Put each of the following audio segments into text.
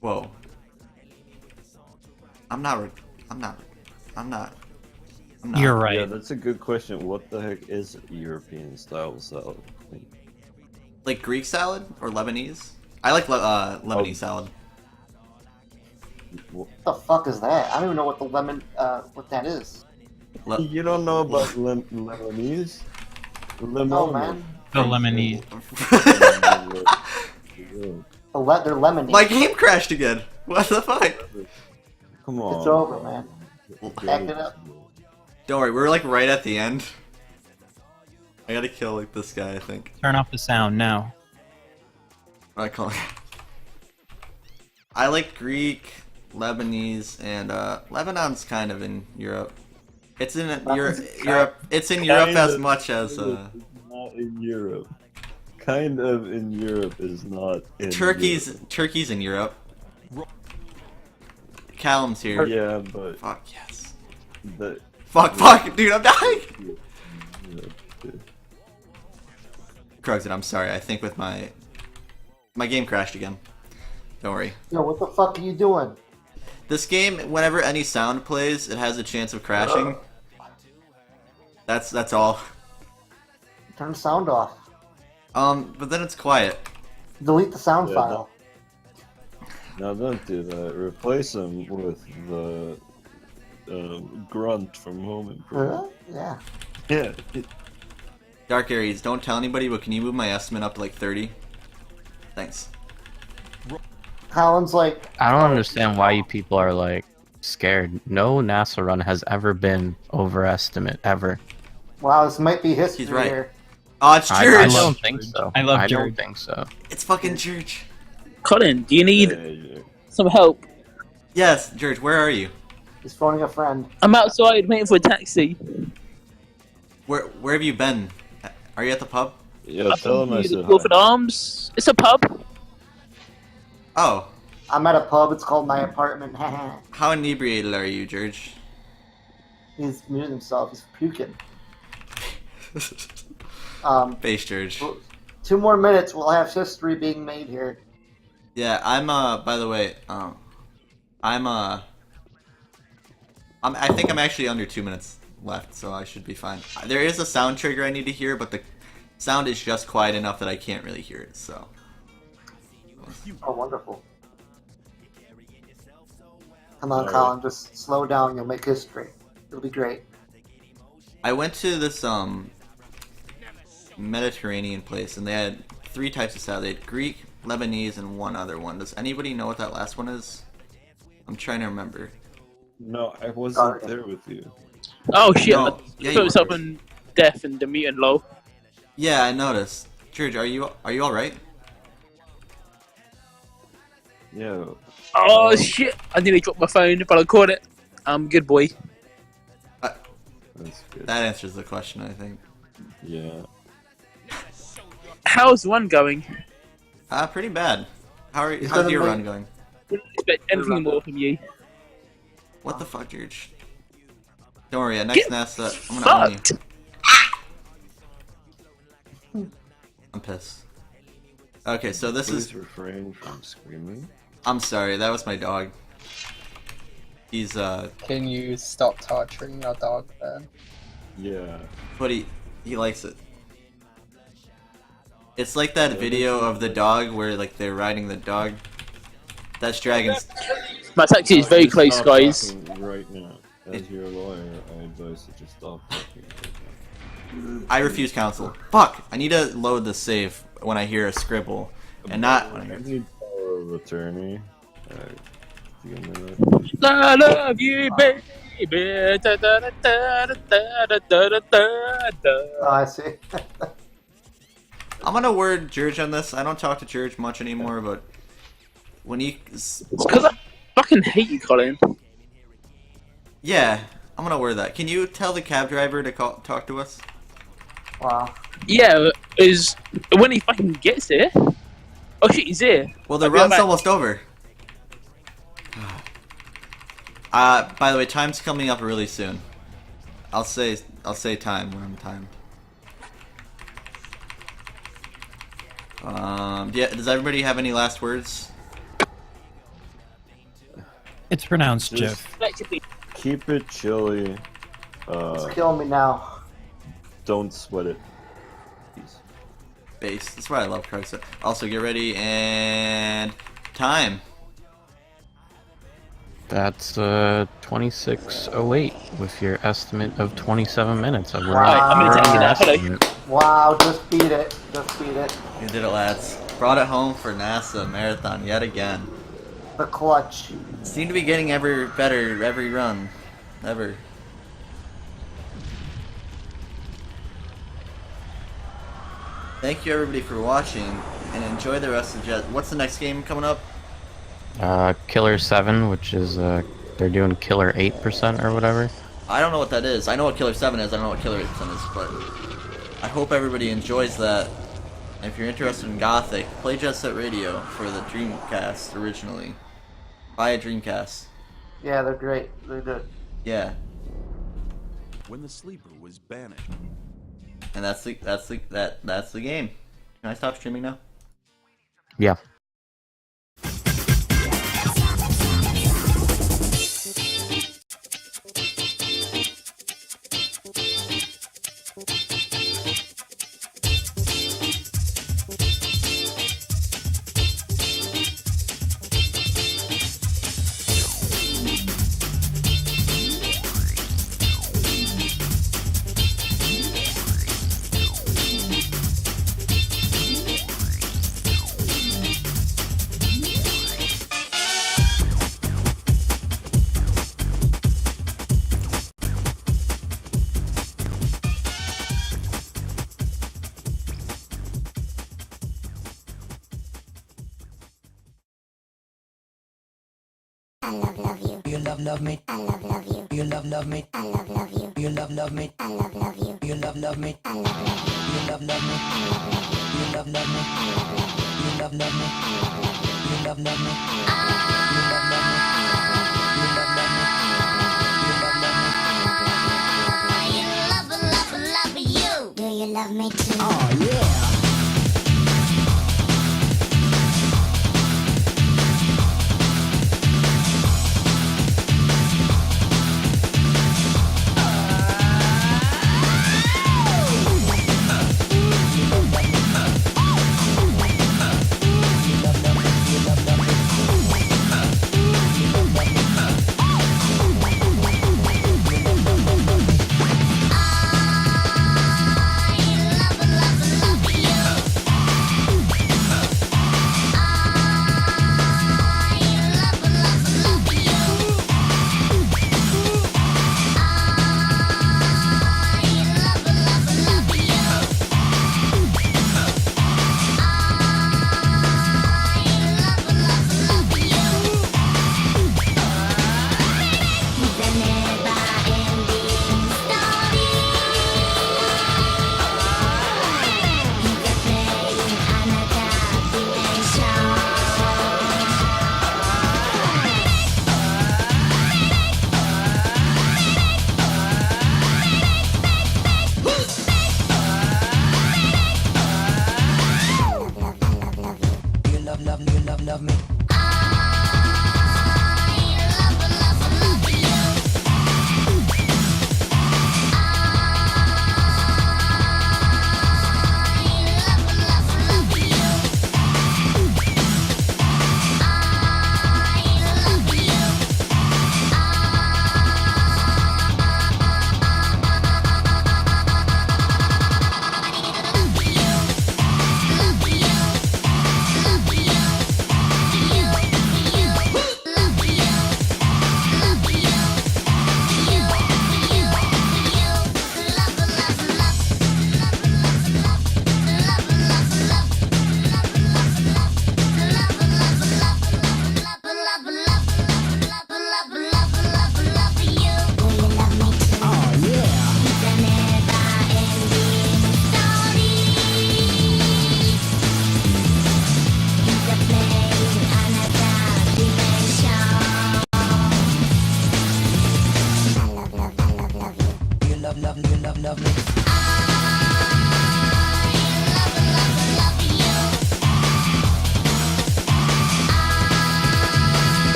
Whoa. I'm not. I'm not. You're right. Yeah, that's a good question. What the heck is European style salad? Like Greek salad or Lebanese? I like Lebanese salad. What the fuck is that? I don't even know what the what that is. you don't know about Lebanese? Oh man, The Lemonade. they're lemony. My game crashed again. What the fuck? Come on. It's over, man. Back it up. Don't worry, we're like right at the end. I gotta kill like this guy, I think. Turn off the sound now. What I call it. I like Greek, Lebanese, and Lebanon's kind of in Europe. It's in Europe. It's in Europe as much as Not in Europe. Kind of in Europe is not in Turkey's Europe. in Europe. Callum's here. Yeah, but Fuck yes. the Fuck, dude, I'm dying. yeah. Krugsy, I'm sorry. I think with my game crashed again. Don't worry. Yo, what the fuck are you doing? This game, whenever any sound plays, it has a chance of crashing. That's all. Turn the sound off. But then it's quiet. Delete the sound Yeah, file. Now don't do that. Replace him with the grunt from Home Improvement. Yeah. Yeah. Dark Aries, don't tell anybody, but can you move my estimate up to like 30? Thanks. Colin's like, I don't understand why you people are like scared. No NASA run has ever been overestimate ever. wow, this might be history He's right. here. Oh, it's I Church! don't think so. I love I don't George. think so. It's fucking Church. Colin, do you need Yeah. some help? Yes, George, where are you? He's phoning a friend. I'm outside waiting for a taxi. Where have you been? Are you at the pub? Yeah, tell him I said Wilford hi. Arms. It's a pub. Oh, I'm at a pub. It's called my apartment. how inebriated are you, George? He's muted himself. He's puking. Base George. 2 more minutes. We'll have history being made here. Yeah, I'm by the way, I think I'm actually under 2 minutes left, so I should be fine. There is a sound trigger I need to hear, but the sound is just quiet enough that I can't really hear it, so. Oh, wonderful. Come on, Alright. Colin. Just slow down. You'll make history. It'll be great. I went to this, Mediterranean place, and they had 3 types of salad. They had Greek, Lebanese, and one other one. Does anybody know what that last one is? I'm trying to remember. No, I wasn't there with you. Oh shit! No, I yeah, you put myself were. in death and the mutant low. Yeah, I noticed. George, are you alright? Yeah. Oh shit! I nearly dropped my phone, but I caught it. I'm good, boy. That's good. That answers the question, I think. Yeah. How's one going? Pretty bad. He's How's gonna your make- run going? Wouldn't expect anything more from you. What the fuck, George? Don't worry, next Get NASA, I'm gonna own fucked. you. I'm pissed. Okay, so this Please is. refrain from screaming. I'm sorry, that was my dog. He's Can you stop torturing your dog then? Yeah. but he likes it. It's like that video of the dog where like they're riding the dog. That's Dragon's. My taxi is very Just close, stop guys. talking right now. As your lawyer, I advise you to stop talking right now. I refuse counsel. Fuck! I need to load the save when I hear a scribble, and not when I I hear. need power of attorney. Give me a minute. I love you, baby. Da, da, da, da, da, da, da, da, da, Oh, I see. I'm gonna word George on this. I don't talk to George much anymore, but when he, It's because I fucking hate you, Colin. yeah, I'm gonna word that. Can you tell the cab driver to talk to us? Wow. Yeah, is when he fucking gets here. Oh shit, he's here. Well, the I'll be right run's back. almost over. By the way, time's coming up really soon. I'll say time when I'm timed. Yeah, does everybody have any last words? It's pronounced Just- Jiff. Keep it chilly. It's killing me now. Don't sweat it. Peace. Base. That's why I love Craigslist. Also, get ready and time. That's 26:08 with your estimate of 27 minutes. I Alright, I'm gonna take it out. estimate. Wow, just beat it. Just beat it. You did it, lads. Brought it home for NASA marathon yet again. The clutch. Seem to be getting ever better every run, ever. Thank you everybody for watching, and enjoy the rest of Jet. What's the next game coming up? Killer 7, which is they're doing Killer 8% or whatever. I don't know what that is. I know what Killer 7 is. I don't know what Killer 8% is, but I hope everybody enjoys that. And if you're interested in Gothic, play Jet Set Radio for the Dreamcast originally. Buy a Dreamcast. Yeah, they're great. They're good. Yeah, When the sleeper was banished. and that's the game. Can I stop streaming now? Yeah. I love you. You love me. I love you. You love me. I love you. You love me. I love you. You love me. I love you. You love me. I love you. You love me. I love you. You love me. I love you. You love me. You love me. Love you. Do you love me too? Oh yeah. Love me.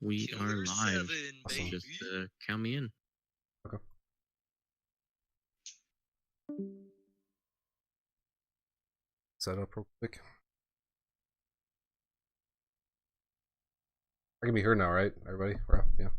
We are live. Awesome. Just count me in. Okay. Set up real quick. I can be heard now, right? Everybody? Yeah.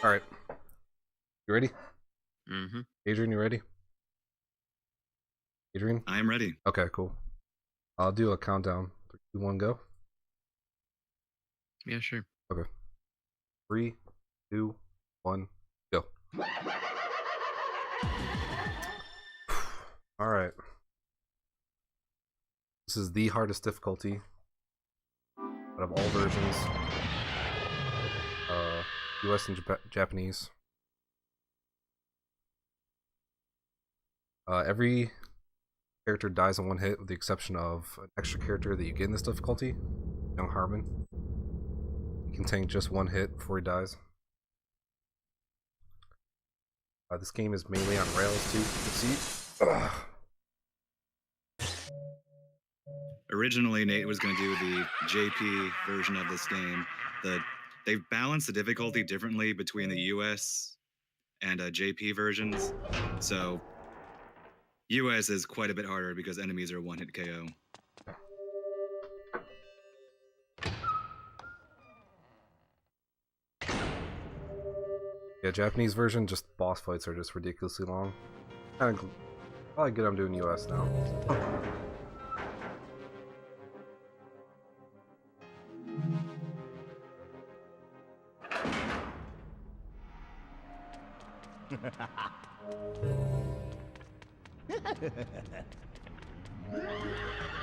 All right. You ready? Mm-hmm. Adrian, you ready? Adrian? I am ready. Okay, cool. I'll do a countdown. 3, 2, 1, go. Yeah, sure. Okay. 3, 2, 1, go. All right. This is the hardest difficulty out of all versions. US and Japanese. Every character dies in one hit with the exception of an extra character that you get in this difficulty, Young Harmon. He can tank just one hit before he dies. This game is mainly on rails too, you can see. Originally, Nate was going to do the JP version of this game. They've balanced the difficulty differently between the US and JP versions. So, US is quite a bit harder because enemies are one-hit KO. Yeah, Japanese version, just boss fights are just ridiculously long. Kind of probably good I'm doing US now.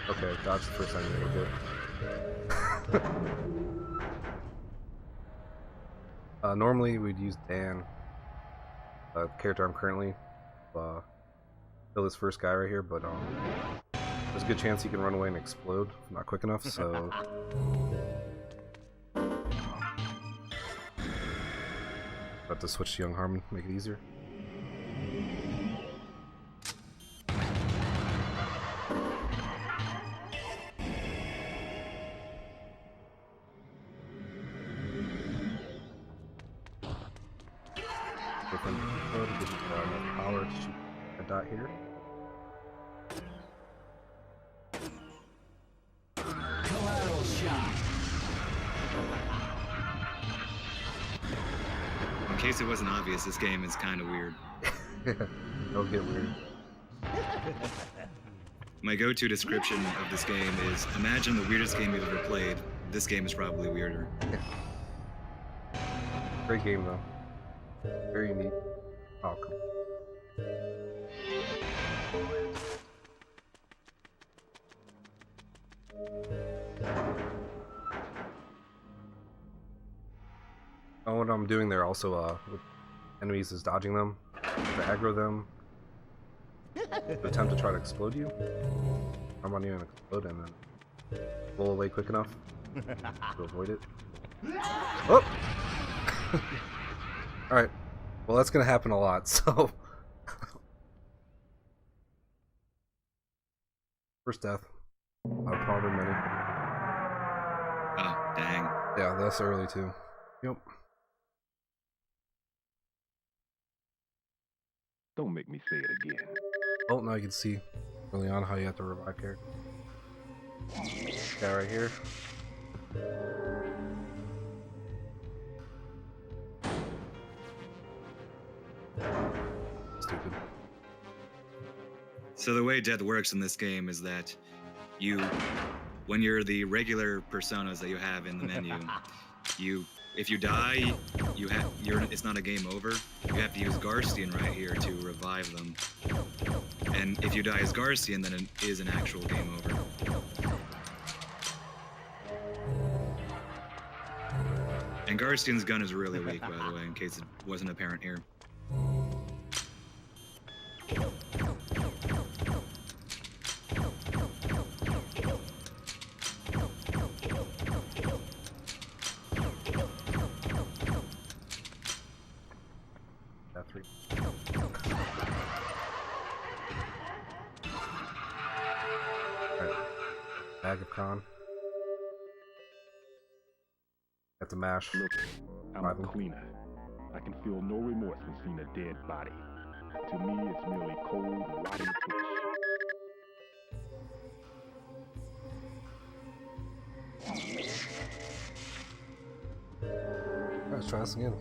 Okay, that's the first time you make it. Normally we'd use Dan, the character I'm currently, kill this first guy right here, but there's a good chance he can run away and explode if I'm not quick enough, so... have to switch to Young Harmon, make it easier. Different code to give you enough power to shoot a dot here. Collateral shot. In case it wasn't obvious, this game is kind of weird. It'll get weird. My go-to description of this game is, imagine the weirdest game you've ever played. This game is probably weirder. Great game though. Very unique. Oh, cool. Oh, what I'm doing there also with enemies is dodging them, to aggro them, to attempt to try to explode you. I'm not even explode and then roll away quick enough to avoid it. Oh! Alright. Well, that's gonna happen a lot, so... First death. Not a problem, many. Oh, dang. Yeah, that's early too. Yep. Don't make me say it again. Oh, now you can see early on how you have to revive character. Guy right here. Stupid. So the way death works in this game is that when you're the regular personas that you have in the menu, if you die, it's not a game over. You have to use Garstian right here to revive them. And if you die as Garstian, then it is an actual game over. And Garstian's gun is really weak, by the way, in case it wasn't apparent here. Got 3. Alright. Bag of con. Got the mash. Look, I'm a cleaner. I can feel no remorse when seeing a dead body. To me, it's merely cold, rotting flesh. Let's try this again.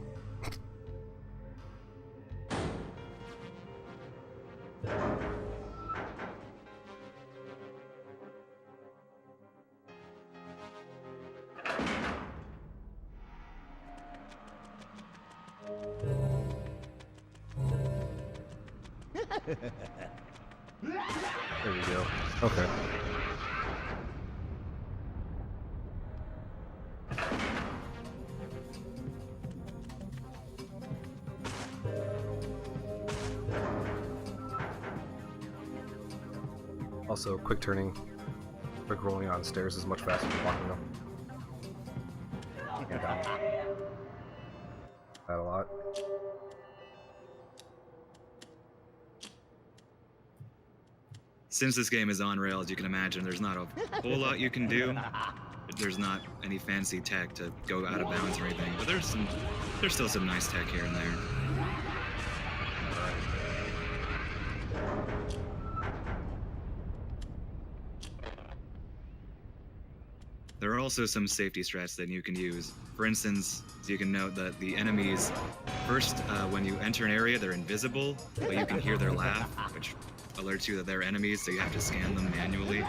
There we go. Okay. Also, quick turning, quick rolling on stairs is much faster than walking up. And down. That a lot. Since this game is on rails, you can imagine there's not a whole lot you can do. There's not any fancy tech to go out of bounds or anything, but there's still some nice tech here and there. There are also some safety strats that you can use. For instance, you can note that the enemies, first, when you enter an area, they're invisible, but you can hear their laugh, which alerts you that they're enemies, so you have to scan them manually.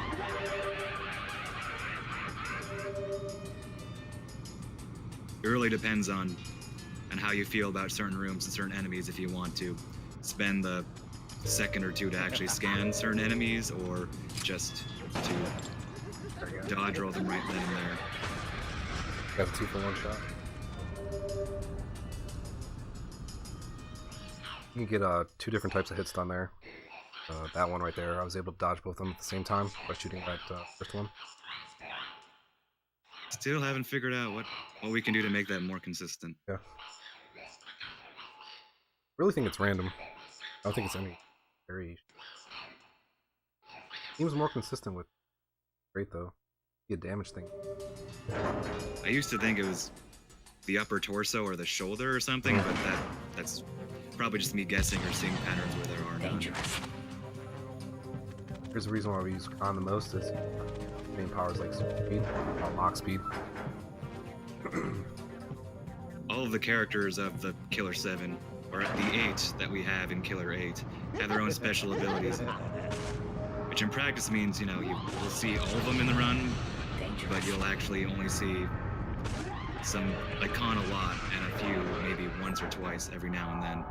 It really depends on how you feel about certain rooms and certain enemies, if you want to spend the second or two to actually scan certain enemies, or just to dodge roll them right then and there. Got a 2 for 1 shot. You can get 2 different types of hits done there. That one right there, I was able to dodge both of them at the same time by shooting that first one. Still haven't figured out what we can do to make that more consistent. Yeah. Really think it's random. I don't think it's any variation. Seems more consistent with great though. Be a damage thing. I used to think it was the upper torso or the shoulder or something, but that's probably just me guessing or seeing patterns where there are none. Here's the reason why we use con the most is main powers like speed, lock speed. All of the characters of the Killer 7, or the 8 that we have in Killer 8, have their own special abilities. Which in practice means, you know, you will see all of them in the run, but you'll actually only see some, like con a lot, and a few maybe once or twice every now and then.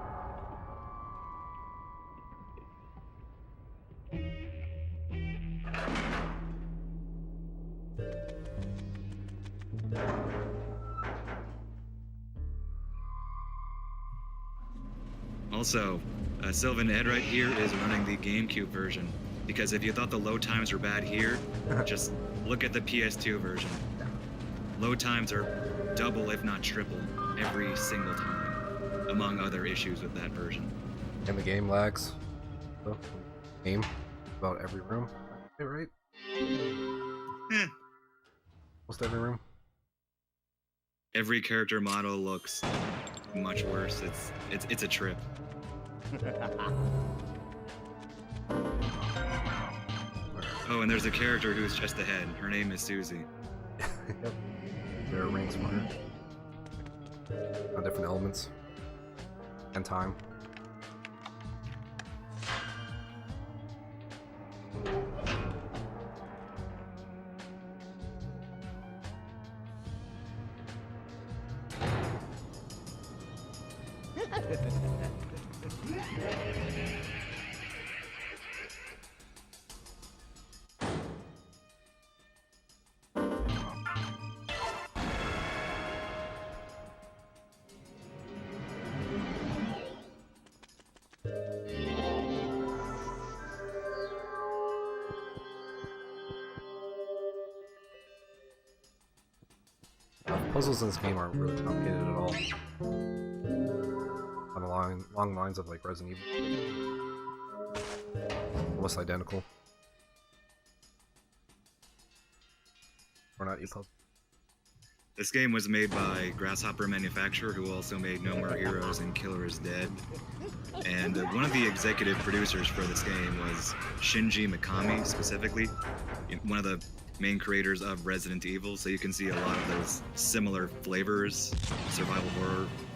Also, SylvanEd right here is running the GameCube version, because if you thought the load times were bad here, just look at the PS2 version. Load times are double, if not triple, every single time, among other issues with that version. And the game lags. So, game about every room. Is right? Almost every room. Every character model looks much worse. It's a trip. Oh, and there's a character who's just ahead. Her name is Susie. Yep. There are ranks for her. On different elements. And time. puzzles in this game aren't really complicated at all. On the long lines of like Resident Evil. Almost identical. Or not, you puzzle. This game was made by Grasshopper Manufacturer, who also made No More Heroes and Killer8 And one of the executive producers for this game was Shinji Mikami, specifically, one of the main creators of Resident Evil. So you can see a lot of those similar flavors, survival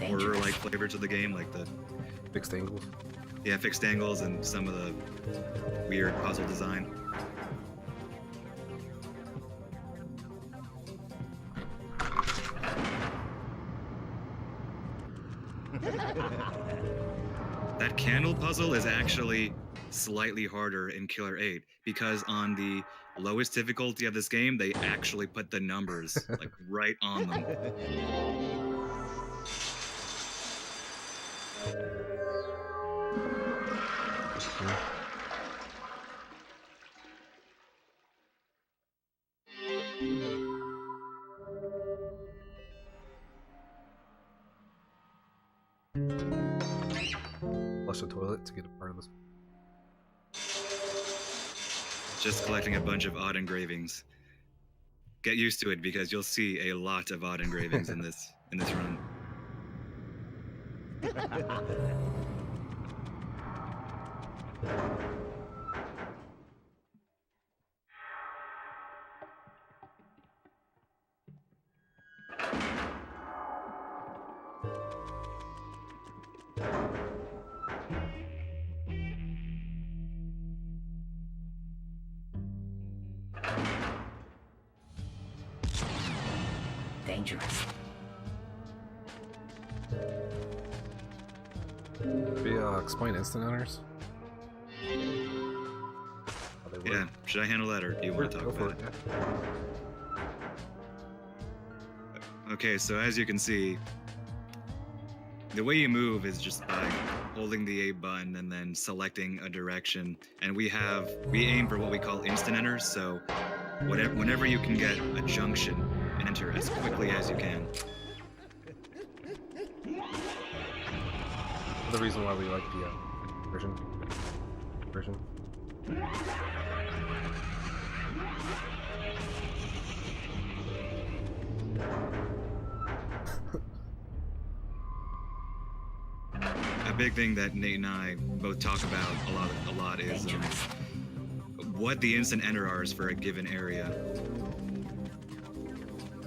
horror-like flavor to the game, like the fixed angles. Yeah, fixed angles and some of the weird puzzle design. That candle puzzle is actually slightly harder in Killer8 because on the lowest difficulty of this game, they actually put the numbers like right on them. Flush the toilet to get a part of this. Just collecting a bunch of odd engravings. Get used to it because you'll see a lot of odd engravings in this run. Dangerous. We explain instant enters. Yeah, should I handle that or do you want to talk about it? Okay, so as you can see, the way you move is just by holding the A button and then selecting a direction. And we aim for what we call instant enters, so whenever you can get a junction, enter as quickly as you can. The reason why we like the version. A big thing that Nate and I both talk about a lot is what the instant enter are for a given area.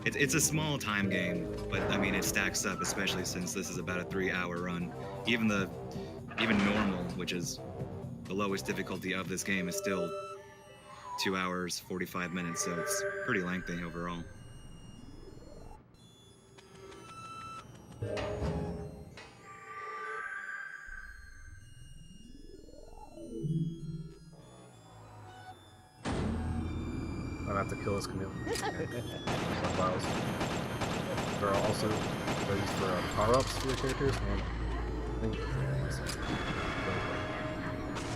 It's a small time game, but I mean it stacks up, especially since this is about a 3-hour run. Even normal, which is the lowest difficulty of this game, is still 2 hours 45 minutes, so it's pretty lengthy overall. I'd have to kill this chameleon. Files. There are also ways for power-ups for your characters, and I think you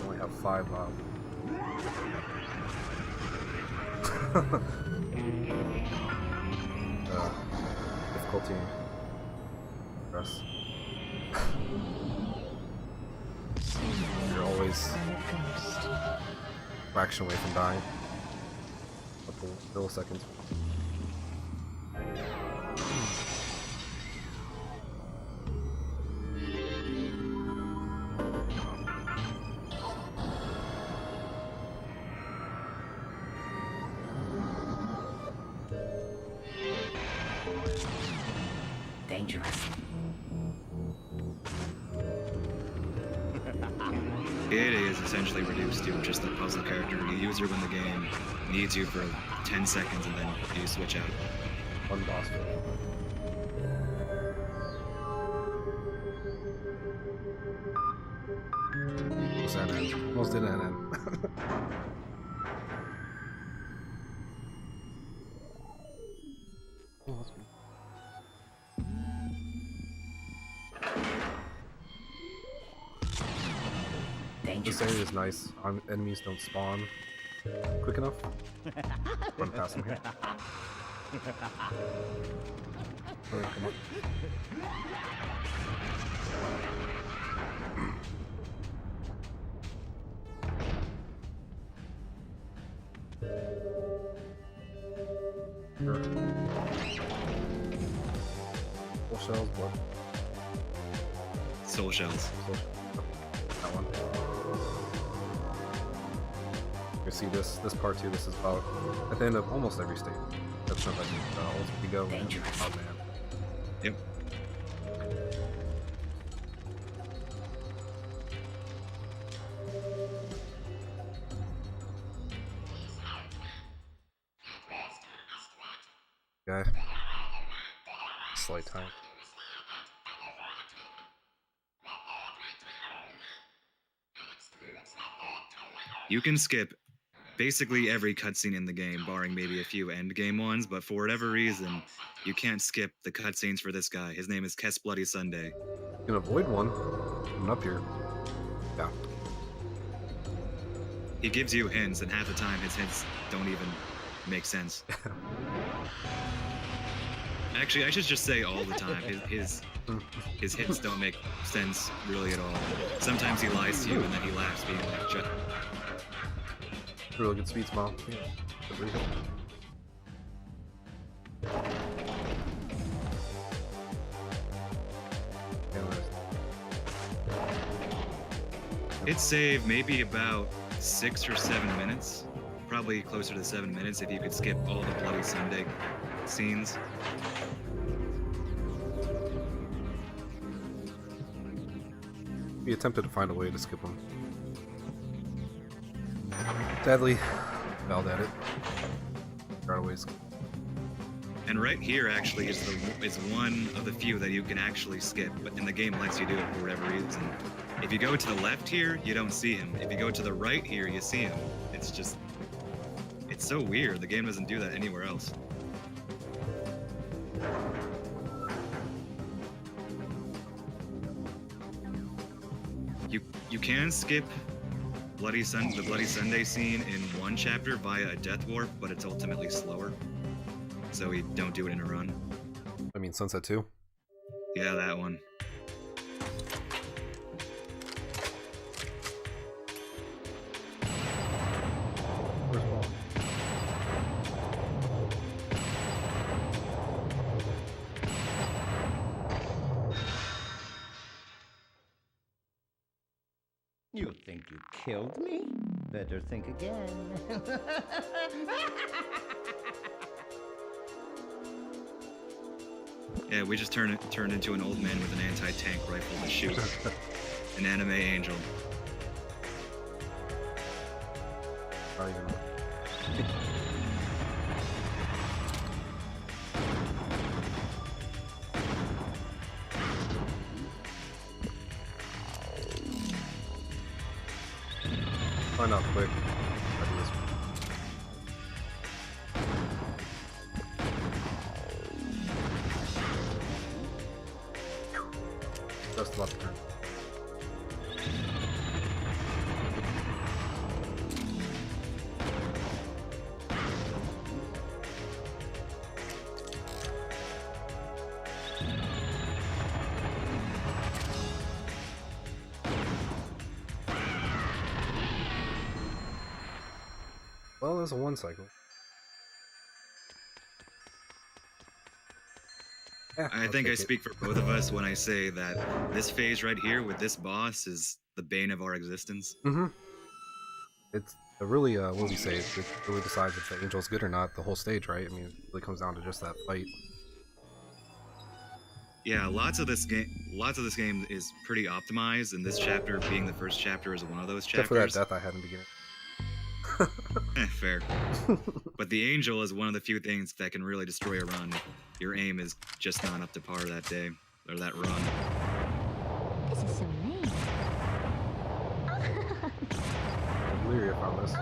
only have 5 difficulty press. You're always a fraction away from dying. Couple milliseconds. Dangerous. It is essentially reduced to just a puzzle character. You use her when the game needs you for 10 seconds and then you switch out. One boss fight. Almost did NN. Almost did NN. Oh, that's good. This area is nice. Enemies don't spawn quick enough. Run past them here. Alright, come on. Sure. Full shells, blood. Soul shells. That one. You see this part too. This is about at the end of almost every stage. That's not like ultimately go. Oh man. Yep. Guy. Slight time. You can skip basically every cutscene in the game, barring maybe a few end game ones, but for whatever reason, you can't skip the cutscenes for this guy. His name is Kes Bloody Sunday. You can avoid one. Coming up here. Yeah. He gives you hints, and half the time his hints don't even make sense. Actually, I should just say all the time, his hits don't make sense really at all. Sometimes he lies to you, and then he laughs, being like, "Shut up." Really good speed smile. Yeah. Good reason. It'd save maybe about 6 or 7 minutes, probably closer to 7 minutes if you could skip all the Bloody Sunday scenes. We attempted to find a way to skip them. Sadly, failed at it. Tried ways. And right here actually is one of the few that you can actually skip, and the game lets you do it for whatever reason. If you go to the left here, you don't see him. If you go to the right here, you see him. It's so weird. The game doesn't do that anywhere else. You can skip the Bloody Sunday scene in one chapter via a death warp, but it's ultimately slower. So we don't do it in a run. I mean, Sunset 2? Yeah, that one. First ball. You think you killed me? Better think again. Yeah, we just turned into an old man with an anti-tank rifle to shoot an anime angel. Not even. Find out quick. I'll do this one. Just about to turn. Well, there's a one cycle. Yeah, I think I speak for both of us when I say that this phase right here with this boss is the bane of our existence. Mm-hmm. It's a really, what do you say? It really decides if the angel's good or not, the whole stage, right? I mean, it really comes down to just that fight. Yeah, lots of this game is pretty optimized, and this chapter being the first chapter is one of those chapters. Except for that death I had in the beginning. Fair. But the angel is one of the few things that can really destroy a run if your aim is just not up to par that day, or that run. This is so mean. Lyria found this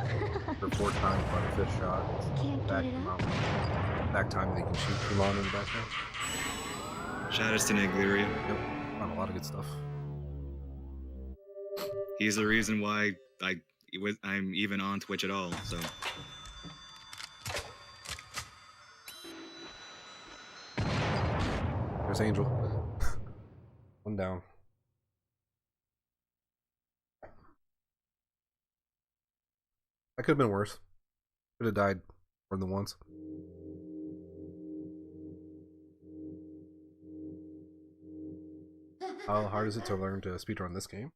for 4 times by the 5th shot. Can't Back get it up. back time they can shoot Kumon in the background. Shout outs to Neglyria. Yep, found a lot of good stuff. He's the reason why I'm even on Twitch at all, so. There's Angel. One down. That could have been worse. Could have died more than once. How hard is it to learn to speedrun this game?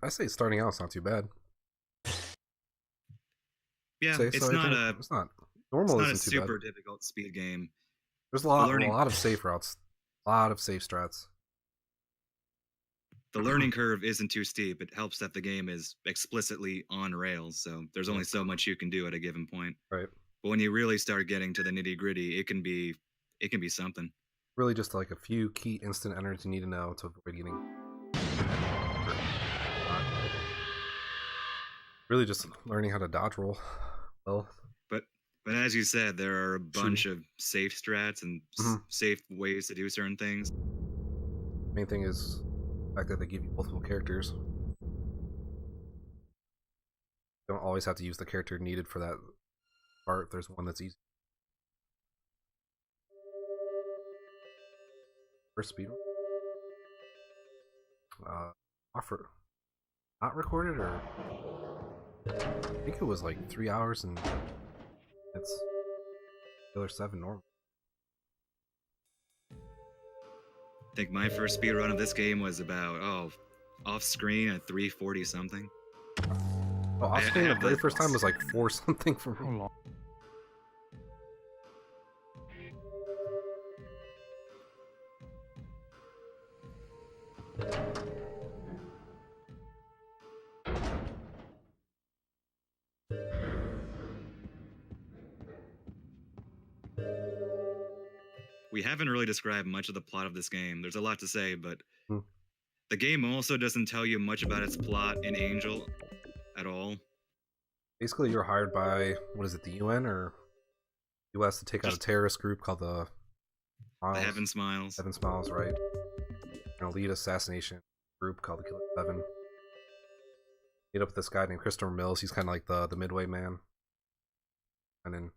I say starting out is not too bad. Yeah, Say, it's so not it's not normal. It's not a isn't too bad. super difficult speed game. There's a lot of safe routes, a lot of safe strats. The learning curve isn't too steep. It helps that the game is explicitly on rails, so there's only so much you can do at a given point. Right. But when you really start getting to the nitty gritty, it can be something. Really, just like a few key instant enters you need to know to avoid getting. Really, just learning how to dodge roll. Well, but as you said, there are a bunch of safe strats and safe ways to do certain things. Main thing is the fact that they give you multiple characters. You don't always have to use the character needed for that part. There's one that's easy. First speed. Offer. Not recorded, or I think it was like 3 hours, and it's Killer8 normal. I think my first speed run of this game was about off screen at 340 something. Oh, off screen the very first time was like 4 something for me. We haven't really described much of the plot of this game. There's a lot to say, but the game also doesn't tell you much about its plot in Angel at all. Basically, you're hired by, what is it, the UN or US to take out a terrorist group called the Heaven Smiles. Heaven Smiles, right? An elite assassination group called the Killer8. Meet up with this guy named Christopher Mills. He's kind of like the midway man. And then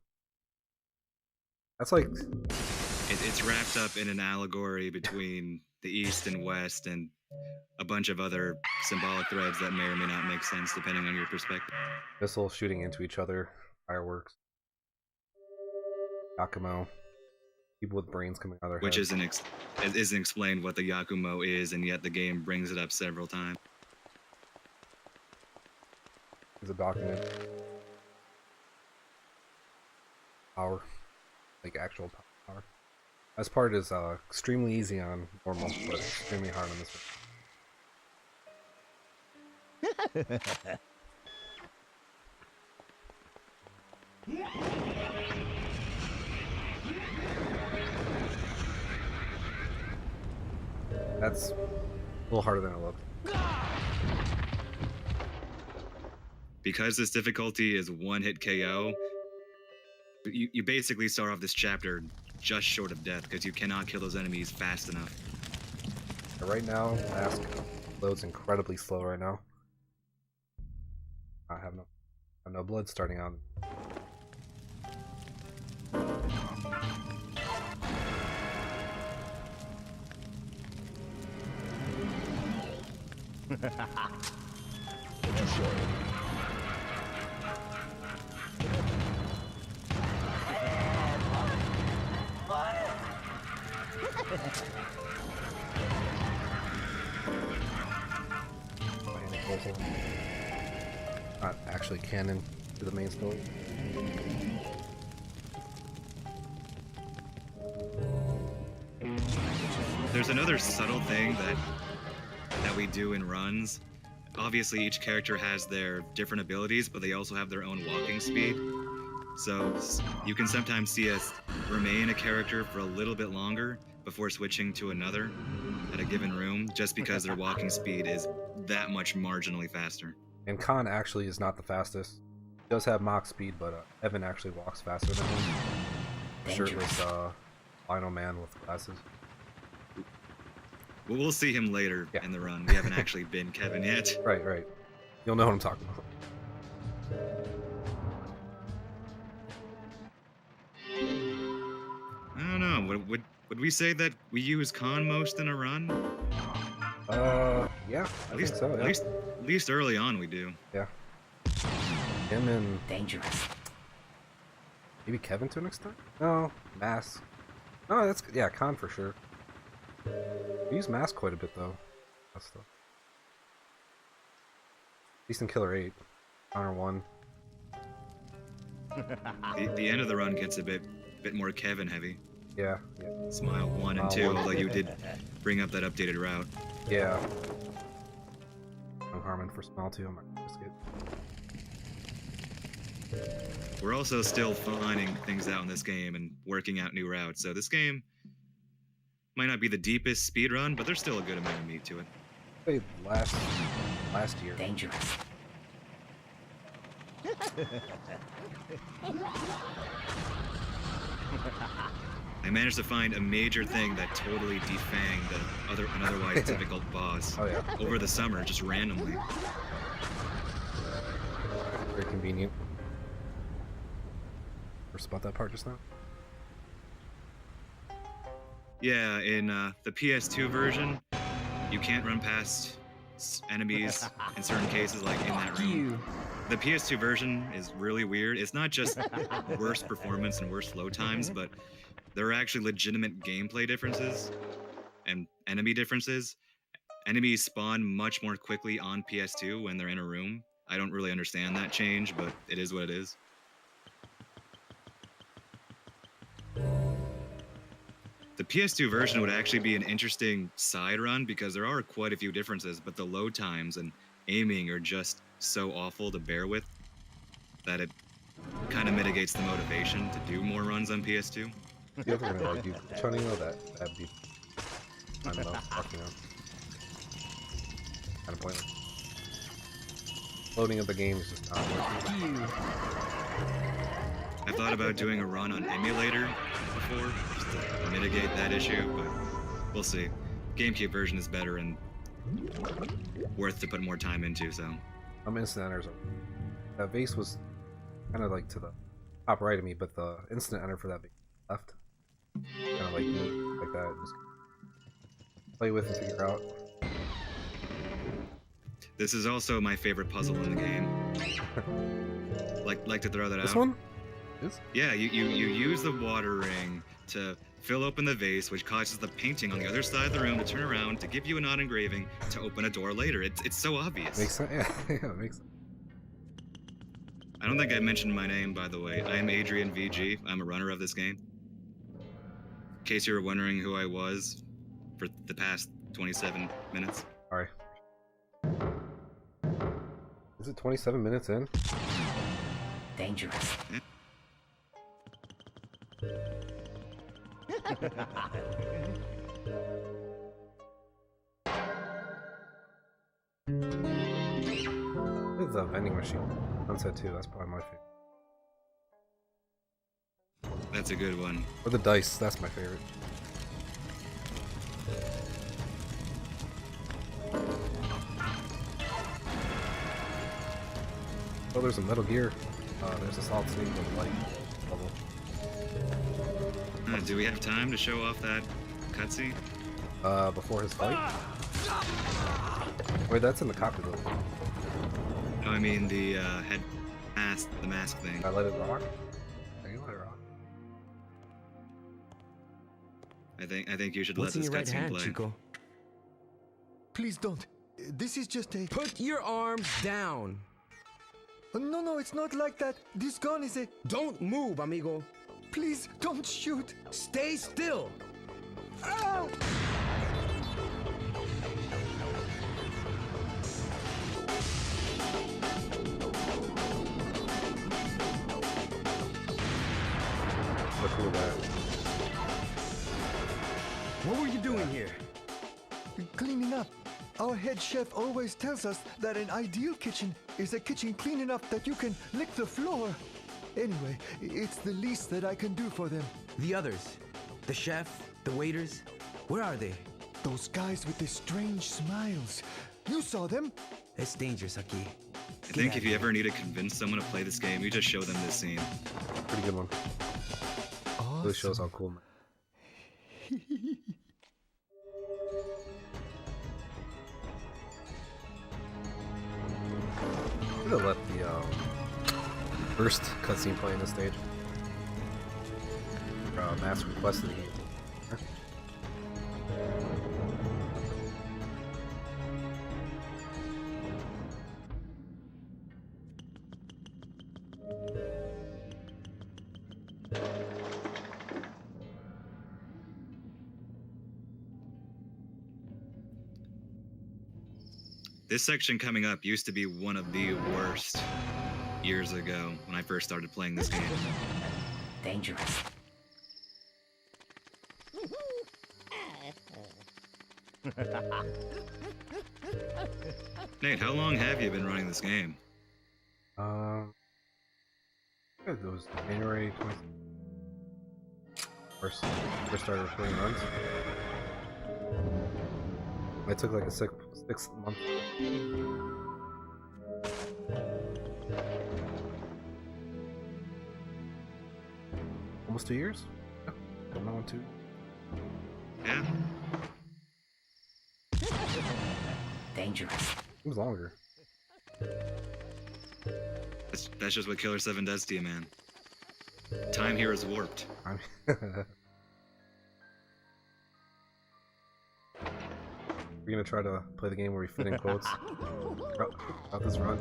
that's like it's wrapped up in an allegory between the East and West and a bunch of other symbolic threads that may or may not make sense depending on your perspective. Missiles shooting into each other, fireworks, Yakumo, people with brains coming out of their Which heads. isn't explained what the Yakumo is, and yet the game brings it up several times. There's a document. Power. Like actual power. This part is extremely easy on normal, but extremely hard on this one. That's a little harder than it looked. Because this difficulty is one-hit KO, you basically start off this chapter just short of death because you cannot kill those enemies fast enough. Right now, mask loads incredibly slow right now. I have no blood starting out. Not actually canon to the main story. There's another subtle thing that we do in runs. Obviously, each character has their different abilities, but they also have their own walking speed. So you can sometimes see us remain a character for a little bit longer before switching to another at a given room, just because their walking speed is that much marginally faster. And Khan actually is not the fastest. He does have Mach speed, but Evan actually walks faster than him. Shirtless, albino man with glasses. Well, we'll see him later in the run. We haven't actually been Kevin yet. Right. You'll know what I'm talking about. I don't know. Would we say that we use con most in a run? Yeah, At least, think so, yeah. at least early on we do. Yeah. Him and Dangerous. maybe Kevin to an extent? No, Mask. No, that's yeah, Con for sure. We use Mask quite a bit though. That stuff. At least in Killer8. Honor 1. The end of the run gets a bit more Kevin heavy. Yeah. Smile 1 and 2, although you did bring up that updated route. Yeah. No Harmon for Smile 2, I might risk it. We're also still finding things out in this game and working out new routes, so this game might not be the deepest speed run, but there's still a good amount of meat to it. Played last year. Dangerous. I managed to find a major thing that totally defanged an otherwise difficult boss over the summer, just randomly. Very convenient. Or spot that part just now? Yeah, in the PS2 version, you can't run past enemies in certain cases, like in that room. The PS2 version is really weird. It's not just worse performance and worse load times, but there are actually legitimate gameplay differences and enemy differences. Enemies spawn much more quickly on PS2 when they're in a room. I don't really understand that change, but it is what it is. The PS2 version would actually be an interesting side run because there are quite a few differences, but the load times and aiming are just so awful to bear with that it kind of mitigates the motivation to do more runs on PS2. The other one, like, you trying to know that'd be, I don't know, fucking up. Kind of pointless. Loading of the game is just not working. I thought about doing a run on emulator before, just to mitigate that issue, but we'll see. GameCube version is better and worth to put more time into, so. Instant enters. That vase was kind of like to the top right of me, but the instant enter for that vase left. Kind of like move like that. Just play with and figure out. This is also my favorite puzzle in the game. like to throw that out. This one? This? Yeah, you use the water ring to fill open the vase, which causes the painting on the other side of the room to turn around to give you an odd engraving to open a door later. It's so obvious. Makes sense. Yeah, yeah, makes sense. I don't think I mentioned my name, by the way. I am Adrian VG. I'm a runner of this game. In case you were wondering who I was for the past 27 minutes. Alright. Is it 27 minutes in? Dangerous. Yeah. With the vending machine. Sunset 2, that's probably my favorite. That's a good one. Or the dice, that's my favorite. Oh, there's a Metal Gear. There's a Solid Snake with a light bubble. Do we have time to show off that cutscene? Before his fight? Wait, that's in the cockpit. No, I mean the the mask thing. I let it rock? Yeah, you let it rock. I think you should What's let this in your right cutscene hand, play. Chico? Please don't. This is just a... Put your arms down! No, it's not like that. This gun is a... Don't move, amigo! Please, don't shoot! Stay still! Ow! What's with that? What were you doing here? Cleaning up. Our head chef always tells us that an ideal kitchen is a kitchen clean enough that you can lick the floor. Anyway, it's the least that I can do for them. The others? The chef? The waiters? Where are they? Those guys with the strange smiles. You saw them? It's dangerous, Aki. I think if you ever need to convince someone to play this game, you just show them this scene. Pretty good one. Awesome. Really shows how cool, man. Should have let the first cutscene play in this stage. Mass requested it. This section coming up used to be one of the worst years ago when I first started playing this game. Dangerous. Nate, how long have you been running this game? It was January 20. First started recording runs. I took like a 6 month. Almost 2 years? Yeah, coming on 2. Yeah. Dangerous. It was longer. That's just what Killer8 does to you, man. Time here is warped. We're gonna try to play the game where we fit in quotes about this run.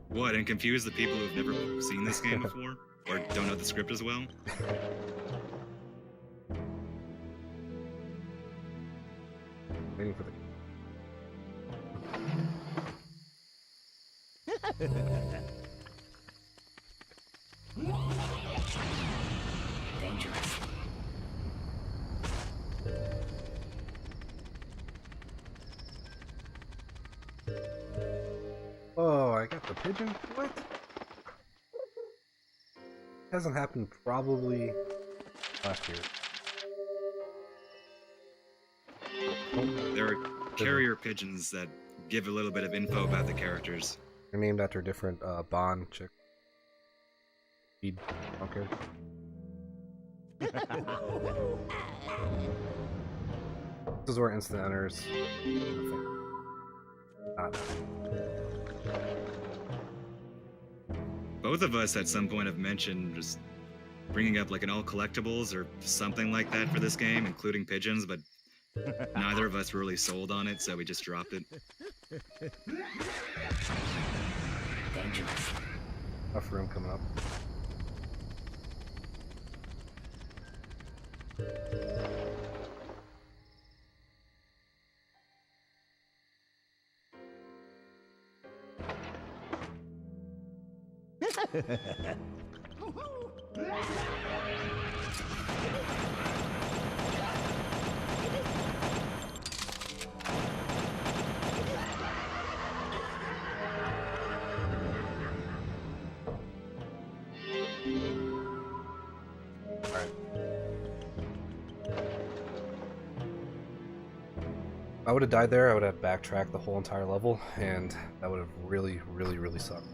What, and confuse the people who've never seen this game before? Or don't know the script as well? Waiting for the Dangerous. Oh, I got the pigeon? What? Hasn't happened probably last year. There are carrier pigeons that give a little bit of info about the characters. They're named after different Bond chick. Speed bunker. This is where instant enters. Both of us at some point have mentioned just bringing up like an all collectibles or something like that for this game, including pigeons, but neither of us were really sold on it, so we just dropped it. Dangerous. Enough room coming up. If I would have died there, I would have backtracked the whole entire level, and that would have really, really, really sucked.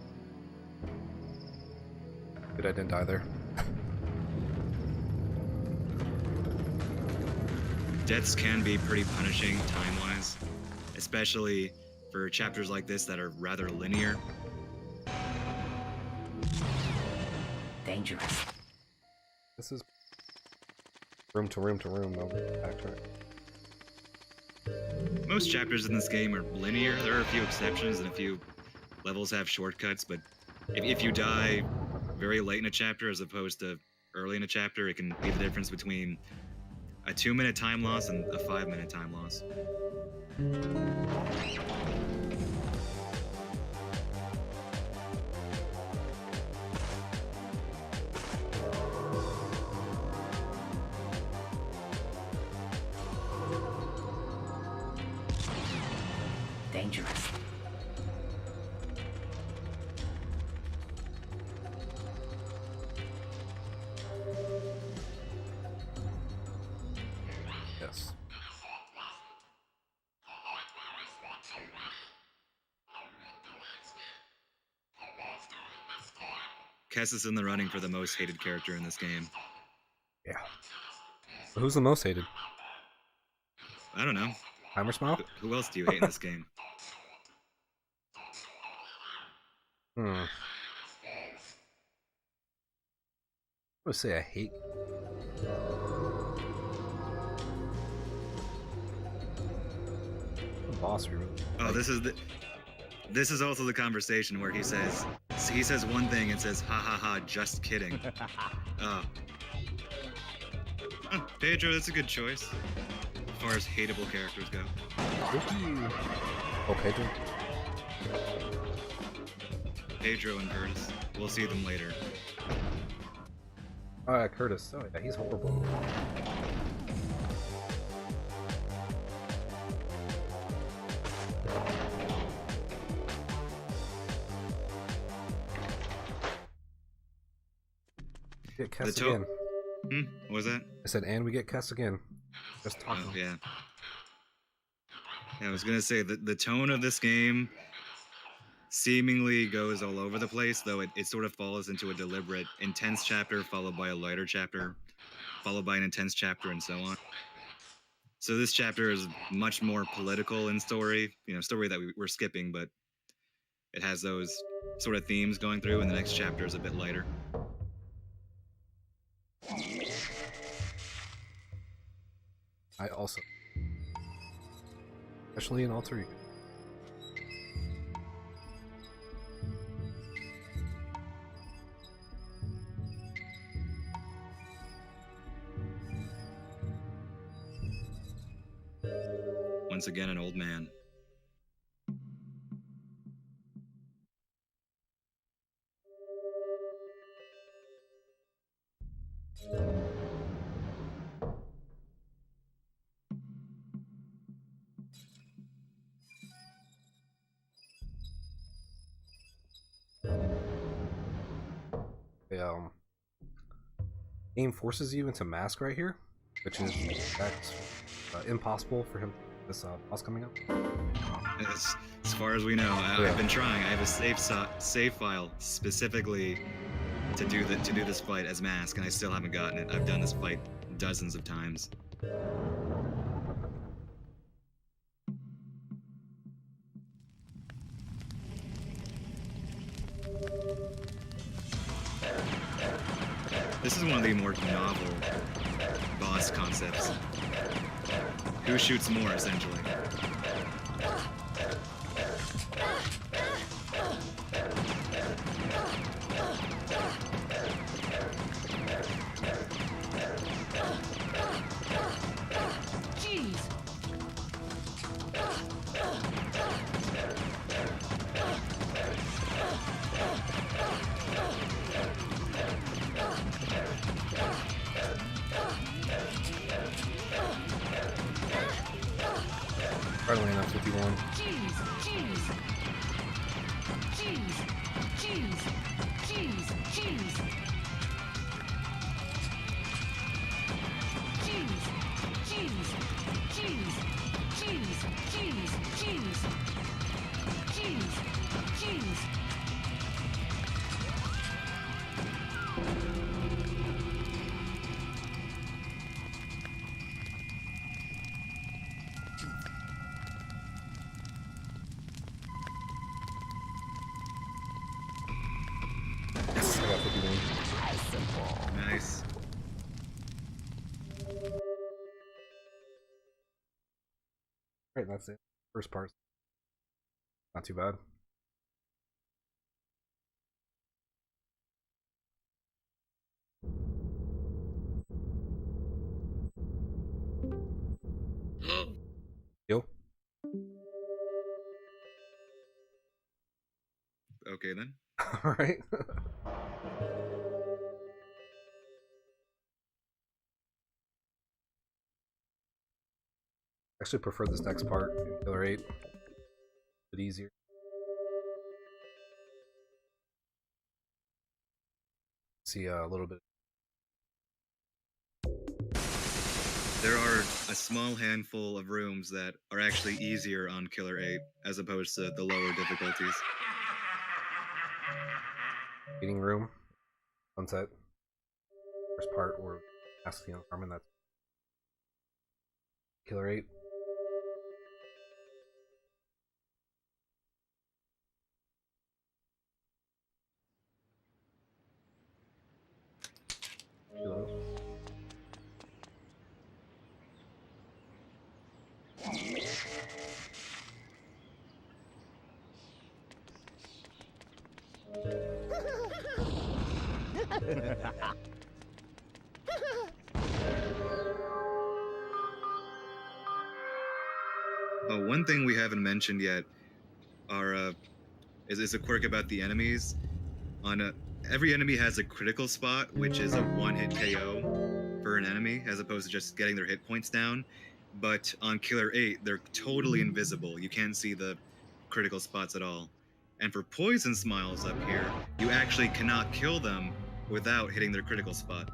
Good, I didn't die there. Deaths can be pretty punishing time-wise, especially for chapters like this that are rather linear. Dangerous. This is room to room to room, no backtrack. Most chapters in this game are linear. There are a few exceptions and a few levels have shortcuts, but if you die very late in a chapter as opposed to early in a chapter, it can be the difference between a 2-minute time loss and a 5-minute time loss. Dangerous. Yes. Kess is in the running for the most hated character in this game. Yeah. Who's the most hated? I don't know. Hammer Smile? Who else do you hate in this game? I would say I hate. The boss we really. Oh, this is also the conversation where he says one thing and says ha ha ha, just kidding. Oh. Huh, Pedro, that's a good choice as far as hateable characters go. Oh, Pedro. Pedro and Curtis. We'll see them later. Oh yeah, Curtis. Oh yeah, he's horrible. Get Kess again. What was that? I said, and we get Kess again. Just talking. Oh, yeah. I was gonna say that the tone of this game seemingly goes all over the place, though it sort of falls into a deliberate intense chapter followed by a lighter chapter, followed by an intense chapter, and so on. So this chapter is much more political in story, story that we're skipping, but it has those sort of themes going through, and the next chapter is a bit lighter. I also, especially in Alter Ego. Once again, an old man. The game forces you into mask right here, which is impossible for him. This boss coming up. As far as we know, I've been trying. I have a save file specifically to do this fight as mask, and I still haven't gotten it. I've done this fight dozens of times. This is one of the more novel boss concepts. Who shoots more, essentially? Probably not 51. Yes, I got 51. Nice. Right, that's it. First part. Not too bad. Yo. Okay then. All right. Actually prefer this next part in Killer8. A bit easier. See a little bit. There are a small handful of rooms that are actually easier on Killer8 as opposed to the lower difficulties. Meeting room. Sunset. First part where asks the Carmen, that's Killer8. Oh, one thing we haven't mentioned yet is a quirk about the enemies. Every enemy has a critical spot, which is a one-hit KO for an enemy, as opposed to just getting their hit points down. But on Killer8, they're totally invisible. You can't see the critical spots at all. And for Poison Smiles up here, you actually cannot kill them without hitting their critical spot.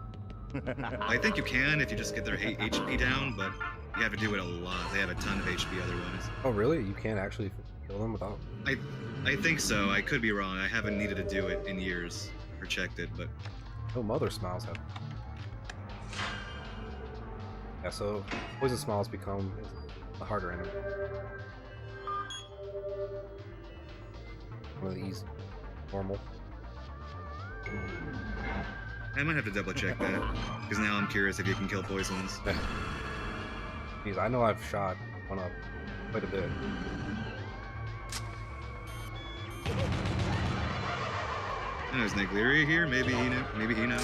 I think you can if you just get their HP down, but you have to do it a lot. They have a ton of HP otherwise. Oh, really? You can't actually kill them without? I think so. I could be wrong. I haven't needed to do it in years or checked it, but... Oh, Mother Smiles have. Yeah, so Poison Smiles become a harder enemy. One of the easy, normal. I might have to double check that, because now I'm curious if you can kill poisons. Jeez, I know I've shot one up quite a bit. I know, is Negleria here? Maybe he knows.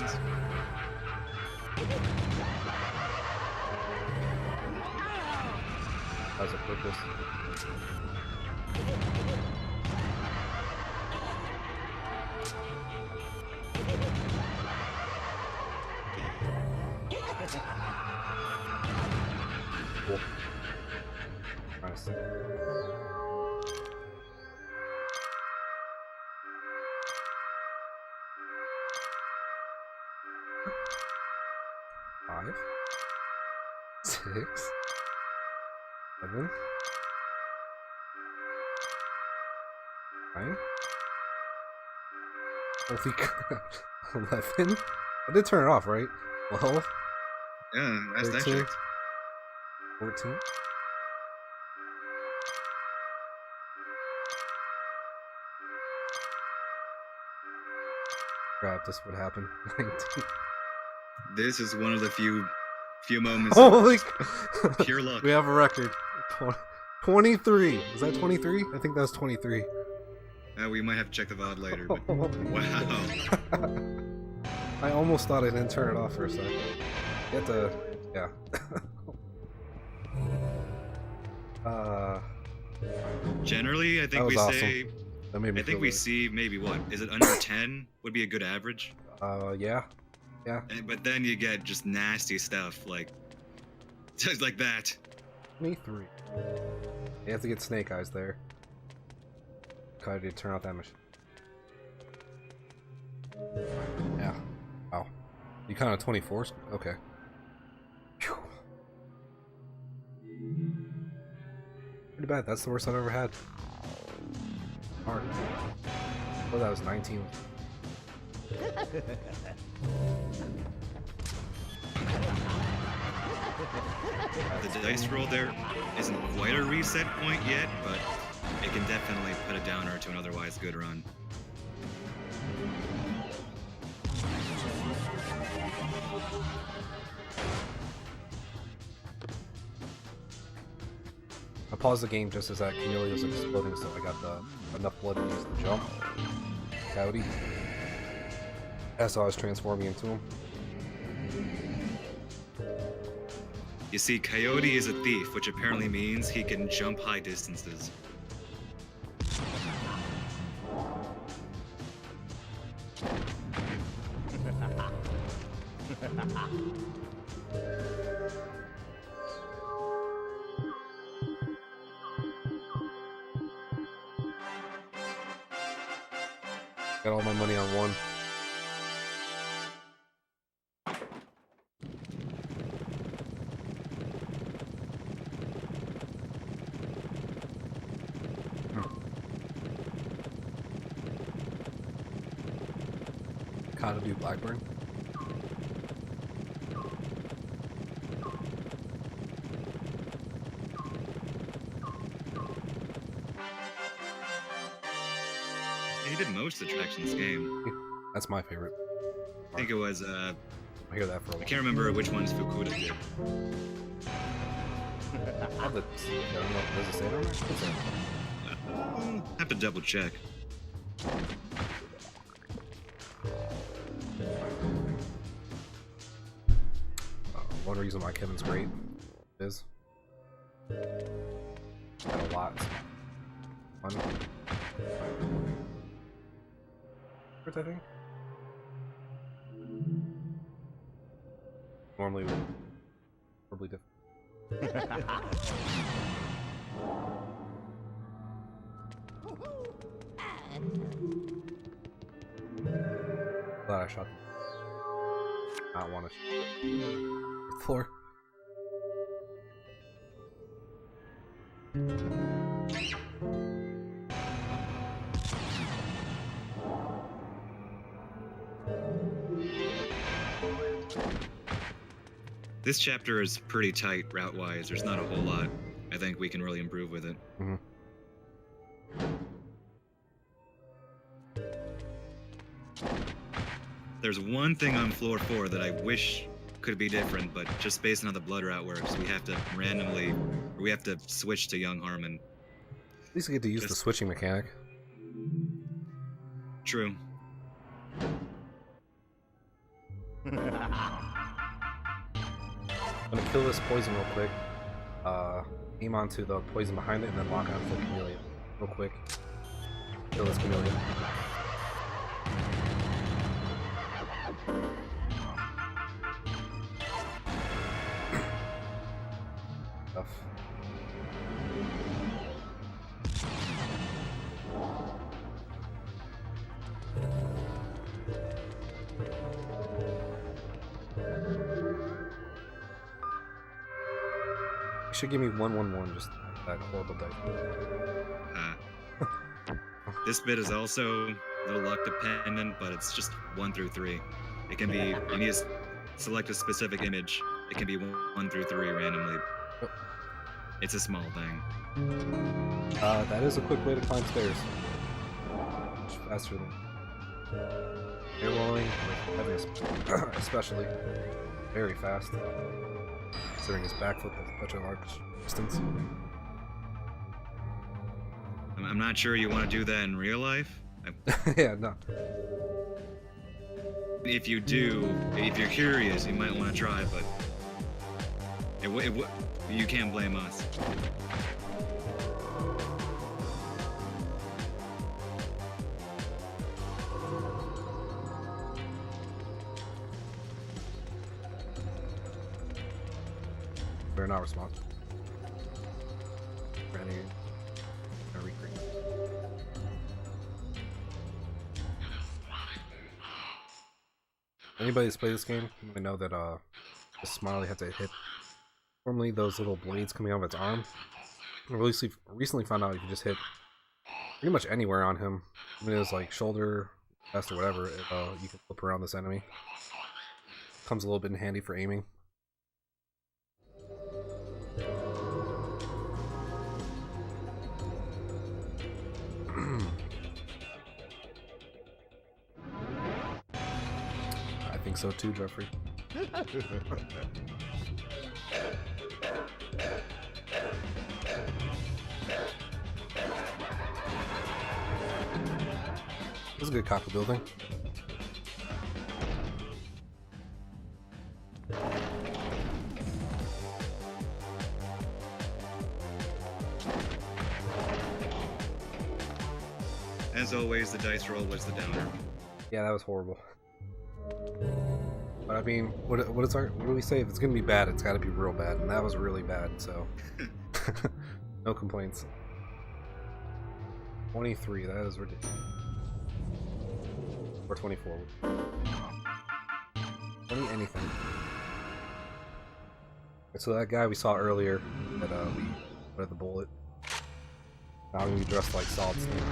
Has a purpose. Cool. Nice. Five, 6, 7, 9. Holy crap. 11. I did turn it off, right? 12. Yeah, that's that 13, shit. 14. Crap, this would happen. 19. This is one of the few moments Holy of pure luck. We have a record. 23. Is that 23? I think that's 23. We might have to check the VOD later, but wow. I almost thought I didn't turn it off for a second. You have to, yeah. Generally, I think That was we awesome. say. That made me I think feel we good. see maybe what? Is it under 10? Would be a good average. Yeah. Yeah. But then you get just nasty stuff like, just like that. 23. You have to get Snake Eyes there. Gotta do turn out that machine. Yeah. Wow. You counted 24? Okay. Phew. Pretty bad. That's the worst I've ever had. Hard. Oh, that was 19. The dice roll there isn't quite a reset point yet, but it can definitely put a downer to an otherwise good run. I paused the game just as that Camellia was exploding, so I got enough blood to use the jump. Coyote. As I was transforming into him. You see, Coyote is a thief, which apparently means he can jump high distances. Got all my money on one. Gotta do Blackburn. did most of the tracks in this game. That's my favorite. I think it was, I hear that for a while. I can't remember which ones Fukuda did. Does it say it on there? Have to double check. One reason why Kevin's great is got a lot. Fun. What's I think? Normally would probably different. Glad I shot them. Not want to floor. This chapter is pretty tight route-wise. There's not a whole lot I think we can really improve with it. Mm-hmm. There's one thing on floor 4 that I wish could be different, but just based on how the blood route works, we have to randomly, or we have to switch to Young Harmon. At least we get to use the switching mechanic. True. I'm gonna kill this poison real quick. Aim onto the poison behind it and then lock on for the chameleon. Real quick. Kill this chameleon. Tough. You should give me 1-1-1, just that horrible dice. This bit is also a little luck dependent, but it's just 1 through 3. It can be, you need to select a specific image. It can be 1 through 3 randomly. It's a small thing. That is a quick way to climb stairs. Much faster than air rolling, especially very fast. Considering his backflip has such a large distance. I'm not sure you want to do that in real life. Yeah, no. If you do, if you're curious, you might want to try, but you can't blame us. They're not responsible. Ready? Recreate. Anybody that's played this game, I know that the Smiley had to hit normally those little blades coming out of its arm. I recently found out you can just hit pretty much anywhere on him. I mean, it was like shoulder, chest, or whatever. You can flip around this enemy. Comes a little bit in handy for aiming. I think so too, Jeffrey. This is a good copper building. As always, the dice roll was the downer. Yeah, that was horrible. But I mean, what do we say? If it's gonna be bad, it's gotta be real bad, and that was really bad, so no complaints. 23, that is ridiculous. Or 24. 20 anything. So that guy we saw earlier that we put the bullet. Now I'm gonna be dressed like Solid Snake.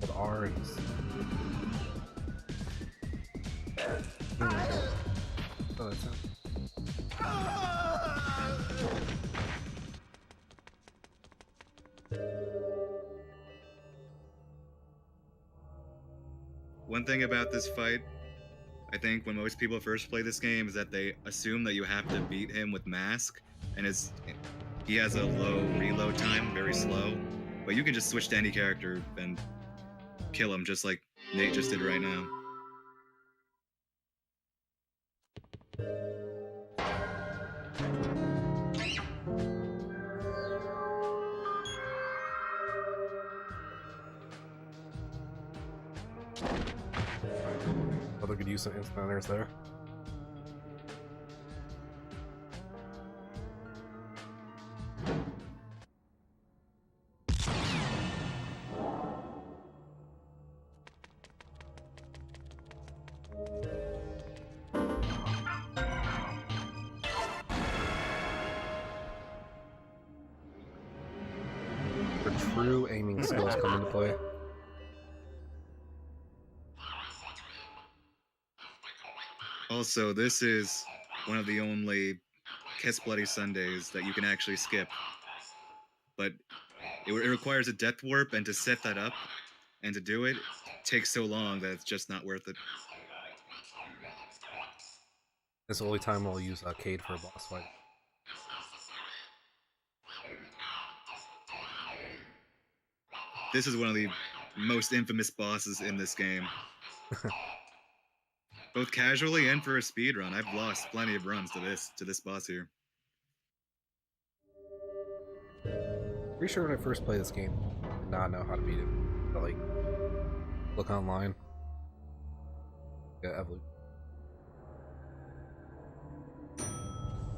With R's. out of 10. One thing about this fight, I think when most people first play this game, is that they assume that you have to beat him with Mask, and he has a low reload time, very slow, but you can just switch to any character and kill him just like Nate just did right now. Other good use of instaners there. Your true aiming skills come into play. Also, this is one of the only Kiss Bloody Sundays that you can actually skip. But it requires a depth warp, and to set that up and to do it takes so long that it's just not worth it. It's the only time I'll use Cade for a boss fight. This is one of the most infamous bosses in this game. Both casually and for a speed run, I've lost plenty of runs to this boss here. Pretty sure when I first played this game, I did not know how to beat it. But like, look online. Yeah, evolution.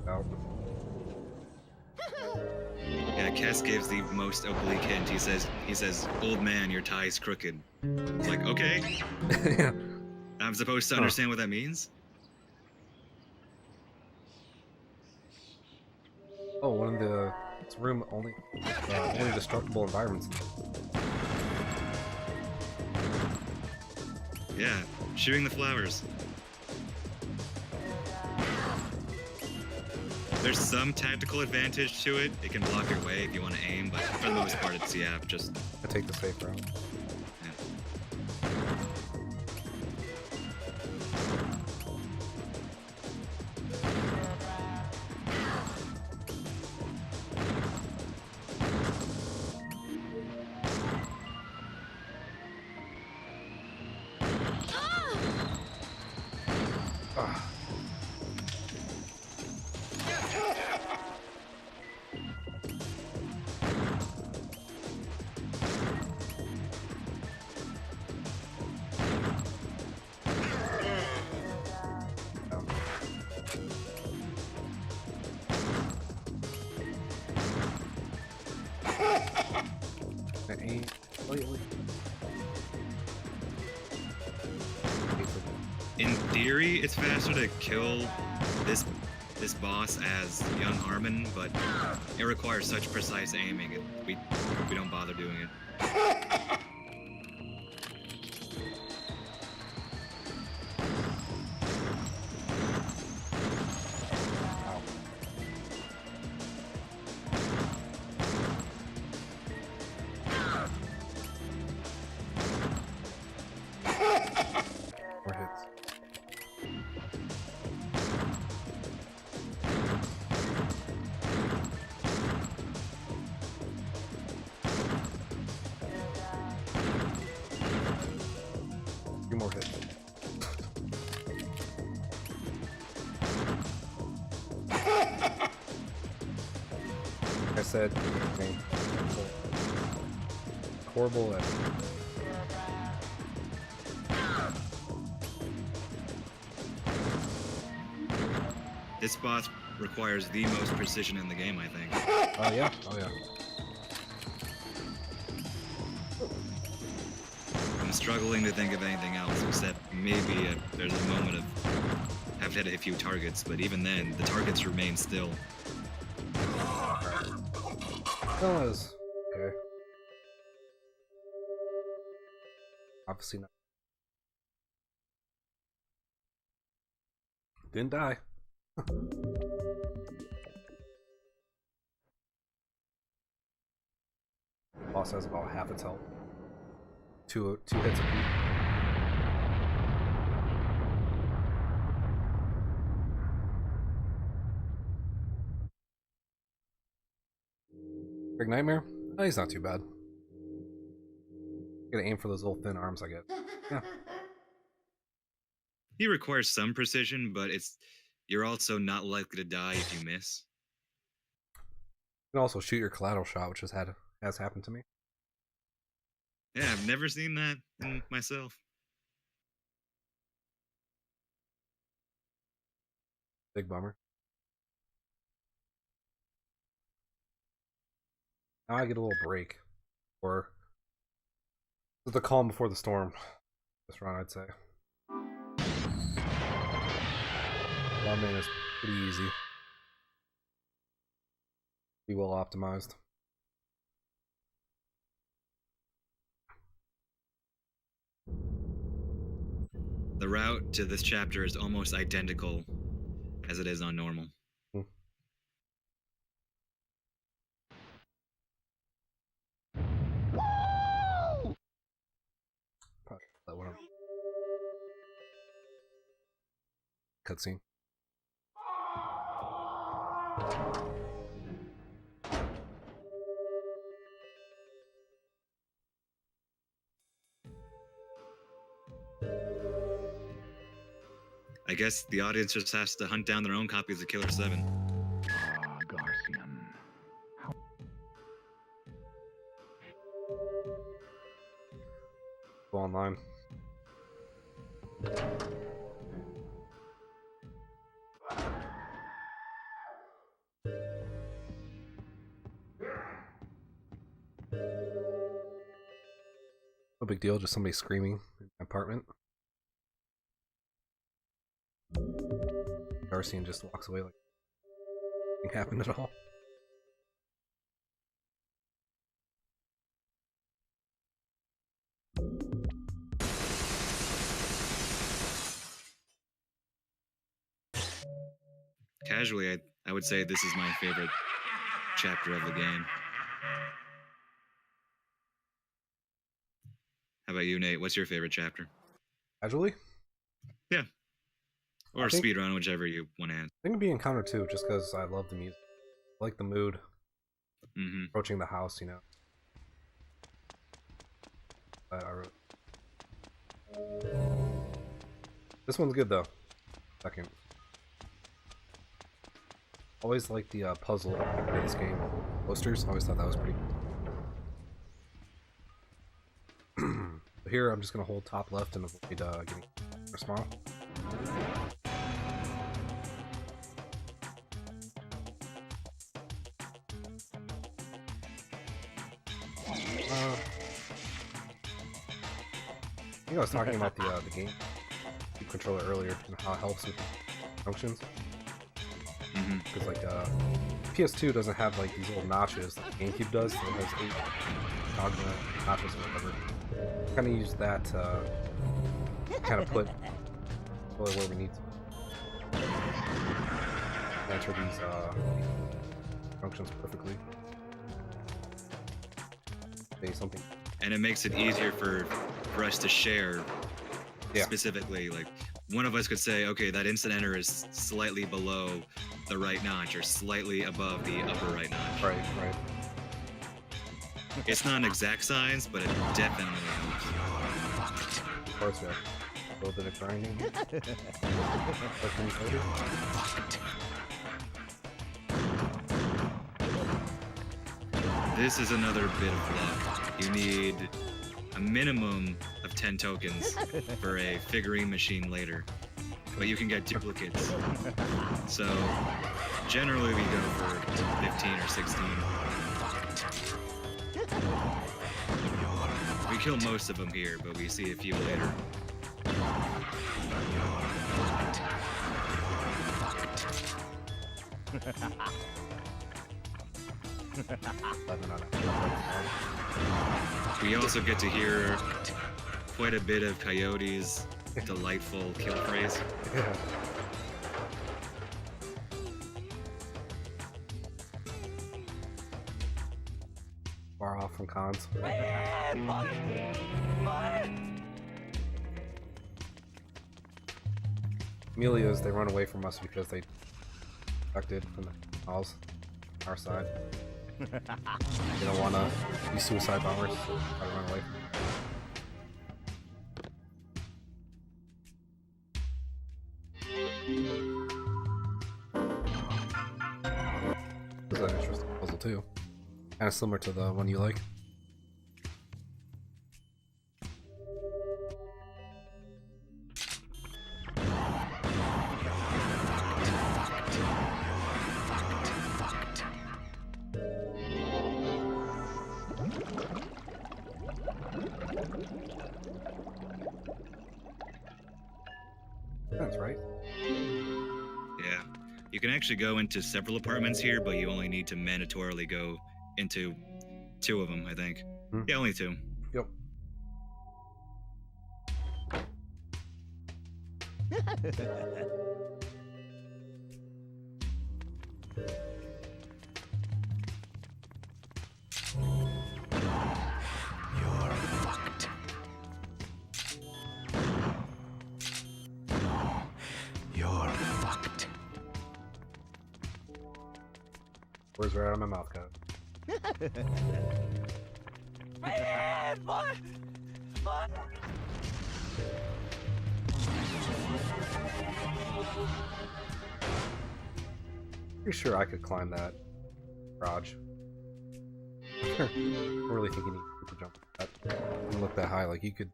Out. Yeah, Kess gives the most oblique hint. He says, "Old man, your tie's crooked." It's like, okay. I'm supposed to understand what that means? Oh, one of the room only destructible environments. Yeah, shooting the flowers. There's some tactical advantage to it. It can block your way if you want to aim, but for the most part, it's just. I take the safe route. In theory, it's faster to kill this boss as young Harmon, but it requires such precise aiming, we don't bother doing it. More hits. Few more hits. Like I said, horrible at This boss requires the most precision in the game, I think. Oh yeah, oh yeah. I'm struggling to think of anything else except maybe there's a moment of have hit a few targets, but even then, the targets remain still. That was okay. Obviously not. Didn't die. Boss has about half its health. Two hits a beat. Big Nightmare? Oh, he's not too bad. Gotta aim for those little thin arms, I guess. Yeah. He requires some precision, but you're also not likely to die if you miss. You can also shoot your collateral shot, which has happened to me. Yeah, I've never seen that in myself. Big bummer. Now I get a little break. Or the calm before the storm. This run, I'd say. Lawman is pretty easy. Be well optimized. The route to this chapter is almost identical as it is on normal. That one up. Cutscene. I guess the audience just has to hunt down their own copies of Killer 7. Go online. No big deal, just somebody screaming in my apartment. Darcian just walks away like nothing happened at all. Casually, I would say this is my favorite chapter of the game. How about you, Nate? What's your favorite chapter? Casually? Yeah. Or speedrun, whichever you want to answer. I think it'd be Encounter 2, just because I love the music. I like the mood. Approaching the house, you know. This one's good, though. Second. Always like the puzzle in this game. Posters, I always thought that was pretty cool. Here, I'm just going to hold top left and avoid getting a smile. I think I was talking about the game controller earlier and how it helps with functions. Because like PS2 doesn't have like these little notches like the GameCube does, so it has 8 cognitive notches or whatever. Kind of use that to kind of put where we need to enter these functions perfectly. Say something. And it makes it easier for us to share. Specifically, like one of us could say, okay, that instant enter is slightly below the right notch or slightly above the upper right notch. Right. It's not an exact science, but it definitely helps. Of course, yeah. A little bit of grinding. This is another bit of luck. You need a minimum of 10 tokens for a figurine machine later, but you can get duplicates. So generally we go for 15 or 16. We kill most of them here, but we see a few later. We also get to hear quite a bit of Coyote's delightful kill phrase. from cons. Amelia's, they run away from us because they affected from the calls our side. They don't want to be suicide bombers, so try to run away from them. This is an interesting puzzle too. Kind of similar to the one you like. That's right. Yeah. You can actually go into several apartments here, but you only need to mandatorily go into 2 of them, I think. Yeah, only 2. Yep. You're fucked. You're fucked. Words right out of my mouth, guys. Pretty sure I could climb that garage. I don't really think you need super jump. That doesn't look that high. Like you could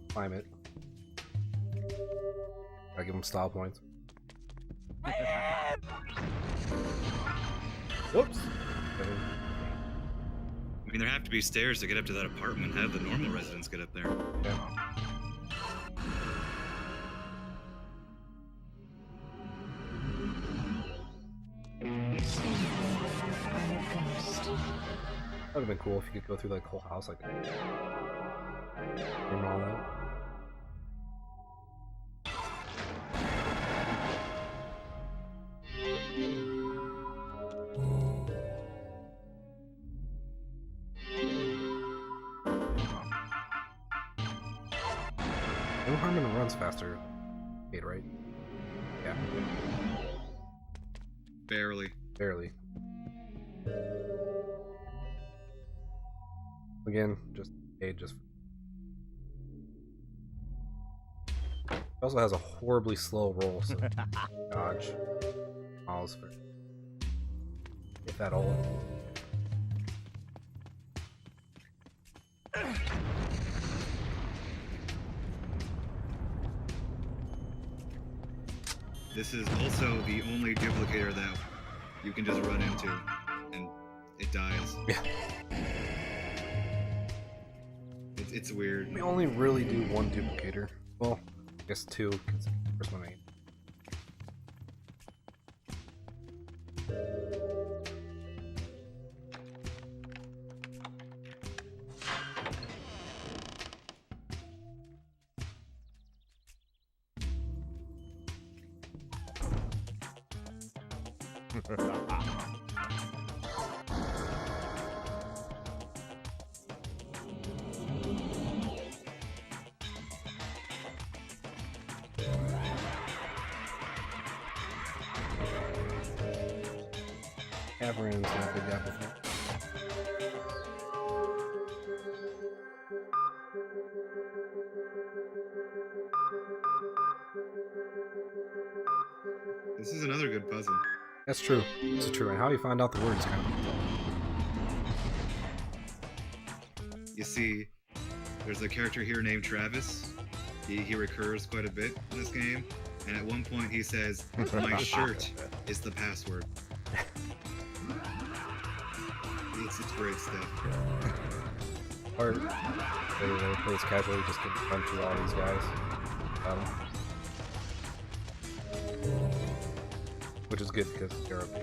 climb it. I give them style points. Whoops. I mean, there have to be stairs to get up to that apartment. How do the normal residents get up there? Yeah. That would have been cool if you could go through like the whole house like that. And all that. No Harmon runs faster. 8, right? Yeah. Barely. Barely. Again, just it also has a horribly slow roll, so dodge miles for if at all. This is also the only duplicator that you can just run into, and it dies. Yeah. It's weird. We only really do one duplicator. Well, I guess 2, because the first one ain't. Caverns and a big apple fruit. This is another good puzzle. That's true. It's true. And how you find out the words, kind of. You see, there's a character here named Travis. He recurs quite a bit in this game, and at one point he says, "My shirt is the password." It's great stuff. Or they play this casually, just to run through all these guys. Which is good because they're OP.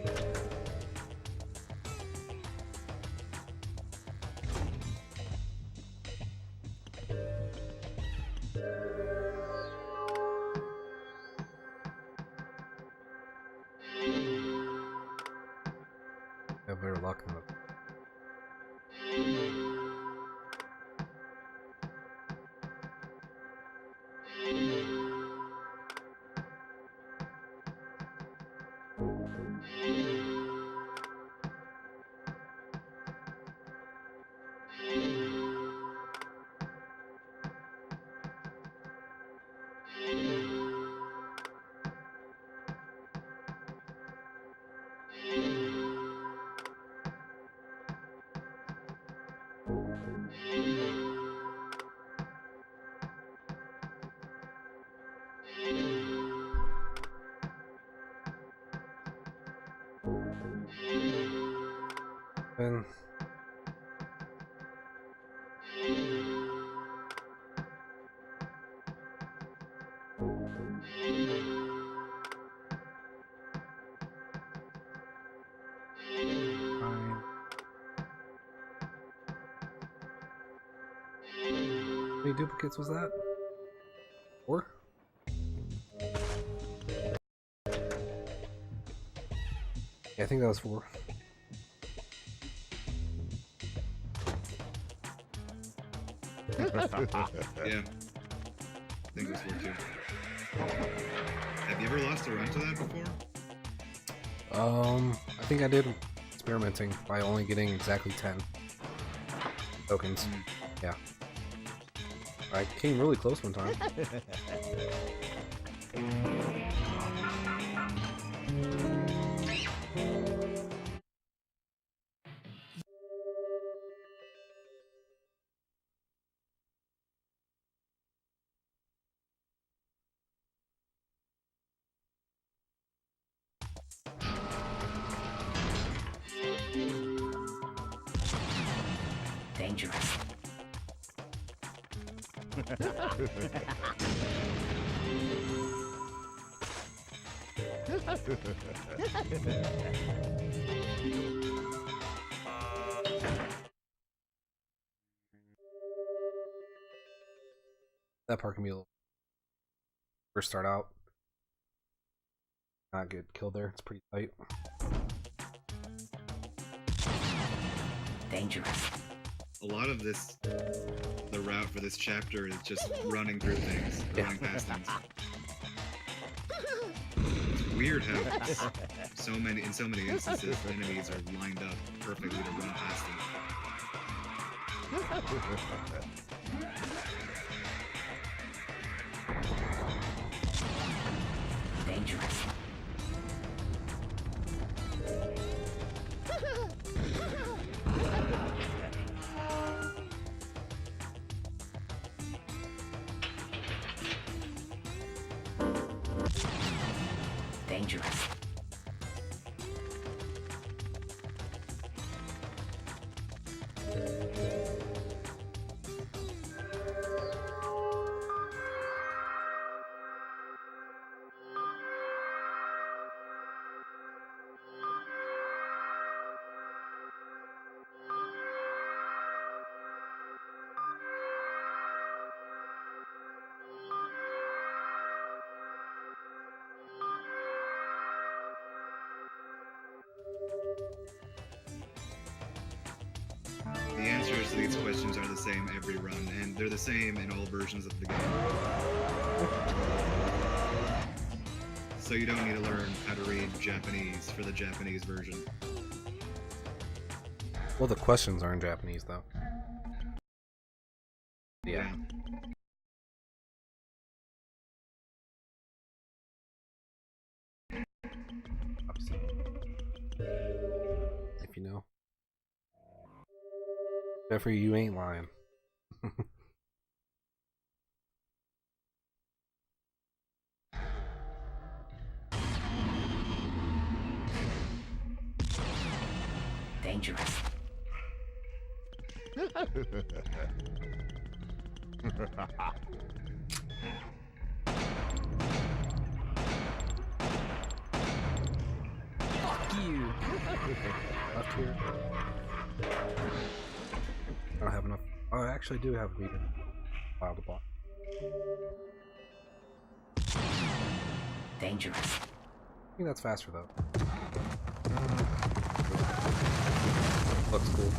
Have better luck than the And how many duplicates was that? 4? Yeah, I think that was 4. Yeah. I think it was 4 too. Have you ever lost a run to that before? I think I did experimenting by only getting exactly 10 tokens. Yeah. I came really close one time. Dangerous. That part can be a little first start out. Not get killed there, it's pretty tight. Dangerous. A lot of this, the route for this chapter is just running through things, running past things. It's weird how in so many instances enemies are lined up perfectly to run past them. Dangerous. Dangerous. The answers to these questions are the same every run, and they're the same in all versions of the game. So you don't need to learn how to read Japanese for the Japanese version. Well, the questions are in Japanese, though. Yeah. If you know. Jeffrey, you ain't lying. Dangerous. Fuck you. Left here. I don't have enough. Oh, I actually do have a meter. File to block. Dangerous. I think that's faster though. Looks cool.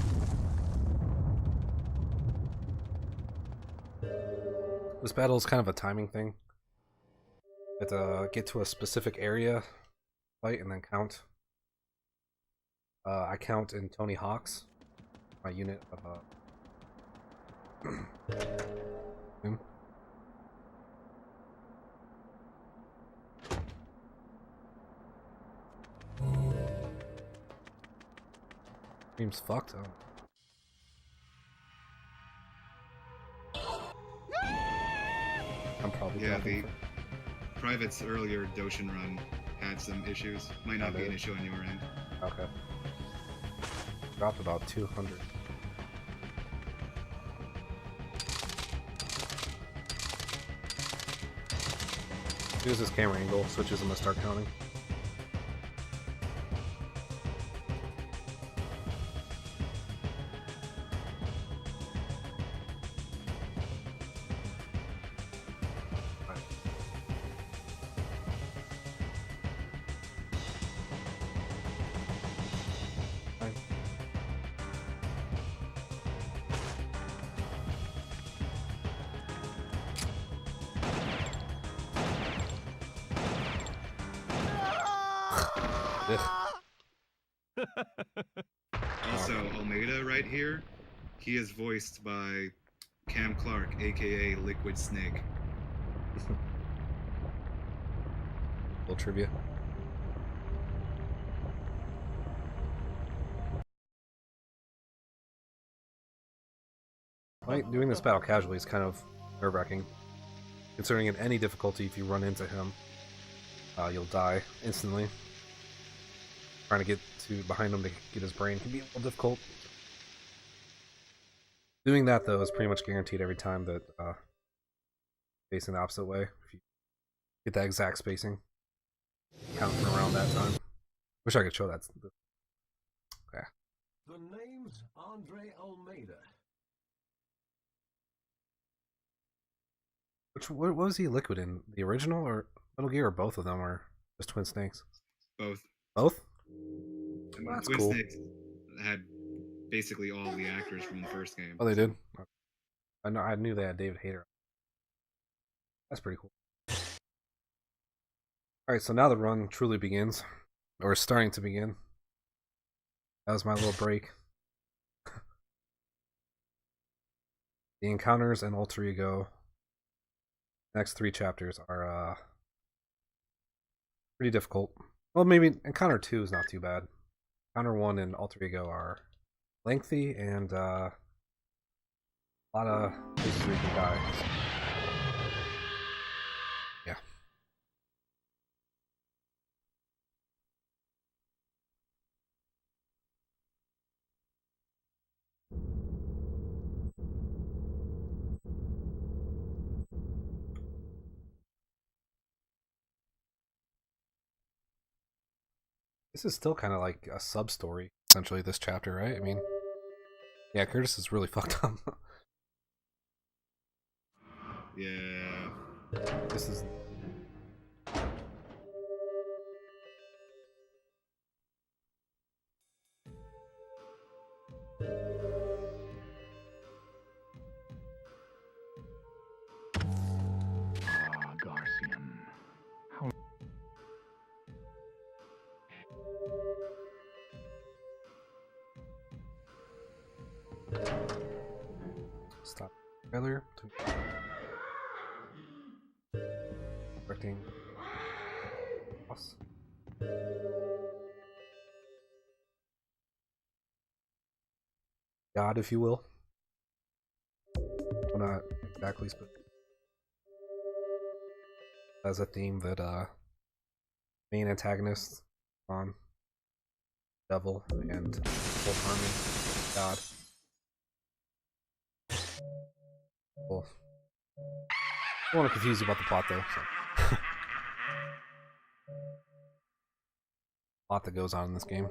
This battle is kind of a timing thing. You have to get to a specific area, fight, and then count. I count in Tony Hawk's, my unit of him. Seems fucked up. I'm probably Yeah, dropping the Private's earlier Doshin run had some issues. Might not be an issue on your end. Okay. Dropped about 200. Use this camera angle, switches, I'm gonna start counting. Also, Almeida right here, he is voiced by Cam Clark, aka Liquid Snake. Little trivia. Like, doing this battle casually is kind of nerve-wracking, considering in any difficulty, if you run into him, you'll die instantly. Trying to get behind him to get his brain can be a little difficult. Doing that, though, is pretty much guaranteed every time that facing the opposite way. If you get that exact spacing, counting around that time. Wish I could show that. Yeah. The name's Andre Almeida. What was he liquid in? The original or Metal Gear, or both of them, or just Twin Snakes? Both. Both? I mean, That's Twin cool. Snakes had basically all the actors from the first game. Oh, they did? I knew they had David Hayter. That's pretty cool. Alright, so now the run truly begins. Or is starting to begin. That was my little break. The encounters and alter ego. Next 3 chapters are pretty difficult. Well, maybe encounter 2 is not too bad. Encounter 1 and alter ego are lengthy and a lot of places where you can die. Yeah. This is still kind of like a sub-story, essentially, this chapter, right? I mean, yeah, Curtis is really fucked up. Yeah. This is... Garcian. How... Stop. Trailer. Directing. Boss. God, if you will. Well, not exactly, but as a theme that main antagonists on Devil and Wolf Army God. Well, I don't want to confuse you about the plot though. So. A lot that goes on in this game.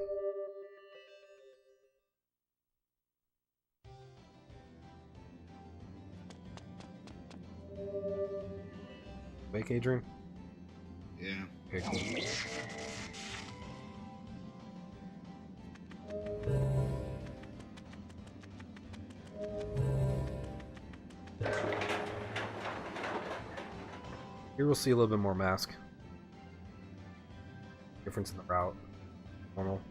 Wake, Adrian? Yeah. Okay, cool. Here we'll see a little bit more mask. Difference in the route. Normal.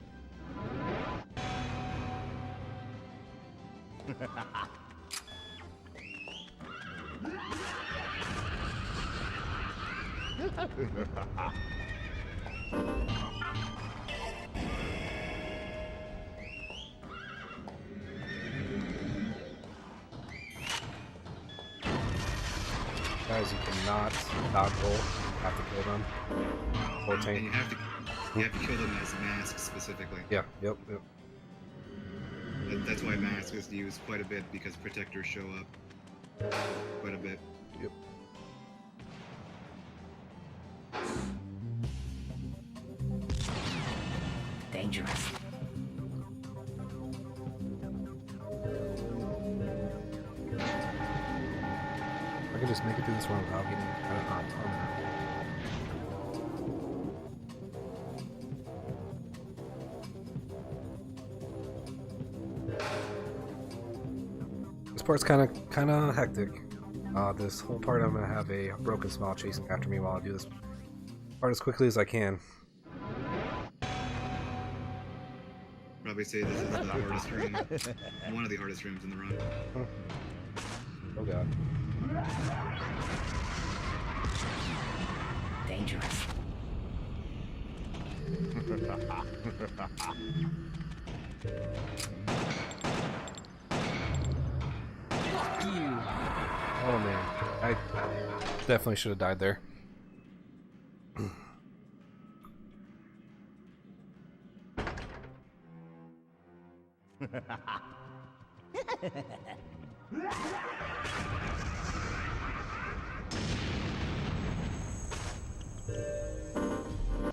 Guys, you cannot dodge roll. You have to kill them. Or And tank. you have to kill them as masks specifically. Yeah, yep. That's why mask is used quite a bit, because protectors show up quite a bit. Yep. Dangerous. I could just make it through this run without getting kind of hot. This part's kind of hectic. This whole part I'm gonna have a broken smile chasing after me while I do this part as quickly as I can. Probably say this is the hardest room. One of the hardest rooms in the run. Oh god. Dangerous. Oh man, I definitely should have died there.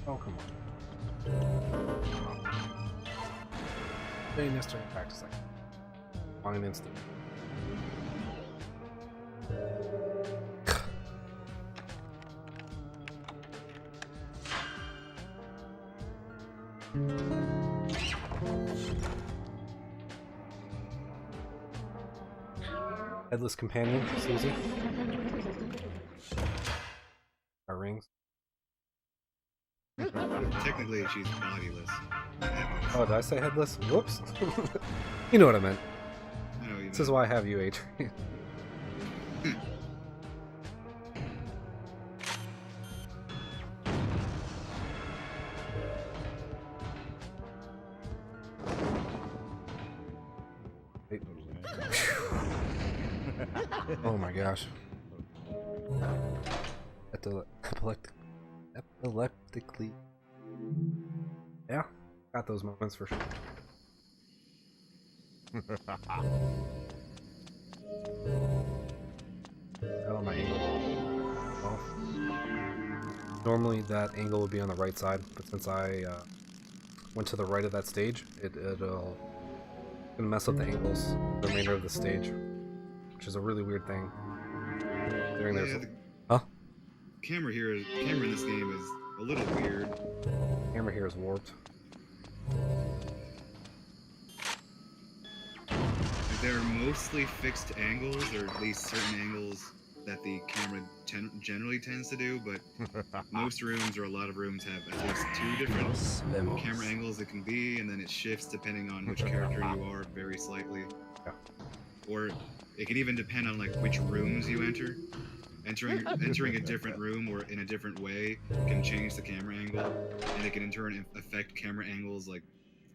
Oh, come on. They missed her in practice like fine instant. Headless companion, Susie. Our rings. Technically, she's bodiless. Oh, did I say headless? Whoops. You know what I meant. I know what you This is why I have you, Adrian. Oh my gosh. Epileptically. Yeah, got those moments for sure. Oh, my angle. Well, normally that angle would be on the right side, but since I went to the right of that stage, it'll gonna mess up the angles the remainder of the stage, which is a really weird thing. Huh? Camera in this game is a little weird. Camera here is warped. They're mostly fixed angles, or at least certain angles that the camera generally tends to do, but most rooms, or a lot of rooms, have at least 2 different camera angles it can be, and then it shifts depending on which character you are very slightly. Yeah. Or it can even depend on like which rooms you enter. Entering a different room or in a different way can change the camera angle, and it can in turn affect camera angles like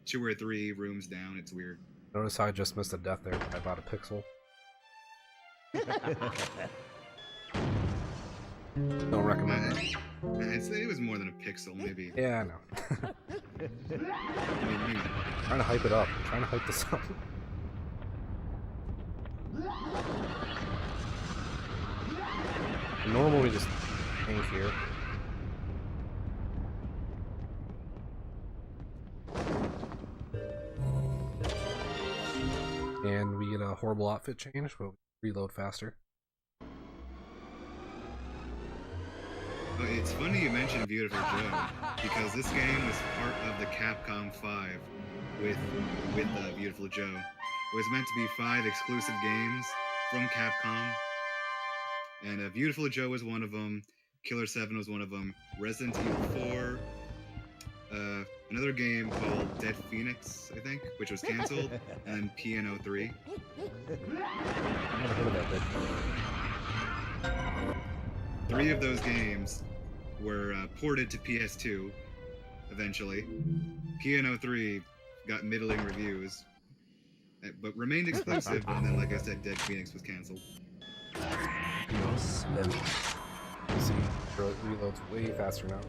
2 or 3 rooms down. It's weird. Notice how I just missed a death there by about a pixel. Don't recommend that. I'd say it was more than a pixel, maybe. Yeah, I know. Maybe. Trying to hype it up. Trying to hype this up. Normally we just tank here. And we get a horrible outfit change, but we reload faster. Well, it's funny you mentioned Beautiful Joe, because this game was part of the Capcom 5 with Beautiful Joe. It was meant to be 5 exclusive games from Capcom, and Beautiful Joe was one of them, Killer8 was one of them, Resident Evil 4, another game called Dead Phoenix, I think, which was cancelled, and then PNO3. I've never heard of that bit. 3 of those games were ported to PS2 eventually. PNO3 got middling reviews, but remained exclusive, and then, like I said, Dead Phoenix was cancelled. slim. You see, it reloads way faster now.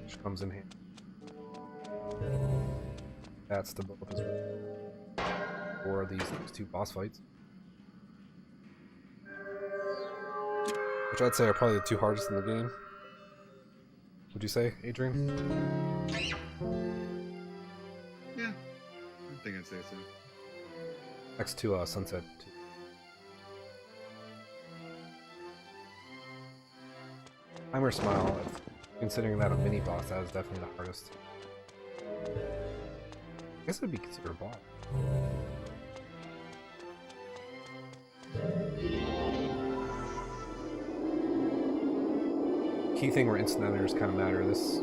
Which comes in handy. That's the build as for these two boss fights. Which I'd say are probably the two hardest in the game. Would you say, Adrian? Yeah, I think I'd say so. Next to Sunset 2. Timer Smile, considering that a mini boss, that is definitely the hardest. I guess it would be considered a boss. Key thing where instant editors kind of matter. This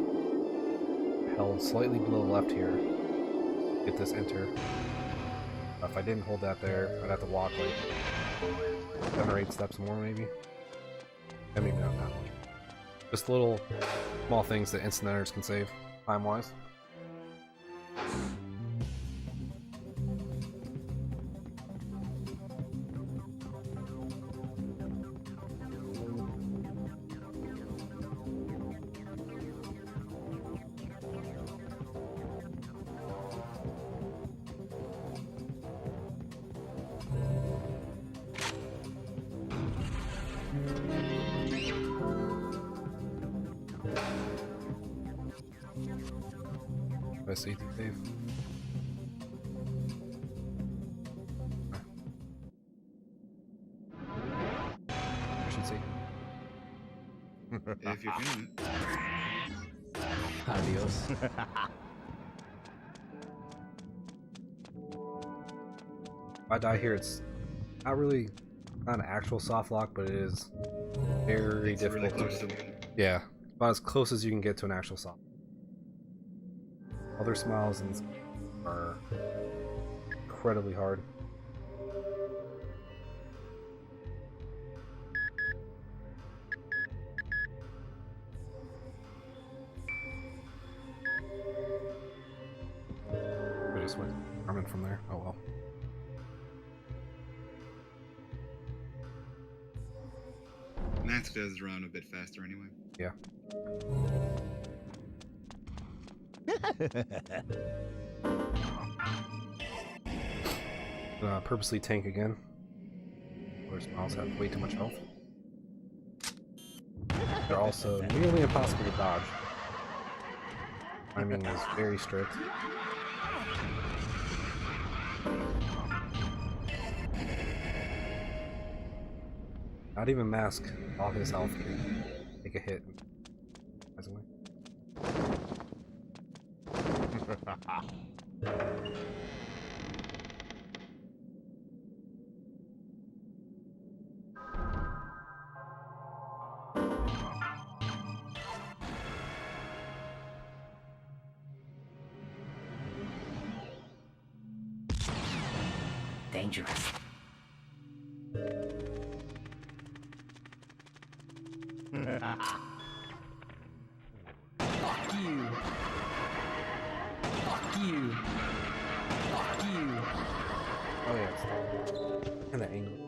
held slightly below left here. Get this enter. If I didn't hold that there, I'd have to walk like 7 or 8 steps more maybe. I mean, not that much. Just little small things that instant editors can save time-wise. Best AT save. Efficiency. If you're feeling it. Adios. If I die here, it's not really not an actual soft lock, but it is very It's difficult. really close to one. Yeah, about as close as you can get to an actual soft. Other smiles and are incredibly hard. I just went Armin from there. Oh well. Max does run a bit faster anyway. Yeah. Purposely tank again. Other smiles have way too much health. They're also nearly impossible to dodge. Timing is very strict. Not even Mask, all his health can take a hit. Surprisingly. Dangerous. Fuck you. Fuck you. Fuck you. Oh yeah, it's kind of angle.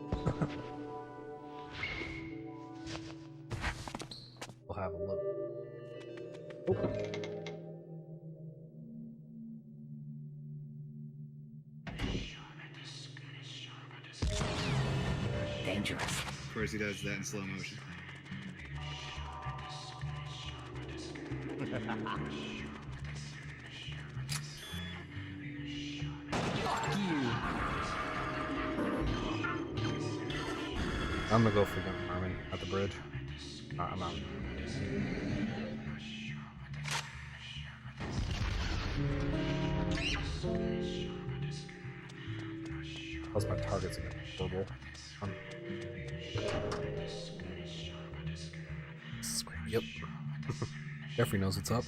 We'll have a look. Oh. Dangerous. Of course, he does that in slow motion. Fuck you. I'm gonna go for them, Armin, at the bridge. I'm out. Plus my target's again. Horrible. Yep. Jeffrey knows what's up.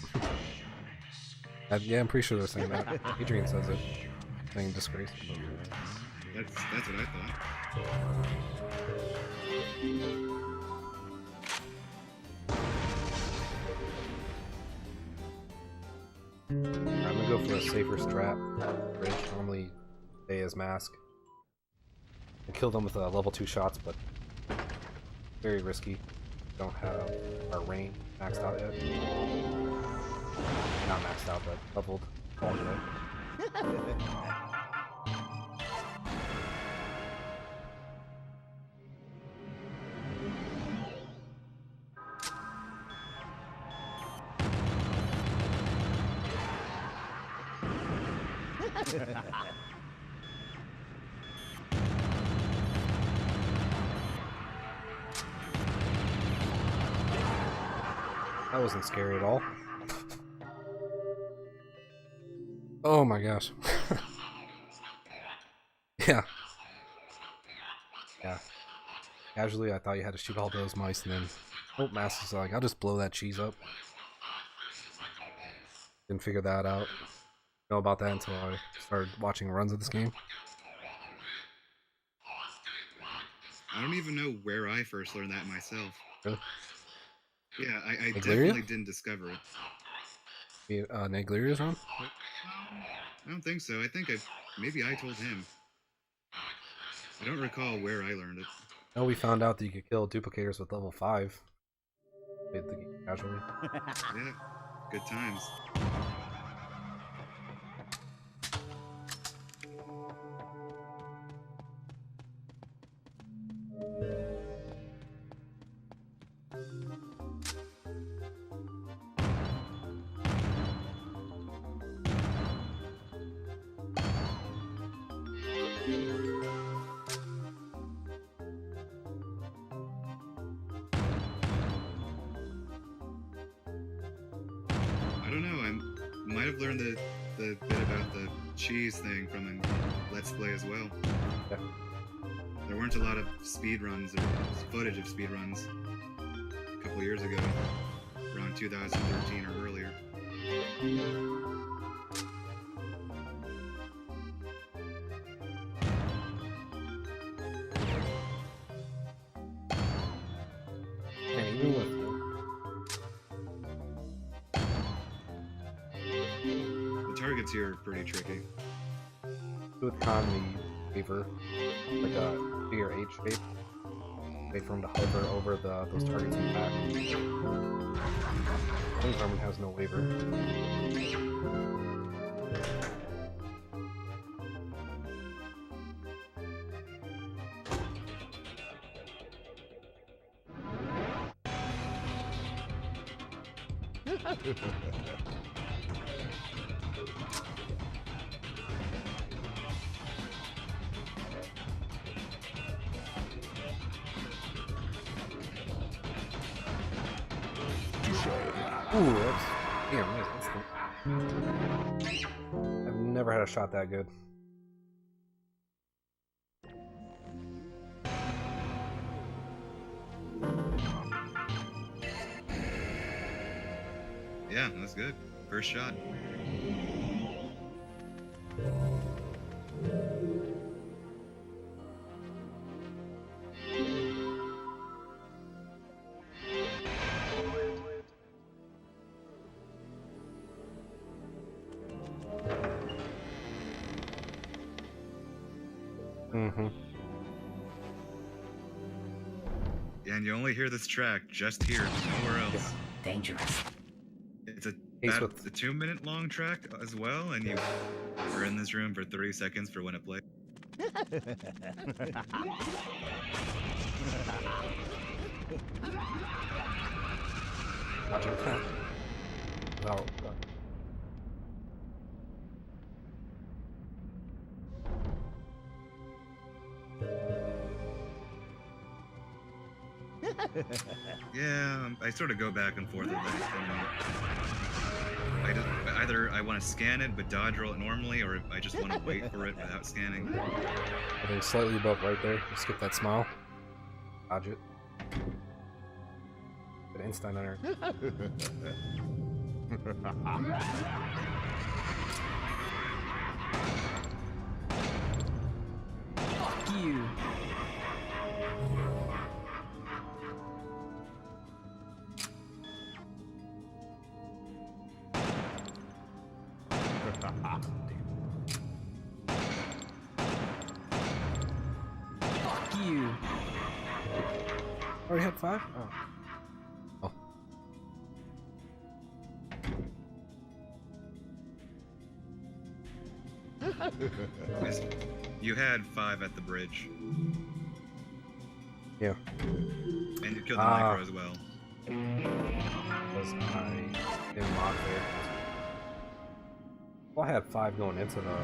Yeah, I'm pretty sure they're saying that. Adrian says it. Saying disgrace. That's what I thought. I'm gonna go for a safer strat. Bridge normally stay as Mask. I killed them with level 2 shots, but very risky. Don't have our range maxed out yet. Not maxed out, but leveled all the way. That wasn't scary at all. Oh my gosh. Yeah. Yeah. Casually, I thought you had to shoot all those mice, and then Hope Mass is like, I'll just blow that cheese up. Didn't figure that out. Know about that until I started watching runs of this game. I don't even know where I first learned that myself. Really? Yeah, I Negleria? definitely didn't discover it. Negleria's run? I don't think so. I think maybe I told him. I don't recall where I learned it. No, we found out that you could kill duplicators with level 5. Played the game casually. Yeah, good times. I don't know. I might have learned the bit about the cheese thing from a Let's Play as well. Yeah. There weren't a lot of speed runs or footage of speed runs a couple years ago, around 2013 or earlier. And even with The targets here are pretty tricky. with Khan, the Weaver, like a figure 8 shape. Wait for him to hover over those targets in the back. Wing Harmon has no waiver. Ooh, that's damn nice. I've never had a shot that good. Yeah, that's good. First shot. Mm-hmm. Yeah, and you only hear this track just here, nowhere else. Dangerous. It's a Case about with- a 2-minute long track as well, and you are in this room for 30 seconds for when it plays. Roger that. Well, Yeah, I sort of go back and forth with that. I just either I want to scan it but dodge roll it normally, or I just want to wait for it without scanning. I think slightly above right there. Just skip that smile. Dodge it. But instant enter. Fuck you. you. Already had 5? Oh. You had 5 at the bridge. Yeah. And you killed the micro as well. Because I didn't lock there. Well, I had 5 going into the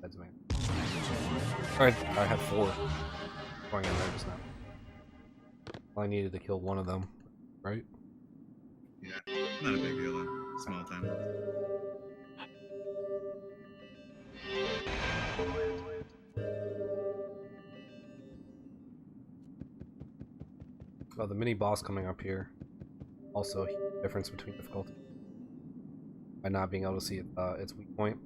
heads, man. Alright, I had 4 going in there just now. I needed to kill one of them, right? Yeah, not a big deal though. Small time. Well, the mini boss coming up here. Also, a huge difference between difficulty. By not being able to see its weak point.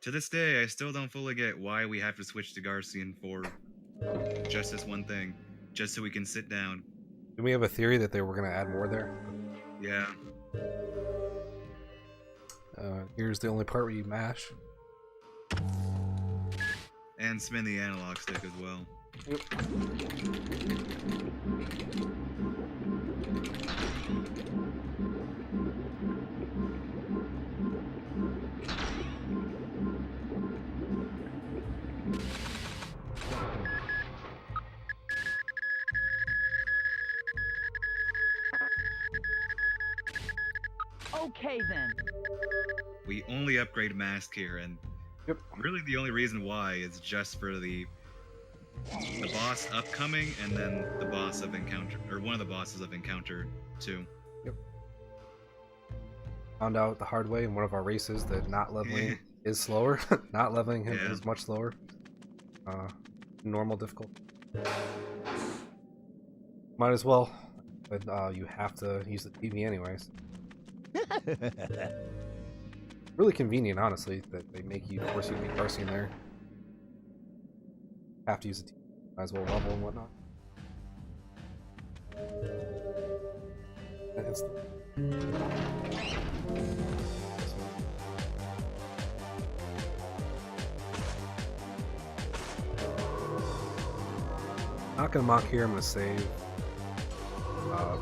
To this day, I still don't fully get why we have to switch to Garcian for just this one thing. Just so we can sit down. Do we have a theory that they were going to add more there? Yeah. Here's the only part where you mash. And spin the analog stick as well. Yep. Okay then. We only upgrade mask here, and really the only reason why is just for the boss upcoming, and then the boss of Encounter, or one of the bosses of Encounter 2. Yep. Found out the hard way in one of our races that not leveling is slower. Not leveling him is much slower. Normal difficulty. Might as well, but you have to use the TV anyways. Really convenient, honestly, that they make you force you to be Garcian there. Have to use the TV. Might as well level and whatnot. And it's not gonna mock here. I'm gonna save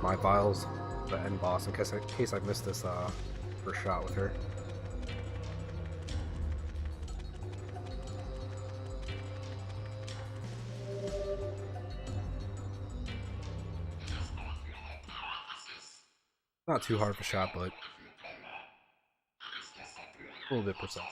my vials, the end boss, in case I missed this first shot with her. Not too hard of a shot, but a little bit precise.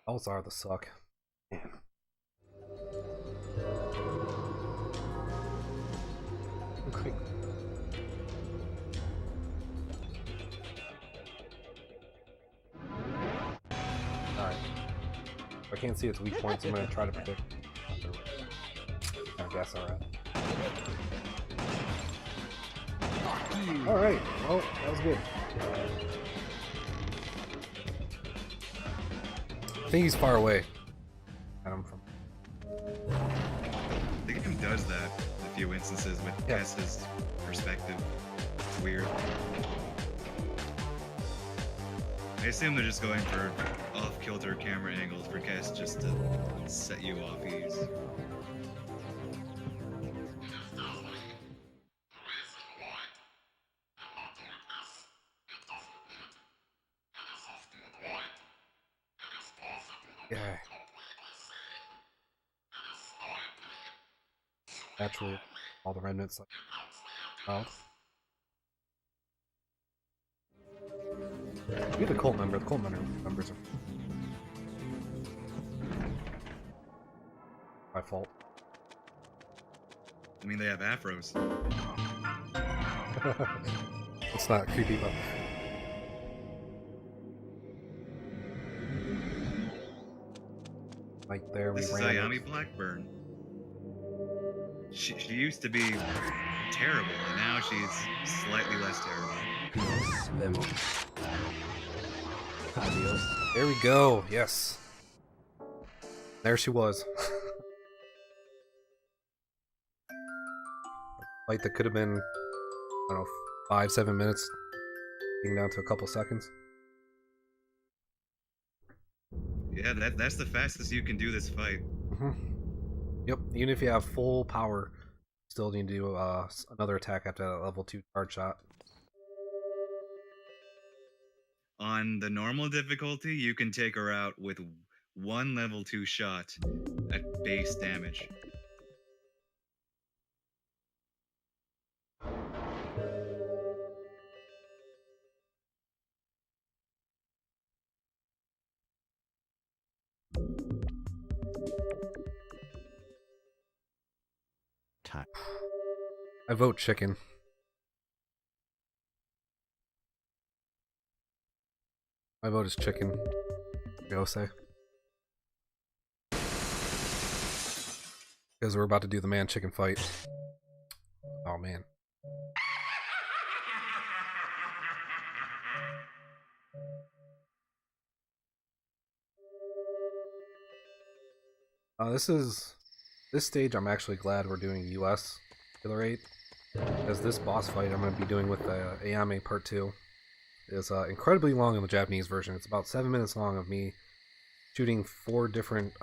Alts are the suck. Man. Okay. Alright. If I can't see its weak points, I'm gonna try to predict. I guess, alright. Alright, well, that was good. I think he's far away. The game does that in a few instances with Kess's perspective. It's weird. I assume they're just going for off-kilter camera angles for Kess just to set you off ease. Yeah. Naturally, all the remnants like mouth. You're the cult member. The cult members are my fault. I mean, they have afros. It's not creepy, but Right there, we This is ran Ayami it. Blackburn. She used to be terrible, and now she's slightly less terrible. Nos vemos. Adios. There we go. Yes. There she was. Fight that could have been, I don't know, 5-7 minutes, being down to a couple seconds. Yeah, that's the fastest you can do this fight. Yep. Even if you have full power, still need to do another attack after that level 2 charge shot. On the normal difficulty, you can take her out with one level 2 shot at base damage. Time. I vote chicken. My vote is chicken. Go say. Because we're about to do the man chicken fight. Oh man. This stage I'm actually glad we're doing US Killer8, because this boss fight I'm going to be doing with the Ayame Part 2 is incredibly long in the Japanese version. It's about 7 minutes long of me shooting 4 different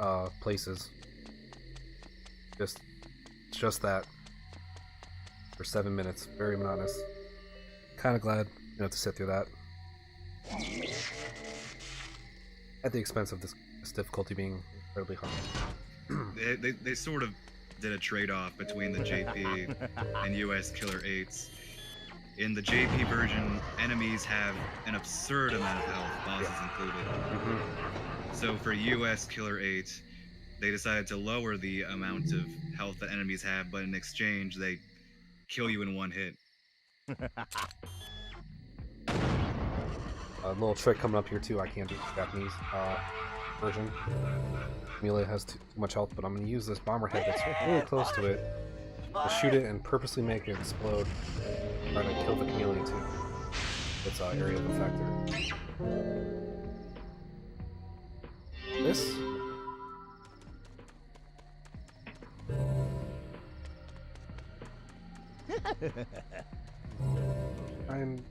places. Just that for 7 minutes. Very monotonous. Kind of glad you don't have to sit through that. At the expense of this difficulty being incredibly hard. They sort of did a trade-off between the JP and US Killer8s. In the JP version, enemies have an absurd amount of health, bosses included. So for US Killer8, they decided to lower the amount of health that enemies have, but in exchange, they kill you in one hit. A little trick coming up here too. I can't do the Japanese version. Amelia has too much health, but I'm going to use this bomber head that's really close to it to shoot it and purposely make it explode. Try to kill the chameleon too. It's area of effector. This. I'm.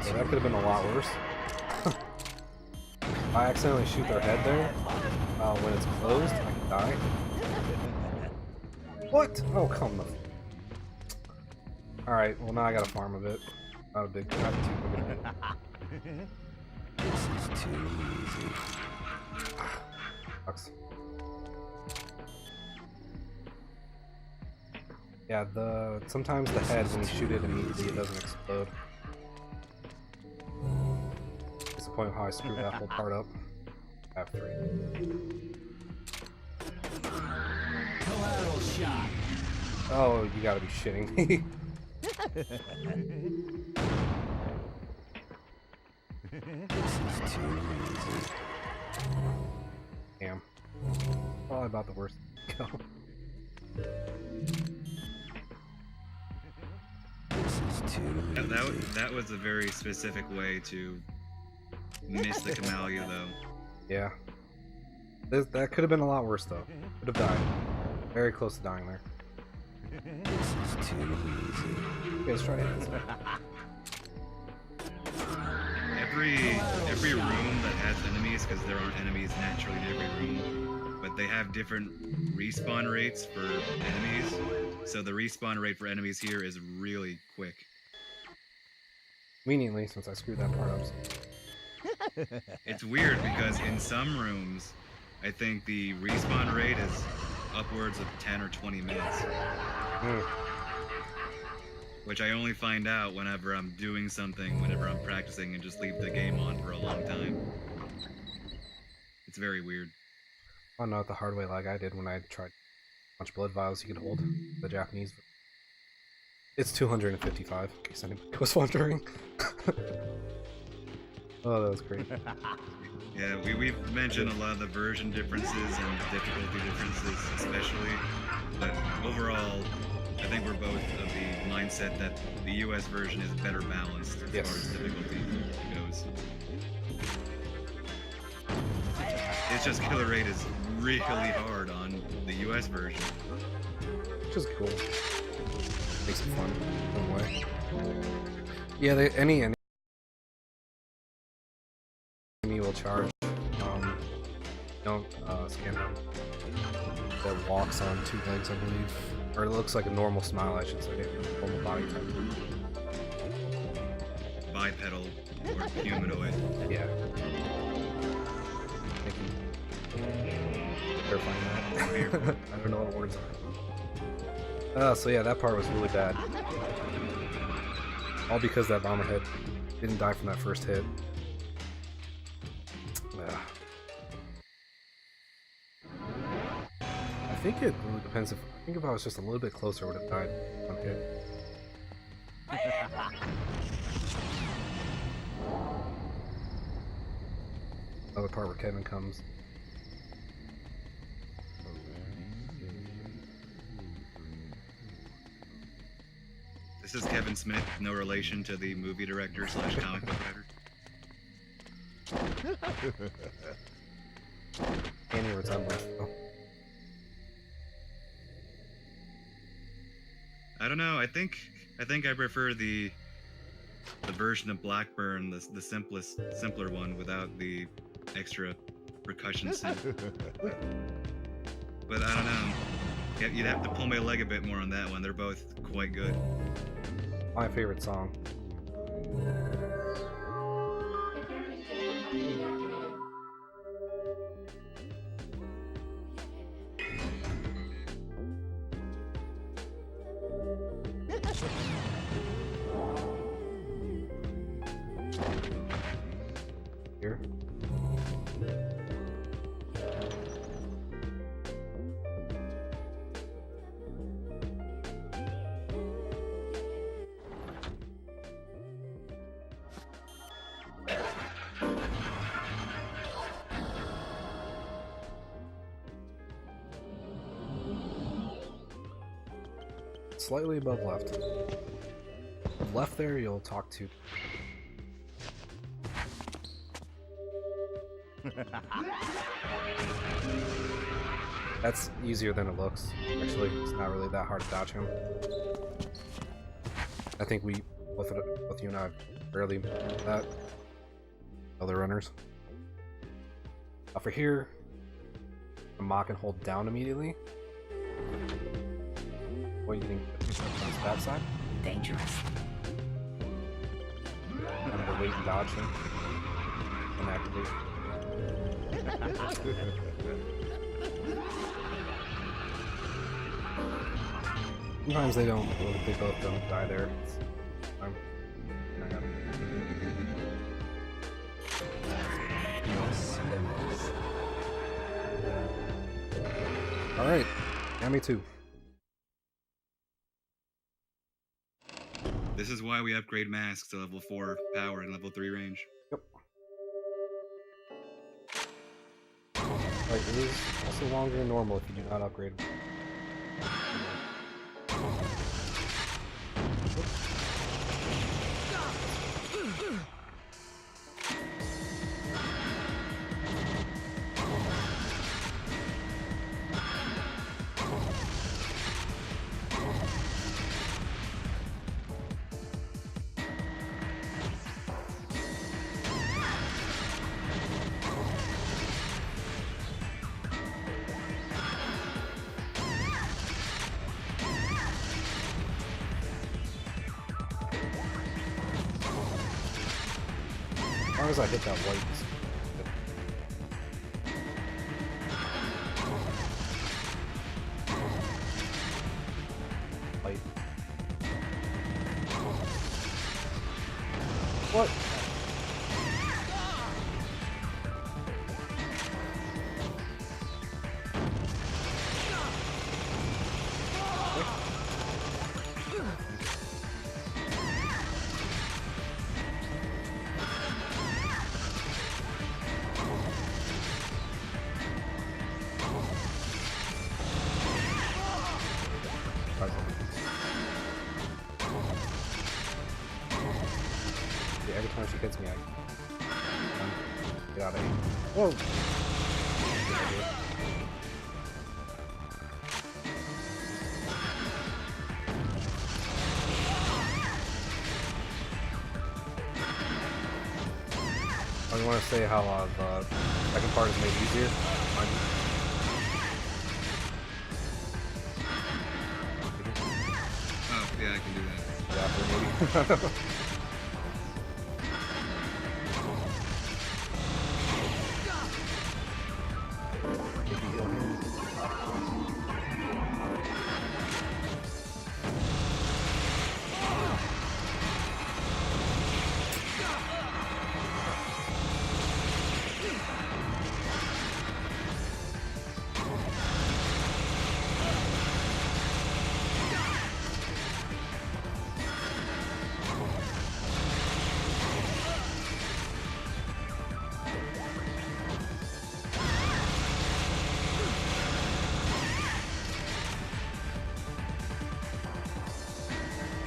So that could have been a lot worse. If I accidentally shoot their head there, when it's closed, I can die. What? Oh, come the... Alright, well now I gotta farm a bit. Not too big of a hit. This is too easy. Sucks. Yeah, sometimes the head, when you shoot it immediately, it doesn't explode. Disappointed how I screwed that whole part up. I have 3. Collateral shot. Oh, you gotta be shitting me. This is too easy. Damn. Probably about the worst. Go. That was a very specific way to miss the Camellia, though. Yeah. That could have been a lot worse, though. Could have died. Very close to dying there. This is too easy. Okay, let's try to hit this. Every room that has enemies, because there aren't enemies naturally in every room, but they have different respawn rates for enemies. So the respawn rate for enemies here is really quick. Conveniently, since I screwed that part up. It's weird because in some rooms, I think the respawn rate is upwards of 10 or 20 minutes. which I only find out whenever I'm doing something, whenever I'm practicing, and just leave the game on for a long time. It's very weird. I don't know the hard way like I did when I tried how much blood vials you could hold the Japanese. It's 255, in case anybody was wondering. Oh, that was great. Yeah, we've mentioned a lot of the version differences and difficulty differences especially, but overall, I think we're both of the mindset that the US version is better balanced as far as difficulty goes. It's just Killer8 is really hard on the US version. Which is cool. Makes it fun in a way. Yeah, any enemy will charge. Don't scan them. That walks on 2 legs, I believe. Or it looks like a normal smile, I should say. Normal body type. Bipedal or humanoid. Yeah. Clarifying that. I don't know what words are. So yeah, that part was really bad. All because that bomber hit didn't die from that first hit. I think it really depends if I was just a little bit closer, I would have died on hit. Another part where Kevin comes. This is Kevin Smith, no relation to the movie director / comic book writer. Any resemblance, though. I don't know. I think I prefer the version of Blackburn, the simpler one without the extra percussion synth. But I don't know. You'd have to pull my leg a bit more on that one. They're both quite good. My favorite song. Here. Slightly above left. Left there, you'll talk to. That's easier than it looks. Actually, it's not really that hard to dodge him. I think both you and I, barely that. Other runners. For here, a mock and hold down immediately. What do you think? On his backside? Dangerous. I'm gonna wait and dodge him. And activate. Sometimes they don't. They both don't die there. All right, got me too. This is why we upgrade masks to level 4 power and level 3 range. Yep. Right, it is also longer than normal if you do not upgrade. As long as I hit that white. White. hits me, I get out of here. Whoa! I want to say how the second part is made easier. Oh, yeah, I can do that. Yeah, maybe.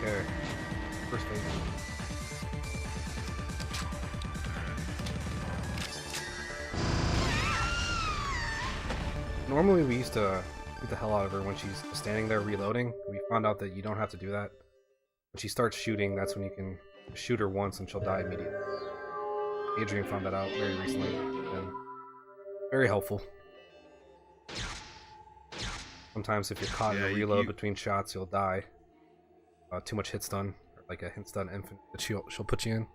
Okay. First phase. Normally we used to beat the hell out of her when she's standing there reloading. We found out that you don't have to do that. When she starts shooting, that's when you can shoot her once and she'll die immediately. Adrian found that out very recently, and very helpful. Sometimes if you're caught in a reload between shots, you'll die. Too much hit stun, or like a hit stun infinite that she'll put you in.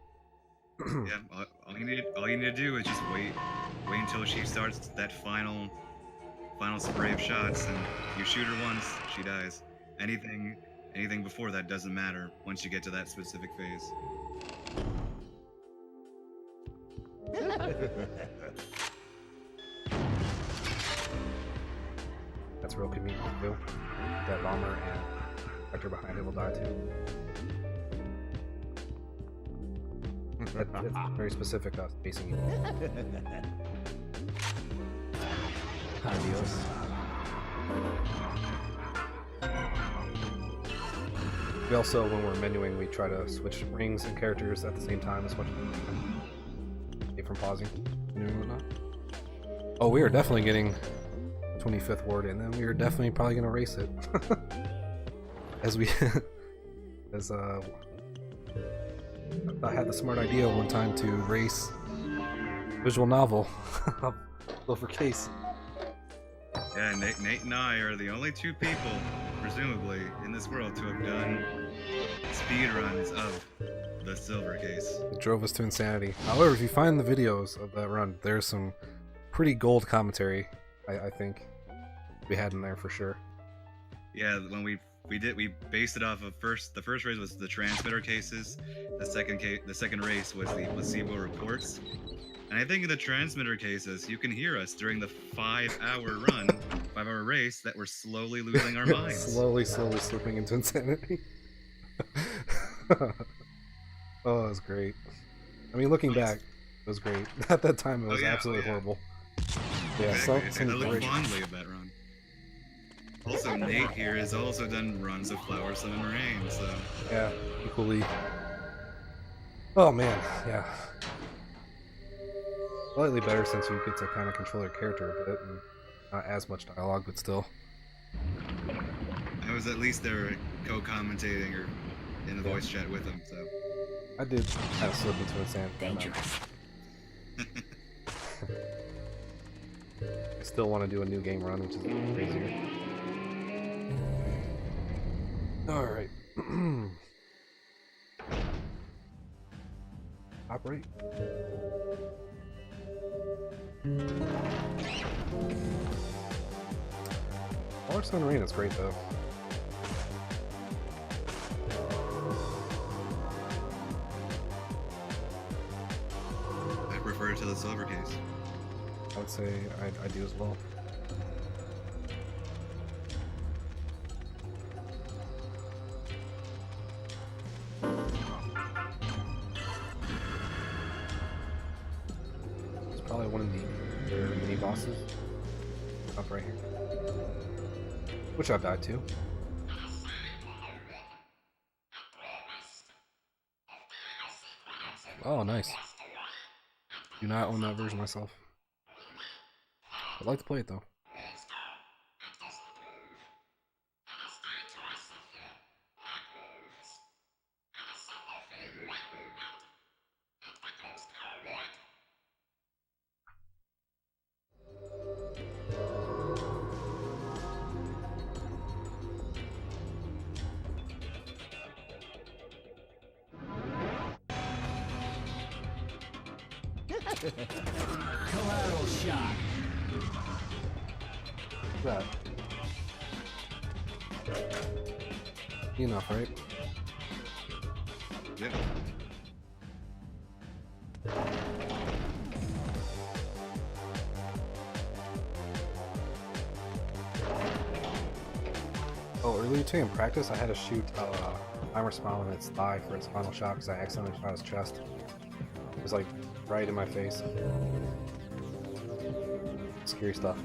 Yeah, all you need to do is just wait until she starts that final spray of shots, and you shoot her once, she dies. Anything before that doesn't matter once you get to that specific phase. That's real convenient too. That bomber and vector behind it will die too. That's very specific spacing you. Adios. We also, when we're menuing, we try to switch rings and characters at the same time as much as we can. Keep from pausing. Menuing and whatnot. Oh, we are definitely getting 25th ward, and then we are definitely probably gonna race it. as I had the smart idea one time to race visual novel. Silver Case. Yeah, Nate and I are the only two people, presumably, in this world to have done speedruns of the Silver Case. It drove us to insanity. However, if you find the videos of that run, there's some pretty gold commentary, I think, we had in there for sure. Yeah, when we based it off of the first race was the transmitter cases, the second race was the placebo reports. And I think in the transmitter cases, you can hear us during the 5-hour race that we're slowly losing our minds. slowly slipping into insanity. Oh, it was great. I mean, looking back, it was great. At that time, it was absolutely horrible. Yeah, exactly. I look fondly of that run. Also, Nate here has also done runs of Flower, Sun, and Rain, so... Yeah, equally. Oh man, yeah. Slightly better since you get to kind of control your character a bit, and not as much dialogue, but still. I was at least there co-commentating or in the voice chat with him, so... I did kind of slip into insanity. Dangerous. I still want to do a new game run, which is crazier. Alright. Operate. Flower, Sun, Rain is great though. I prefer it to the Silver Case. I would say I do as well. It's probably one of their mini bosses up right here, which I've died to. Oh, nice. Do not own that version myself. I'd like to play it though. Collateral shot. That. Enough, right? Yeah. Oh, earlier today in practice, I had to shoot timer smile in its thigh for its final shot because I accidentally shot his chest. It was like right in my face. Scary stuff.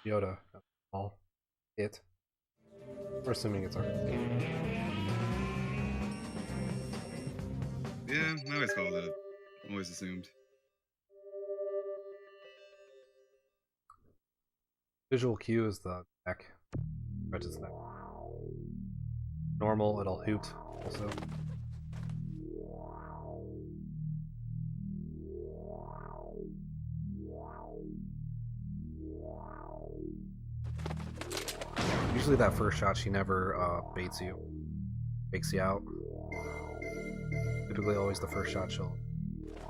Yoda. All. It. We're assuming it's our. Yeah, I always called it. Always assumed. Visual cue is the neck. Stretches neck. Normal, it'll hoot also. Usually that first shot, she never baits you. Fakes you out. Typically always the first shot she'll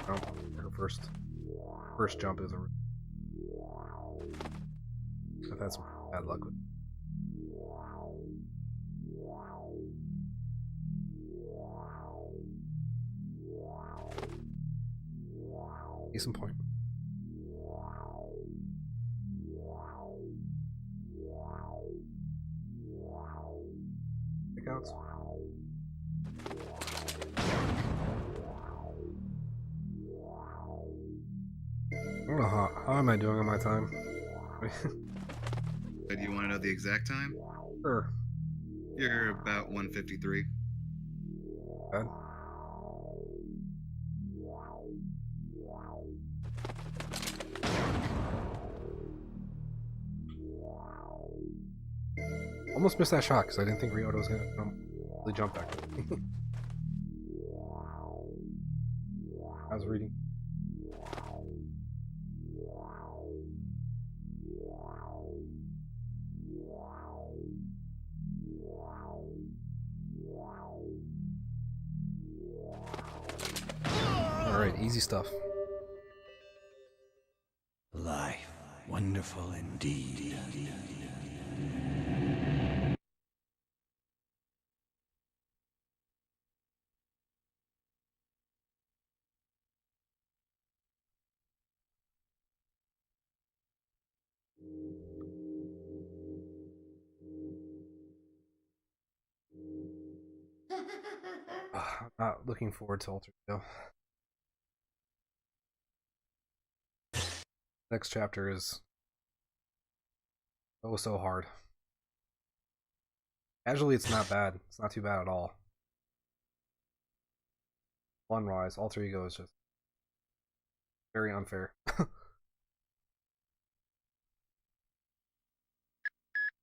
jump. Her first jump is a... I've had some bad luck with it. Decent point. Kickouts. I don't know how am I doing on my time? Do you want to know the exact time? Sure. You're about 153. Bad. Almost missed that shot because I didn't think Ryota was gonna really jump back. I was reading. Alright, easy stuff. Life, wonderful indeed. I'm not looking forward to Alter Ego. Next chapter is so hard. Casually, it's not bad. It's not too bad at all. Fun-wise, Alter Ego is just very unfair. A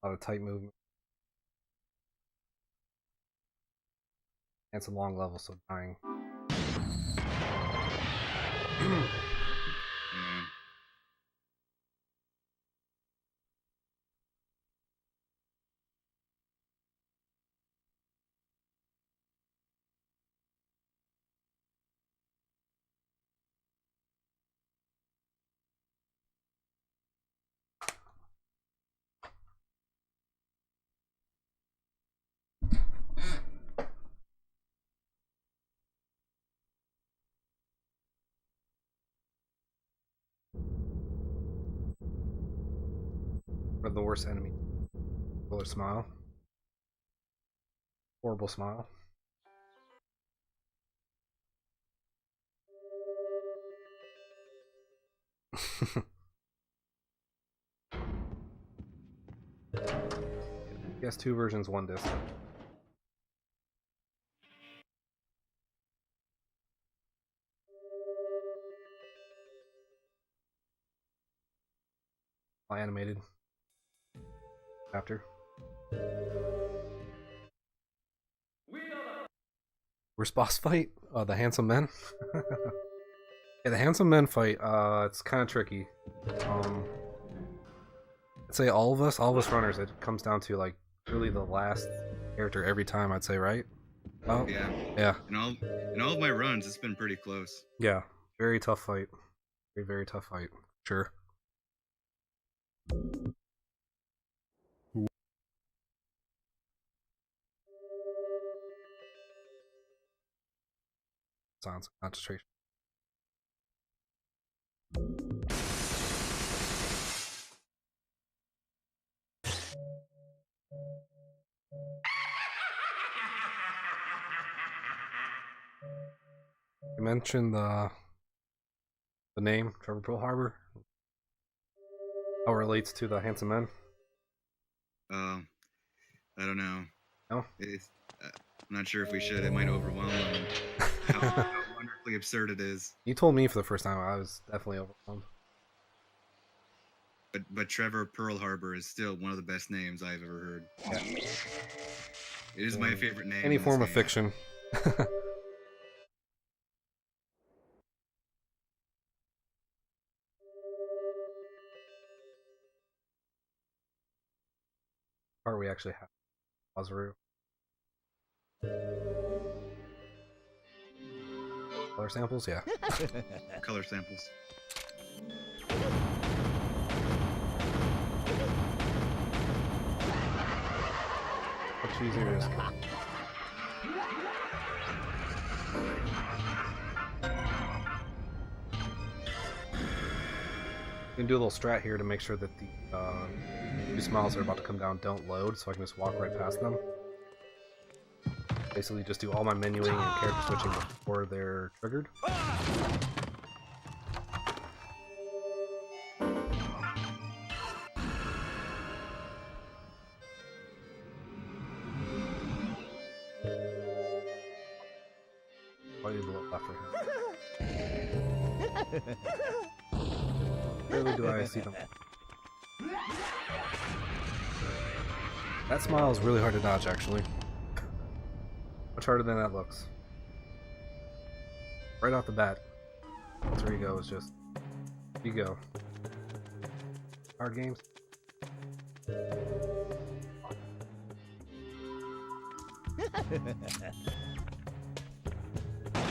lot of tight movement. And some long levels, so dying. One of the worst enemies. Killer smile. Horrible smile. Yes, 2 versions, 1 disc. All animated. Chapter. Worst boss fight? The Handsome Men? Yeah, the Handsome Men fight, it's kind of tricky. I'd say all of us runners, it comes down to, like, really the last character every time, I'd say, right? Oh, Yeah. yeah. In all of my runs, it's been pretty close. Yeah, very tough fight. Very, very tough fight. Sure. Sounds concentration. You mentioned the name Trevor Pearl Harbor. How it relates to the Handsome Men? I don't know. No? I'm not sure if we should. It might overwhelm them. How wonderfully absurd it is. You told me for the first time. I was definitely overwhelmed. But Trevor Pearl Harbor is still one of the best names I've ever heard. Yeah. It is my favorite name. Any in form this of game. fiction. Part we actually have Mazaru. Color samples, yeah. Color samples. Much easier is. You can do a little strat here to make sure that the 2 smiles that are about to come down don't load, so I can just walk right past them. Basically just do all my menuing and character switching before they're triggered. Why do you blow left for him? Rarely do I see them. That smile is really hard to dodge, actually. Much harder than that looks. Right off the bat. That's where you go, is just... You go. Hard games.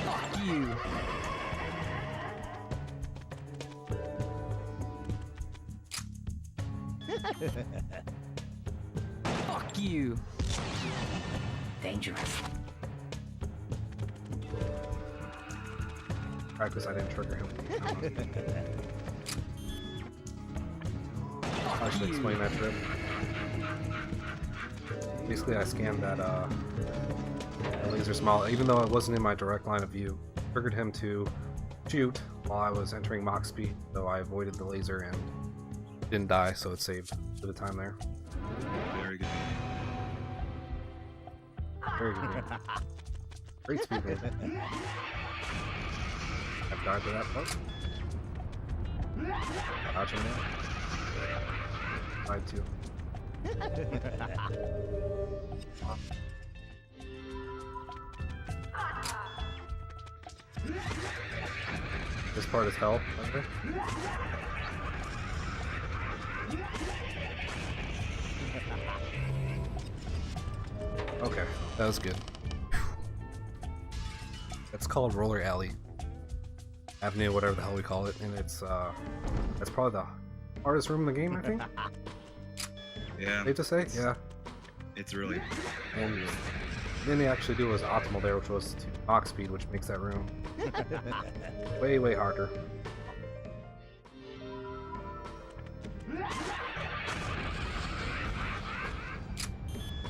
Fuck you. Fuck you. Dangerous. Practice, I didn't trigger him. I should explain that trip. Basically, I scanned that laser smile, even though it wasn't in my direct line of view. Triggered him to shoot while I was entering Mach speed, so I avoided the laser and didn't die, so it saved for the time there. Very good. Very good game. Great speed game. I've died to that part. Dodging that. Died too. This part is hell. Okay. Okay, that was good. That's called Roller Alley. Avenue, whatever the hell we call it, and it's that's probably the hardest room in the game, I think. Yeah. Safe to say, yeah. It's really. And then they actually do was optimal there, which was to Mach speed, which makes that room way, way harder.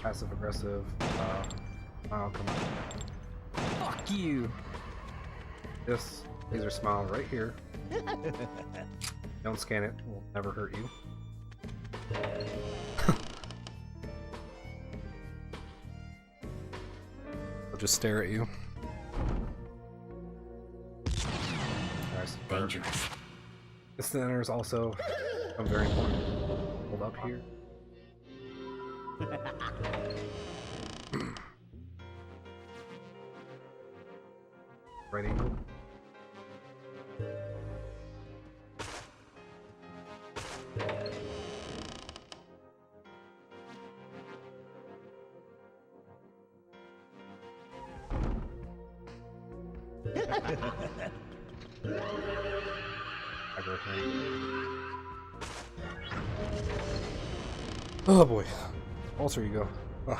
passive aggressive. Oh, come on. Fuck you. This laser smile right here. Don't scan it, it will never hurt you. I'll just stare at you. Nice. Dangerous. The center is also very important. Hold up here. Right angle. Aggro thing. Oh boy. Alter ego. Ugh.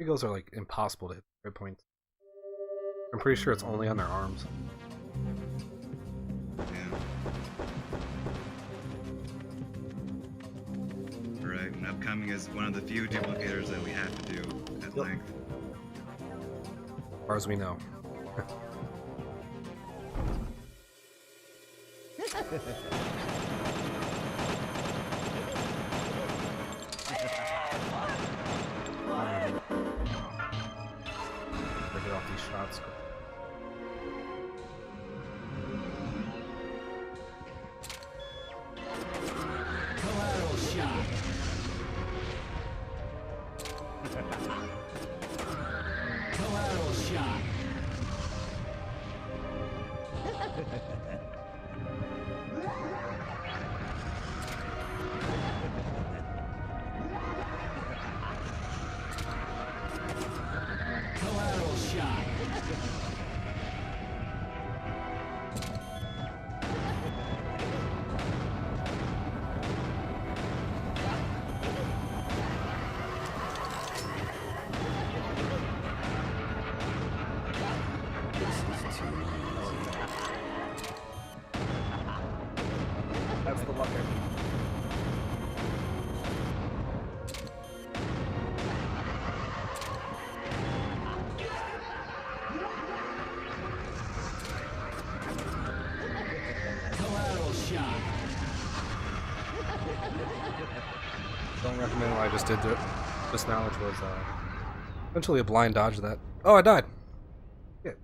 Egos are like impossible to hit red points. I'm pretty sure it's only on their arms. Right, and upcoming is one of the few duplicators that we have to do at length. As far as we know. Get off these shots. Collateral shot. Collateral shot. Collateral shot. That's the luck. Collateral shot. Don't recommend what I just did just now, which was essentially a blind dodge of that. Oh, I died. Shit.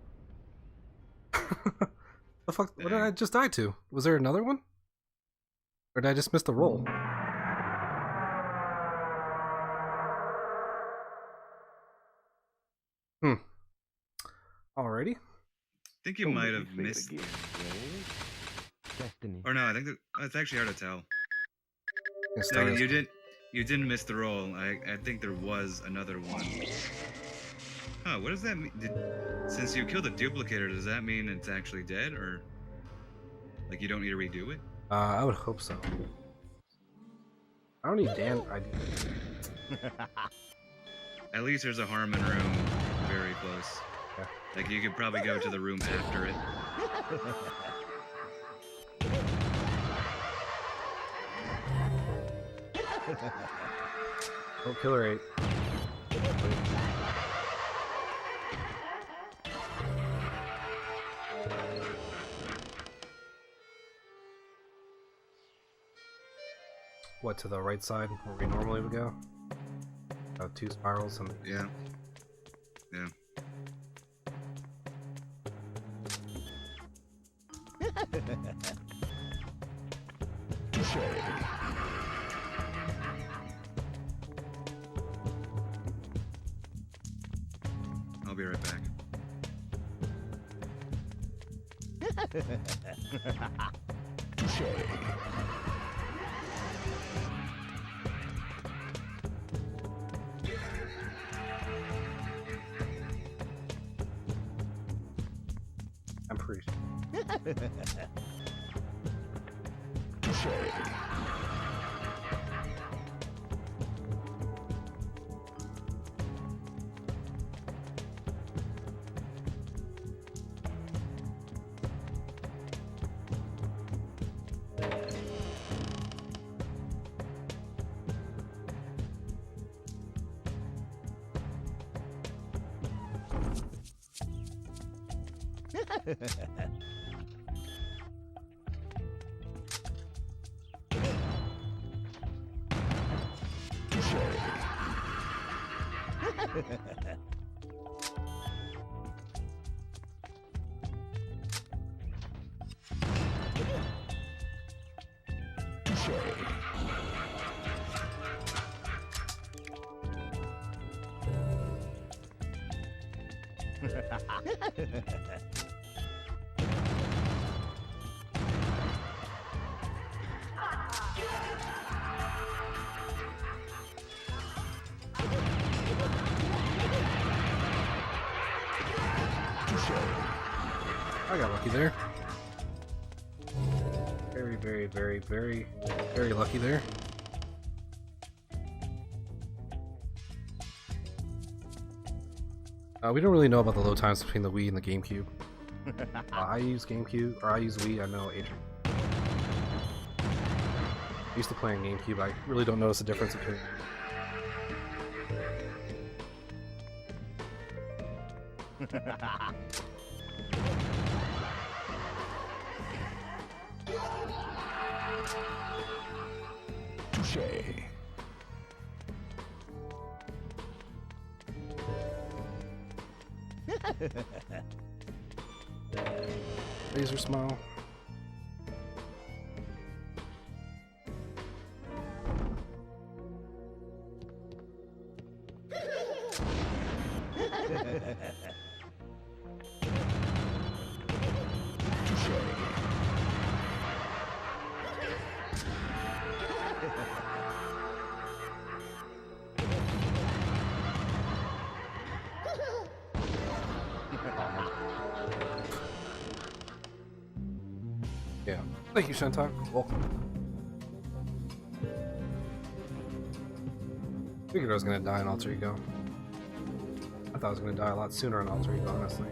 The fuck? What did I just die to? Was there another one? Or did I just miss the roll? Alrighty. I think you might have missed. Destiny. Or no, I think it's actually hard to tell. Yes, No, that is. you didn't miss the roll. I think there was another one. Huh, what does that mean? Since you killed a duplicator, does that mean it's actually dead, or like you don't need to redo it? I would hope so. I don't need Dan ID. At least there's a Harmon room very close. Yeah. Like you could probably go to the room after it. Oh, Killer8. What, to the right side where we normally would go? Two spirals and yeah. Yeah. I'll be right back. I'm pretty sure. I got lucky there. Very, very, very, very, very lucky there. We don't really know about the load times between the Wii and the GameCube. I use GameCube, or I use Wii, I know Adrian. I used to play on GameCube, I really don't notice the difference between. Touché. Laser smile. Yeah. Thank you, Shentok. Welcome. Figured I was gonna die in Alter Ego. I thought I was gonna die a lot sooner in Alter Ego, honestly.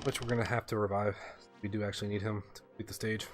Which we're gonna have to revive. We do actually need him to complete the stage.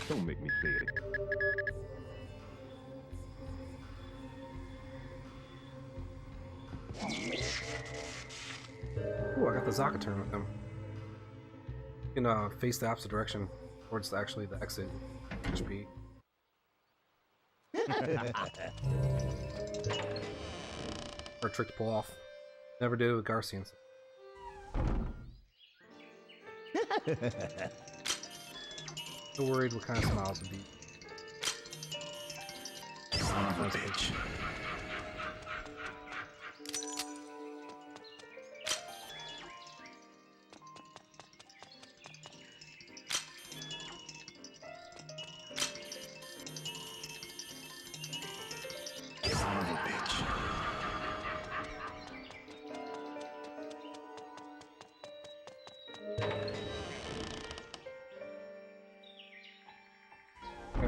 Don't make me say it. Ooh, I got the Zaka turn with him. You can face the opposite direction towards actually the exit HP. Or a trick to pull off. Never did it with Garcians. So worried what kind of smiles would be. Son of a bitch.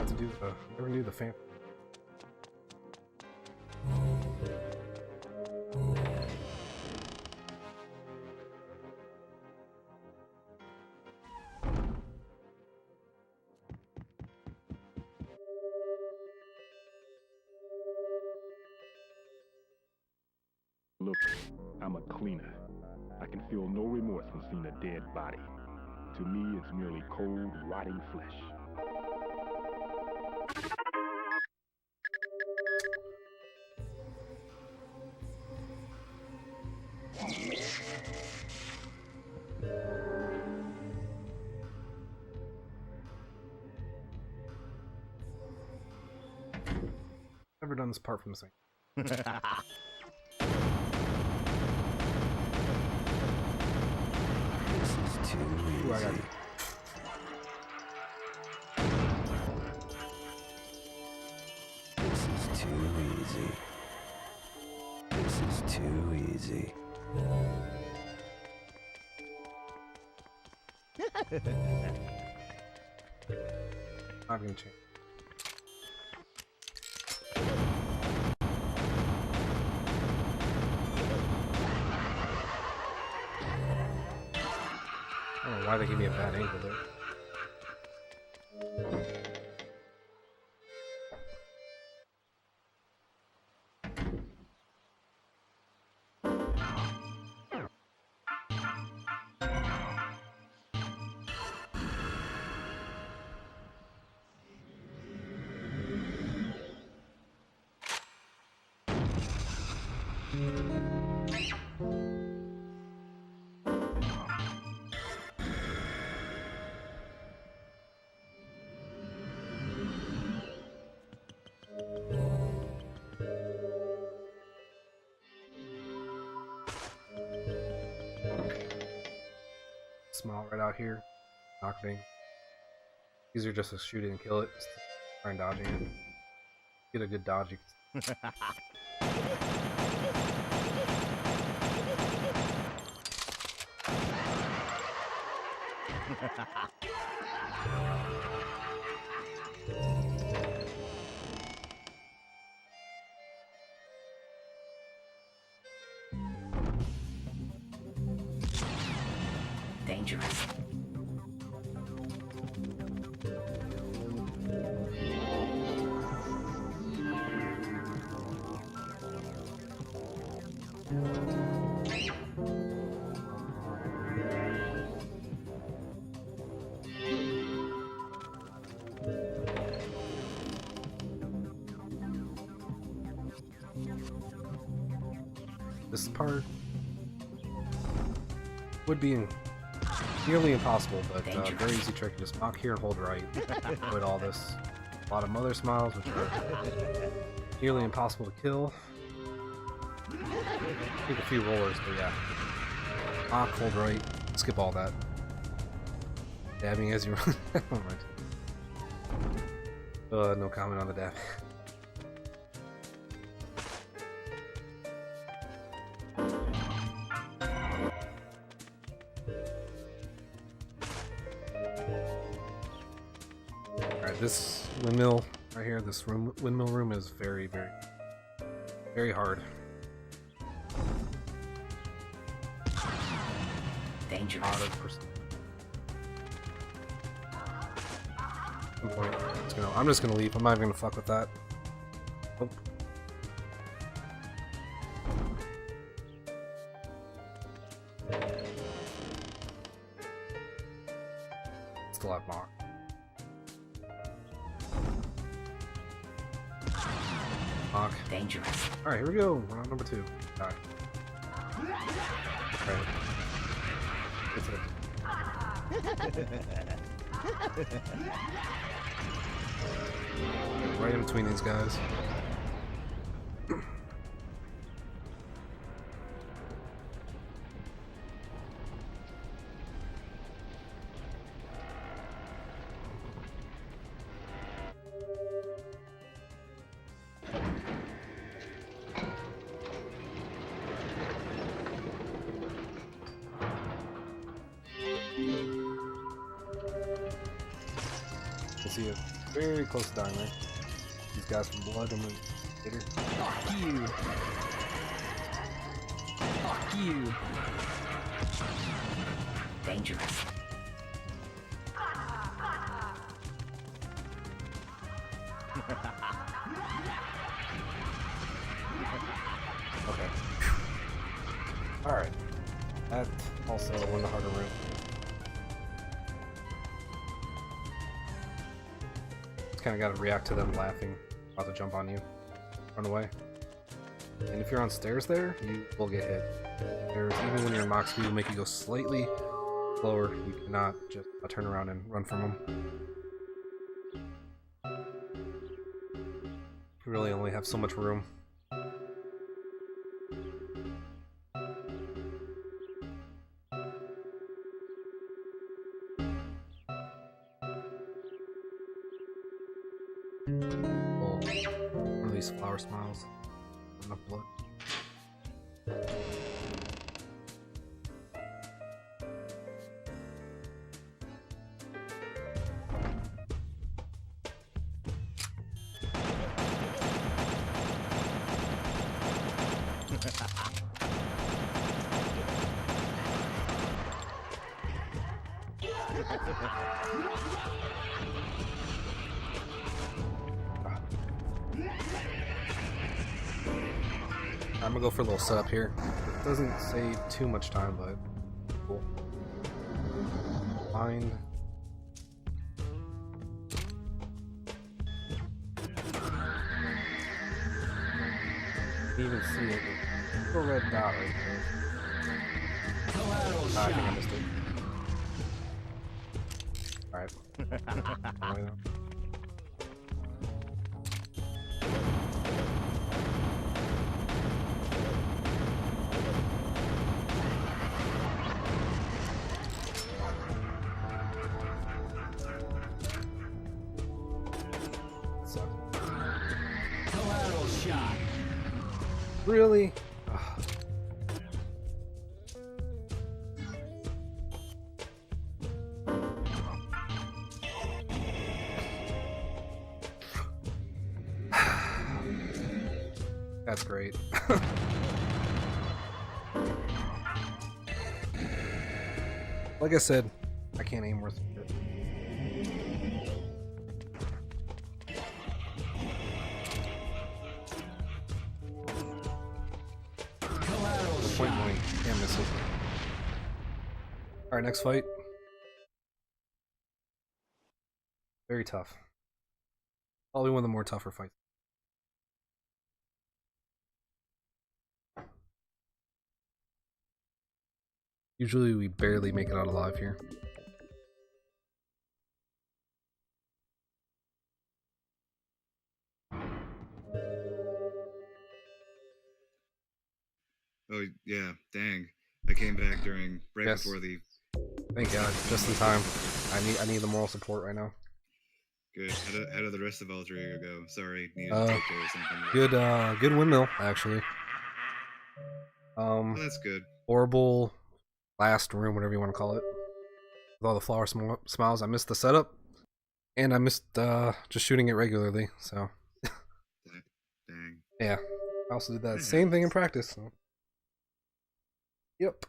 to do the never knew the fan. Look, I'm a cleaner. I can feel no remorse when seeing a dead body. To me, it's merely cold, rotting flesh. Never done this part from the same. This is too Ooh, I got easy. it. This is too easy. This is too easy. Not gonna change. I don't know why they gave me a bad angle there. Smile right out here. Knock thing. Easier just to shoot it and kill it. Just to try and dodging it. Get a good dodge. You can... Dangerous. This part would be nearly impossible, but very easy trick. Just knock here and hold right. Avoid all this. A lot of mother smiles, which are nearly impossible to kill. Take a few rollers, but yeah. Knock, hold right, skip all that. Dabbing as you run. Alright. No comment on the dab. Alright, this windmill right here, this windmill room is very, very hard. Dangerous. Some point. I'm just gonna leave. I'm not even gonna fuck with that. Oh. Still have mock. Mock. Dangerous. Alright, here we go. We're on number 2. Die. Alright. Right in between these guys. See you. Very close to dying there. These guys from blood and later. Fuck you. Fuck you. Dangerous. Okay. Alright. That also one of the harder room. Just kinda gotta react to them laughing, about to jump on you. Run away. And if you're on stairs there, you will get hit. There's, even when you're in mock speed, will make you go slightly slower. You cannot just turn around and run from them. You really only have so much room. Oh, one of these flower smiles. Enough blood. I'm gonna go for a little setup here. It doesn't save too much time, but cool. Find. You even see it. Little red dot right there. I think I missed it. Alright. Collateral shot. Really? That's great. Like I said, I can't aim worth it. Point blank, can't miss it. Alright, next fight. Very tough. Probably one of the more tougher fights. Usually we barely make it out alive here. Oh yeah, dang! I came back during before the. Thank God, just in time. I need the moral support right now. Good. How did the rest of Alter go? Sorry, needed to take care of something. Good windmill actually. Oh, that's good. Horrible last room, whatever you want to call it, with all the flower smiles. I missed the setup, and I missed just shooting it regularly. So. Dang. Yeah, I also did that same thing in practice. So. Yep.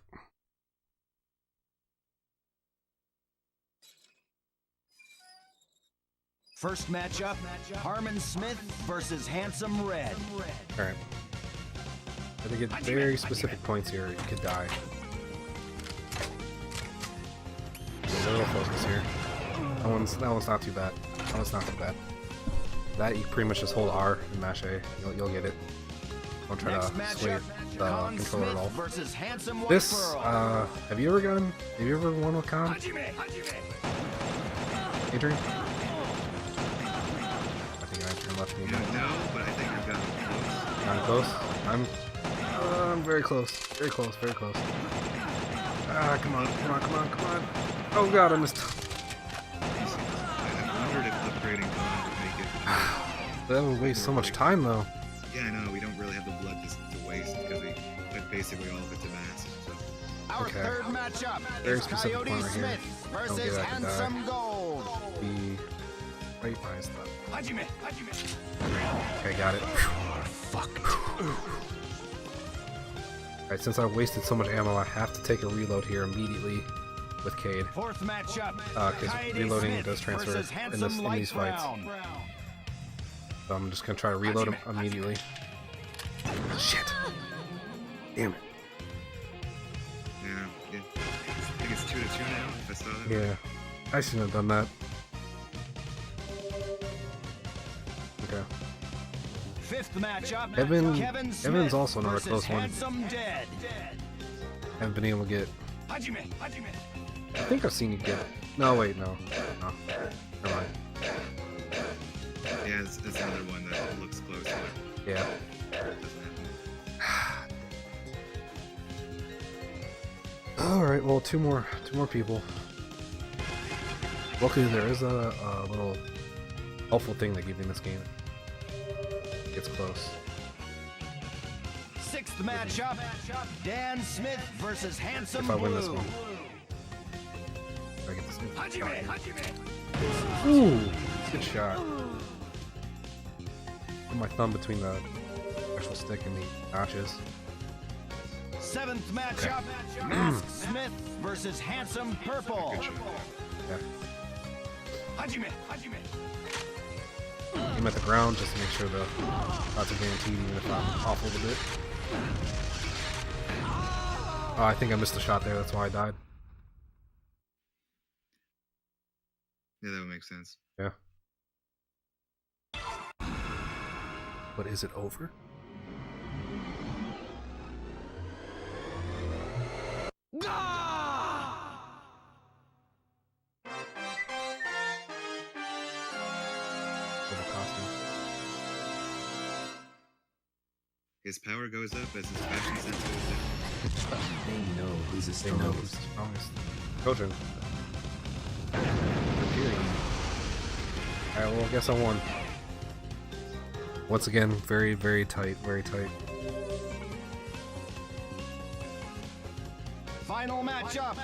First matchup, Harmon Smith versus Handsome Red. Alright. I have to get very specific points here, or you could die. A little focus here. That one's not too bad. That one's not too bad. That you pretty much just hold R and mash A. You'll get it. Don't try to sway the controller at all. This, have you ever won with Con? Adrian? I think I turned left me. No, but I think I've gotten I'm close. close? I'm very close. Very close, very close. Ah, come on. Oh god, I missed. I wondered if upgrading Con would make it. That would waste so much time though. Yeah, I know, we don't really have the blood to waste because we basically all of it to mass. So. Our third matchup Very is specific Coyote point right here. Smith Don't versus get that to Handsome die. Gold. right by his thumb. Hajime. Okay, got it. Fuck. Alright, since I've wasted so much ammo, I have to take a reload here immediately with Cade. Fourth matchup. Because reloading does transfer in these fights. So I'm just gonna try to reload him immediately. Shit. Damn it. Yeah, I think it's 2-2 now, if I saw that. Yeah. I shouldn't have done that. Okay. Fifth matchup. Evan's Smith also another versus close one. Handsome Dead. Haven't been able to get. Hajime. I think I've seen you get. No, wait, no. Never mind. Yeah, it's another one that looks close, but Yeah. All right. Well, two more people. Luckily, there is a little helpful thing they give you in this game. It gets close. Sixth matchup. Dan Smith versus Handsome If I win Blue. this one. If I get this one. Hajime. Ooh, good shot. Put my thumb between the actual stick and the notches. Seventh matchup. Mask Smith versus Handsome Purple. Yeah. Hajime. Aim at the ground just to make sure the shots are guaranteed, even if I'm off a little bit. Oh, I think I missed a shot there. That's why I died. yeah, that would make sense. Yeah. But is it over? His power goes up as his fashion sense goes down. They know who's the They know who's the strongest. Children. Alright, well, I guess I won. Once again, very, very tight, very tight. Final matchup.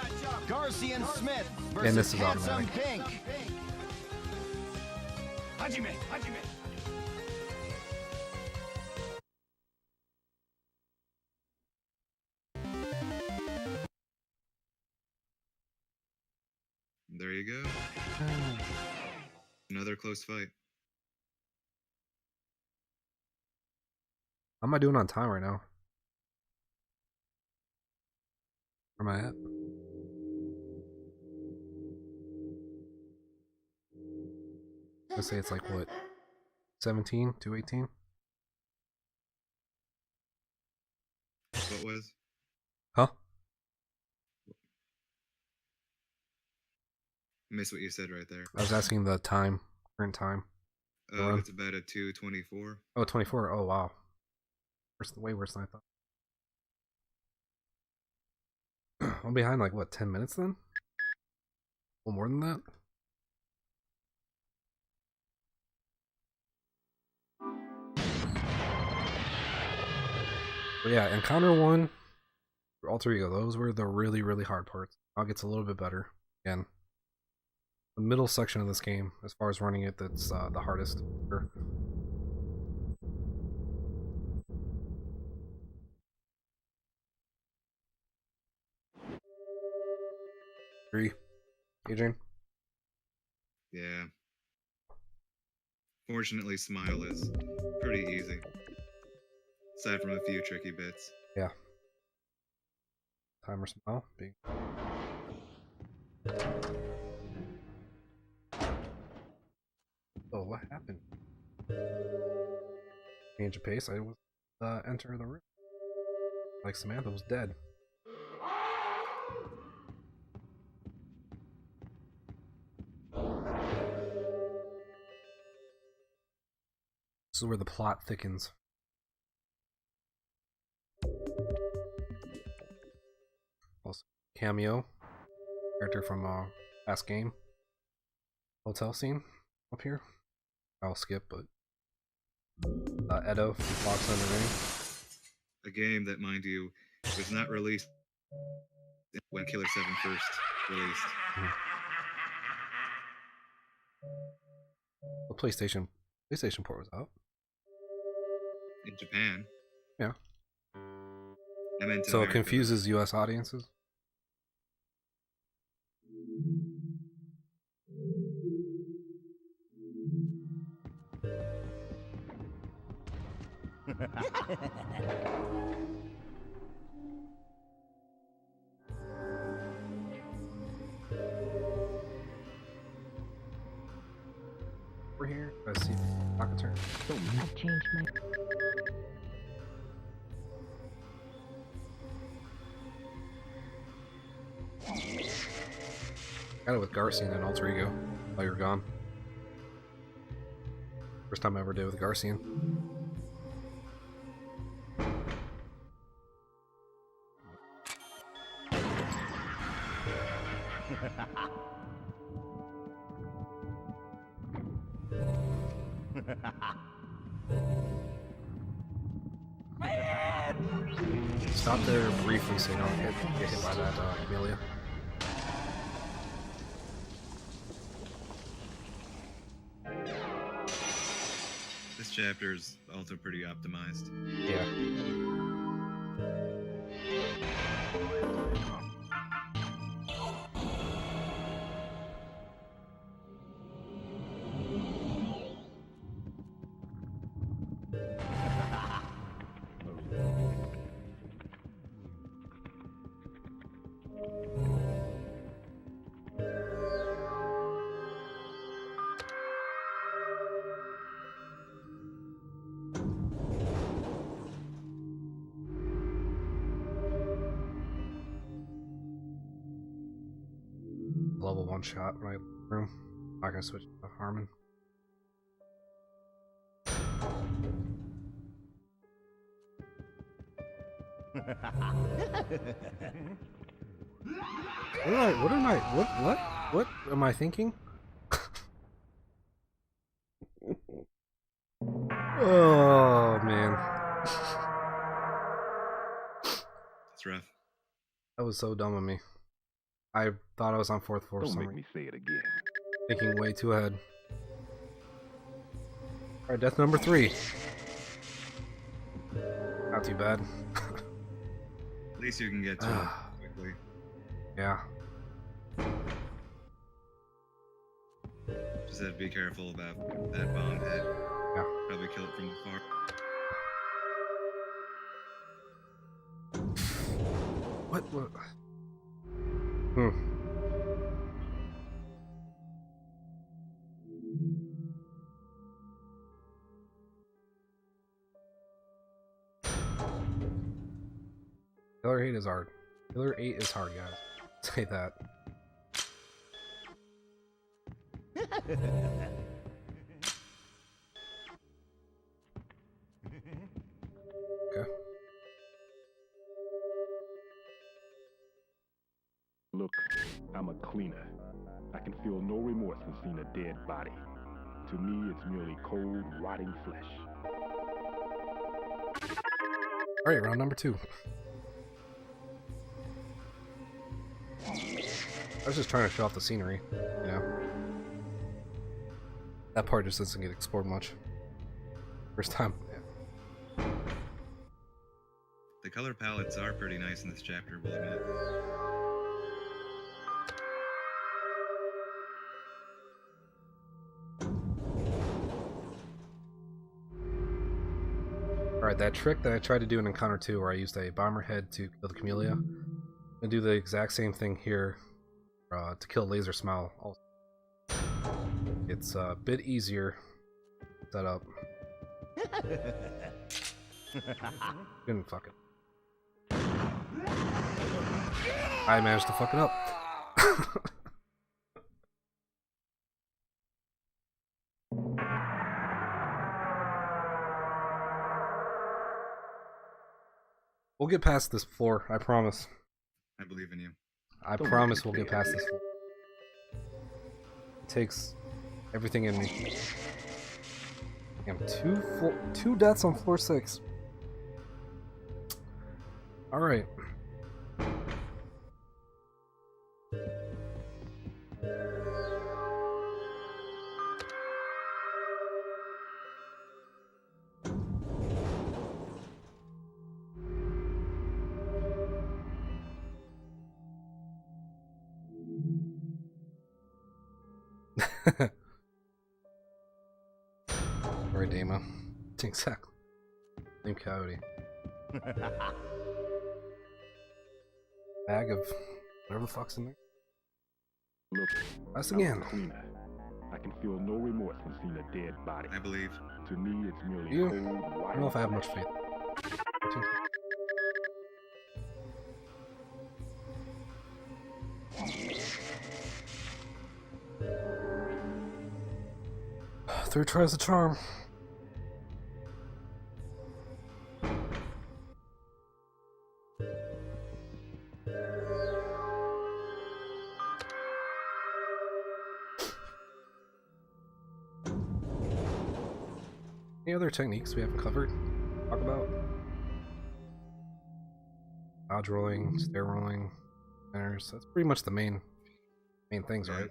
Garcian Smith versus And this is Handsome automatic. Pink. Hajime. There you go. Another close fight. How am I doing on time right now? Where am I at? Let's say it's like what? 17 to 18? What was? Huh? Missed what you said right there. I was asking the time, current time. It's about a 2:24. Oh, 24. Oh, wow. Way worse than I thought. I'm behind like, what, 10 minutes then? A little more than that? But yeah, Encounter 1, for Alter Ego, those were the really, really hard parts. Now it gets a little bit better. Again, the middle section of this game, as far as running it, that's the hardest. Sure. Agree. Adrian? Yeah. Fortunately, Smile is pretty easy. Aside from a few tricky bits. Yeah. Timer Smile. Big. Oh, what happened? Change of pace. I was enter the room. Like Samantha was dead. This is where the plot thickens. Also, cameo. Character from last game. Hotel scene up here. I'll skip, but Edo walks on the ring. A game that, mind you, was not released when Killer 7 first released. Well, PlayStation port was out. In Japan. Yeah. I meant in So it America, confuses U.S. audiences. We're here. I see pocket turn. I've changed my. Got it with Garcian and Alter Ego while you're gone. First time I ever did with Garcian. Stop there briefly so you don't get hit by that Amelia. This chapter is also pretty optimized. Yeah. Level 1 shot right room. Not gonna switch to Harmon. What am I thinking? Oh man. It's rough. That was so dumb of me. I thought I was on 4th floor. Don't make me say it again. Thinking way too ahead. Alright, death number 3. Not too bad. At least you can get to it quickly. Yeah. Just have to be careful about that bomb head. Yeah. Probably kill it from afar. What? Killer8 is hard. Killer8 is hard, guys. Say that. Okay. Look, I'm a cleaner. I can feel no remorse when seeing a dead body. To me, it's merely cold, rotting flesh. Alright, round number 2. I was just trying to show off the scenery, you know? That part just doesn't get explored much. First time. Yeah. The color palettes are pretty nice in this chapter, we'll admit. Alright, that trick that I tried to do in Encounter 2 where I used a bomber head to kill the Camellia, I'm gonna do the exact same thing here to kill Laser Smile also. It's a bit easier to set up. Couldn't fuck it. I managed to fuck it up. We'll get past this floor, I promise. I believe in you. I promise we'll get past this floor. It takes everything in me. Damn, two deaths on floor 6. Alright. Alright, Dama. Exactly. Same coyote. Bag of whatever the fuck's in there. Look, Us I'm a again. cleaner. I can feel no remorse when seeing a dead body. I believe. To me, it's merely You? cold, I rotting don't know if I have much flesh. faith. Third tries the charm. Any other techniques we haven't covered? Talk about? Dodge rolling, stair rolling, centers. That's pretty much the main things, right?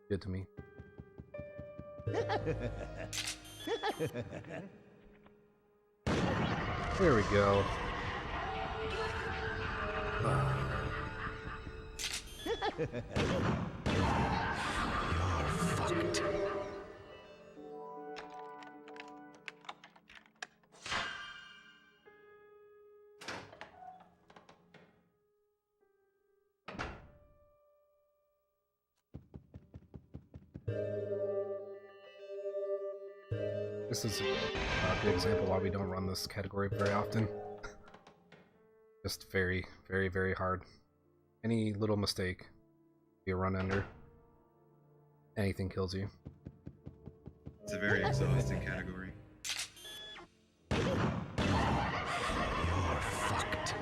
Good to me. There we go. This is a good example why we don't run this category very often. Just very, very, very hard. Any little mistake, you run under. Anything kills you. It's a very exhausting category. You're fucked.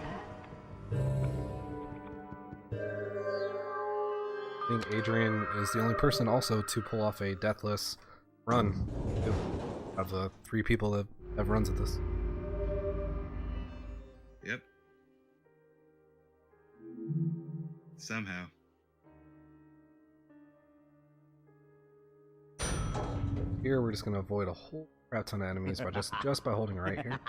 I think Adrian is the only person also to pull off a deathless run of the 3 people that have runs at this. Yep. Somehow. Here we're just gonna avoid a whole crap ton of enemies by just by holding right here.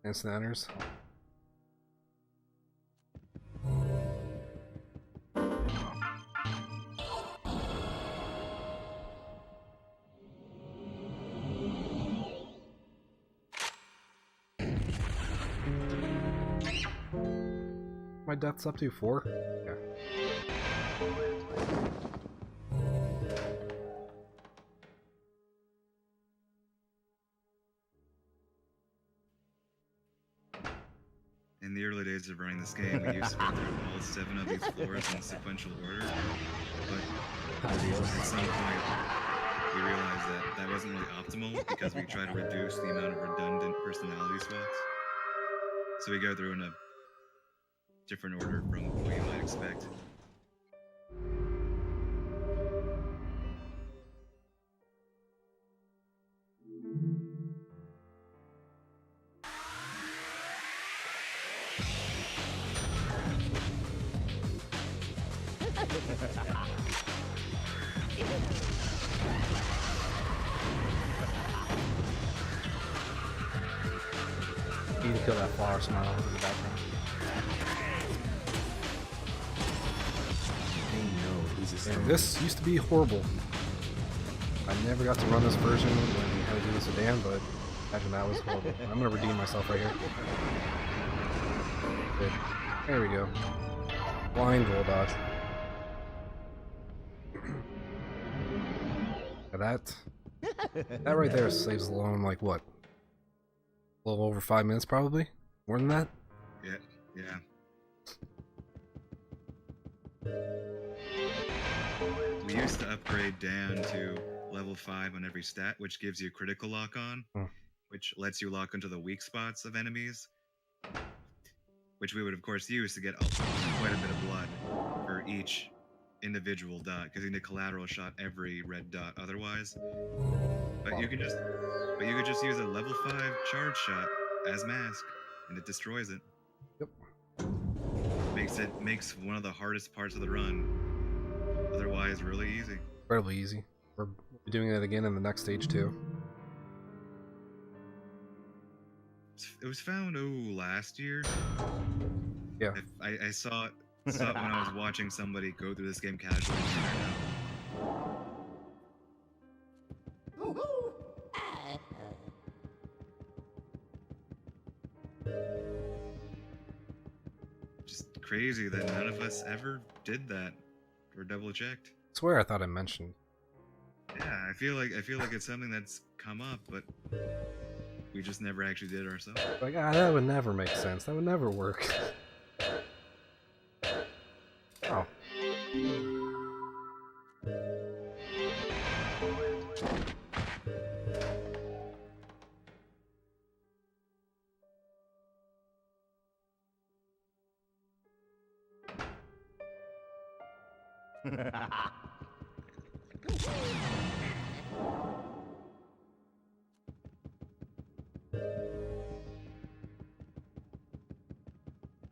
Instant enters. My death's up to 4? Yeah. In the early days of running this game, we used to go through all 7 of these floors in sequential order, but at some point we realized that that wasn't really optimal because we try to reduce the amount of redundant personality swaps. So we go through in a different order from what you might expect. You need to kill that flower smile in the background. And this used to be horrible. I never got to run this version when we had to do the sedan, but imagine that was horrible. I'm gonna redeem myself right here. Good. There we go. Blind roll dodge. Now that right there saves alone like what? A little over 5 minutes probably? More than that? Yeah. We used to upgrade down to level 5 on every stat, which gives you critical lock on, which lets you lock into the weak spots of enemies, which we would of course use to get quite a bit of blood for each individual dot, because you need a collateral shot every red dot otherwise. But you could just use a level 5 charge shot as mask, and it destroys it. Yep. Makes one of the hardest parts of the run otherwise really easy. Incredibly easy. We're doing it again in the next stage too. It was found last year. Yeah. I saw it when I was watching somebody go through this game casually. Just crazy that none of us ever did that or double checked. I swear I thought I mentioned. Yeah, I feel like it's something that's come up, but we just never actually did it ourselves. Like, that would never make sense. That would never work. Oh.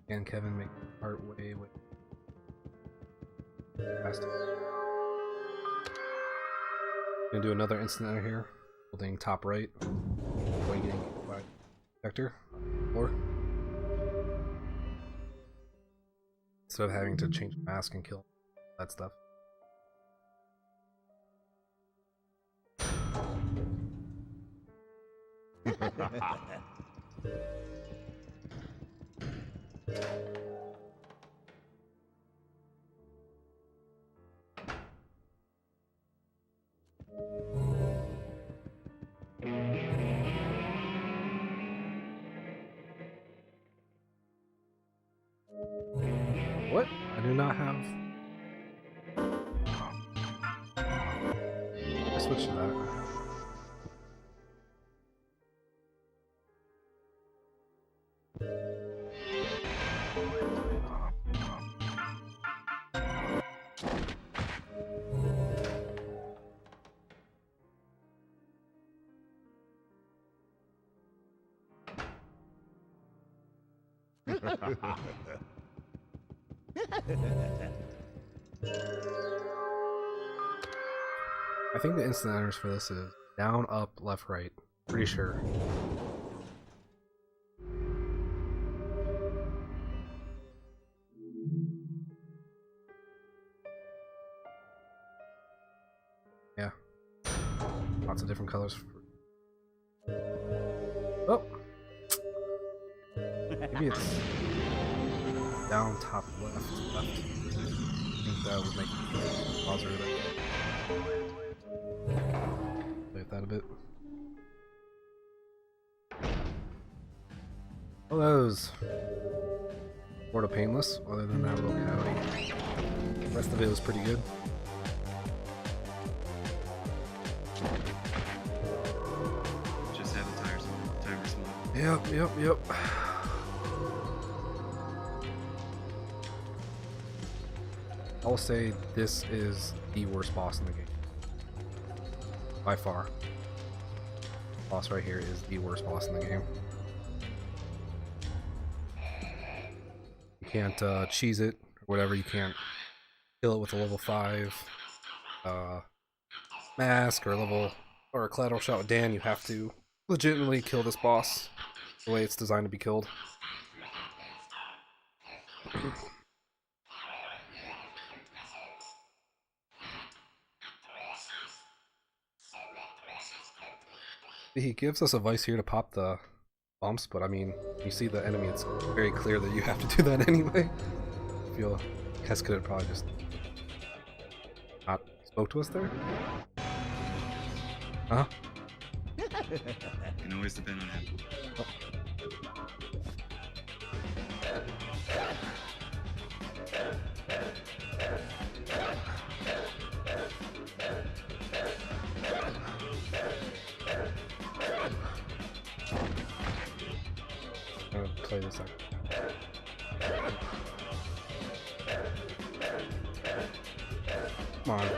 And Kevin make part way faster. Gonna do another instant here. Holding top right. Waiting by vector. Floor. Instead of having to change mask and kill that stuff. What? I do not have. I switched to that. I think the instant enters for this is down, up, left, right. Pretty sure. Yeah. Lots of different colors. Oh! Maybe it's down, top, left. I think that would make it positive. Play with that a bit. Well, that was sort of painless, other than that locality. The rest of it was pretty good. Just have the timer small. Yep. I'll say this is the worst boss in the game. By far. Boss right here is the worst boss in the game. You can't cheese it or whatever, you can't kill it with a level 5 mask or a collateral shot with Dan. You have to legitimately kill this boss the way it's designed to be killed. He gives us a vice here to pop the bumps, but I mean, you see the enemy, it's very clear that you have to do that anyway. I feel Hess could have probably just not spoke to us there. Huh? Can always depend on him. Oh. Play this out. Come on.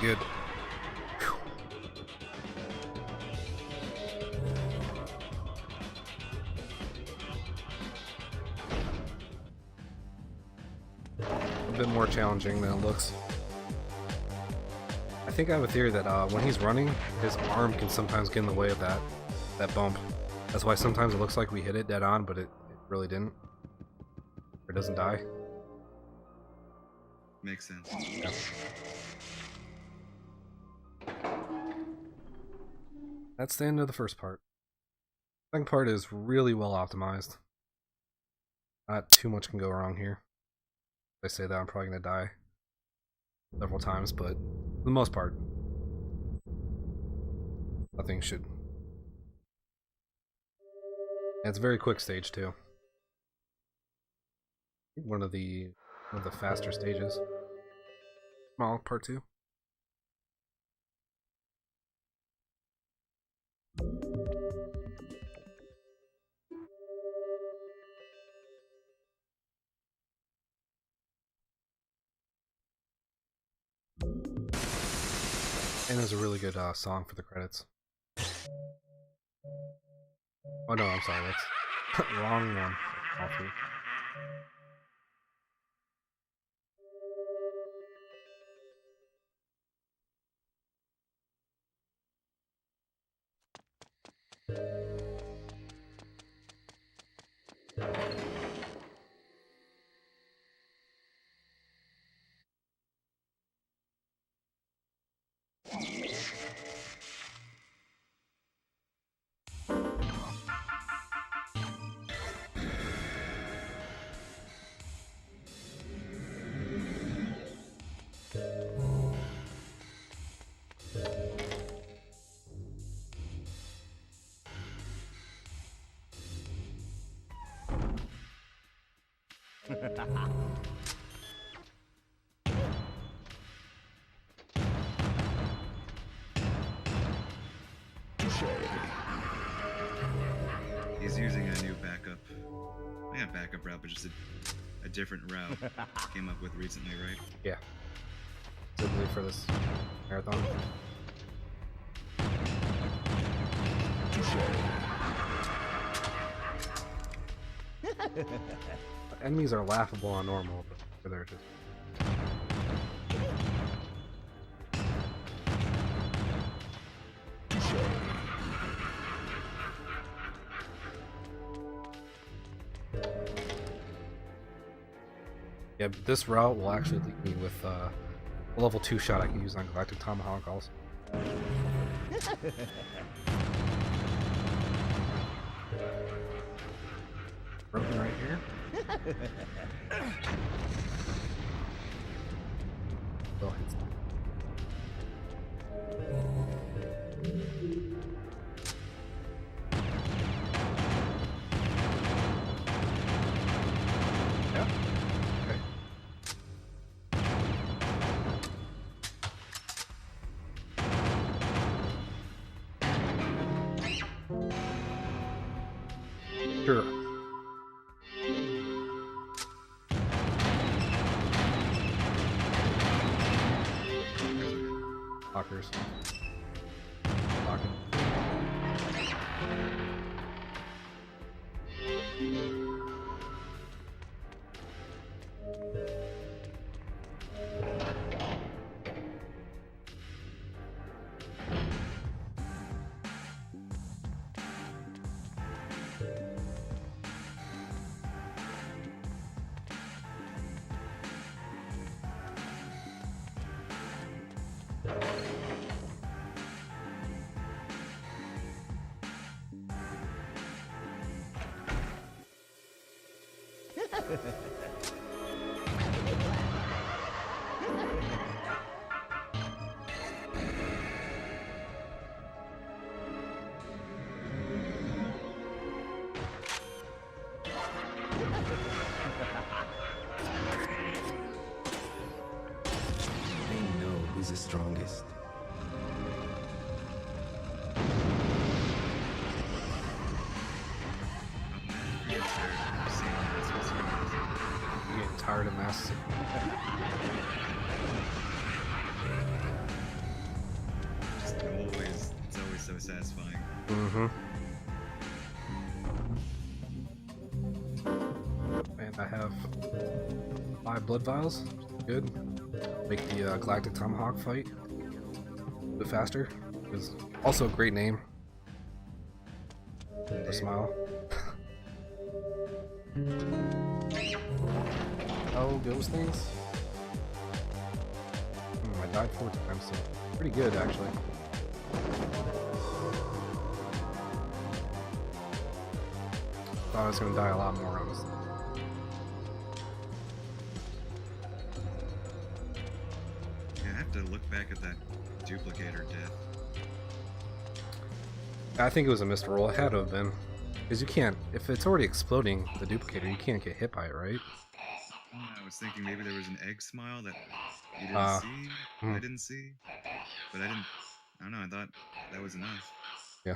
Good. A bit more challenging than it looks. think I have a theory that when he's running, his arm can sometimes get in the way of that bump. That's why sometimes it looks like we hit it dead on, but it really didn't. Or it doesn't die. Makes sense. Yeah. That's the end of the first part. Second part is really well optimized. Not too much can go wrong here. If I say that, I'm probably gonna die several times, but for the most part, nothing should. And it's a very quick stage too. One of the faster stages. Small part 2. And there's a really good song for the credits. Oh no, I'm sorry, that's wrong one. All three. He's using a new backup. Not backup route, but just a different route. Came up with recently, right? Yeah. Typically for this marathon. Enemies are laughable on normal, but they're just. Yeah, but this route will actually leave me with a level 2 shot I can use on Galactic Tomahawk also. Broken right here. Oh, it's yeah. Okay. Sure. Lockers. Locking. They know who's the strongest. I'm getting tired of masks. It's always so satisfying. Mm-hmm. And I have 5 blood vials. Good. Make the Galactic Tomahawk fight bit faster. Is also a great name. For Smile. How goes things? I died 4 times, so pretty good actually. Thought I was gonna die a lot more, honestly. Yeah, I have to look back at that duplicator death. I think it was a missed roll. It had to have been. Because you can't, if it's already exploding, the duplicator, you can't get hit by it, right? I was thinking maybe there was an egg smile that you didn't see, I didn't see, but I don't know, I thought that was enough. Yeah.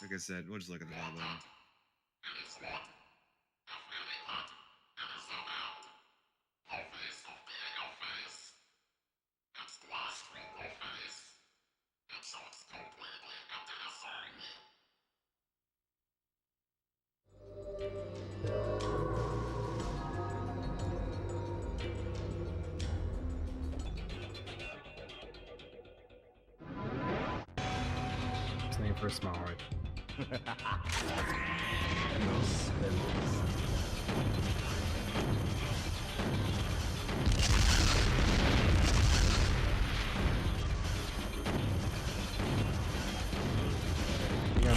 Like I said, we'll just look at the ball button. It's named for a smile, right? I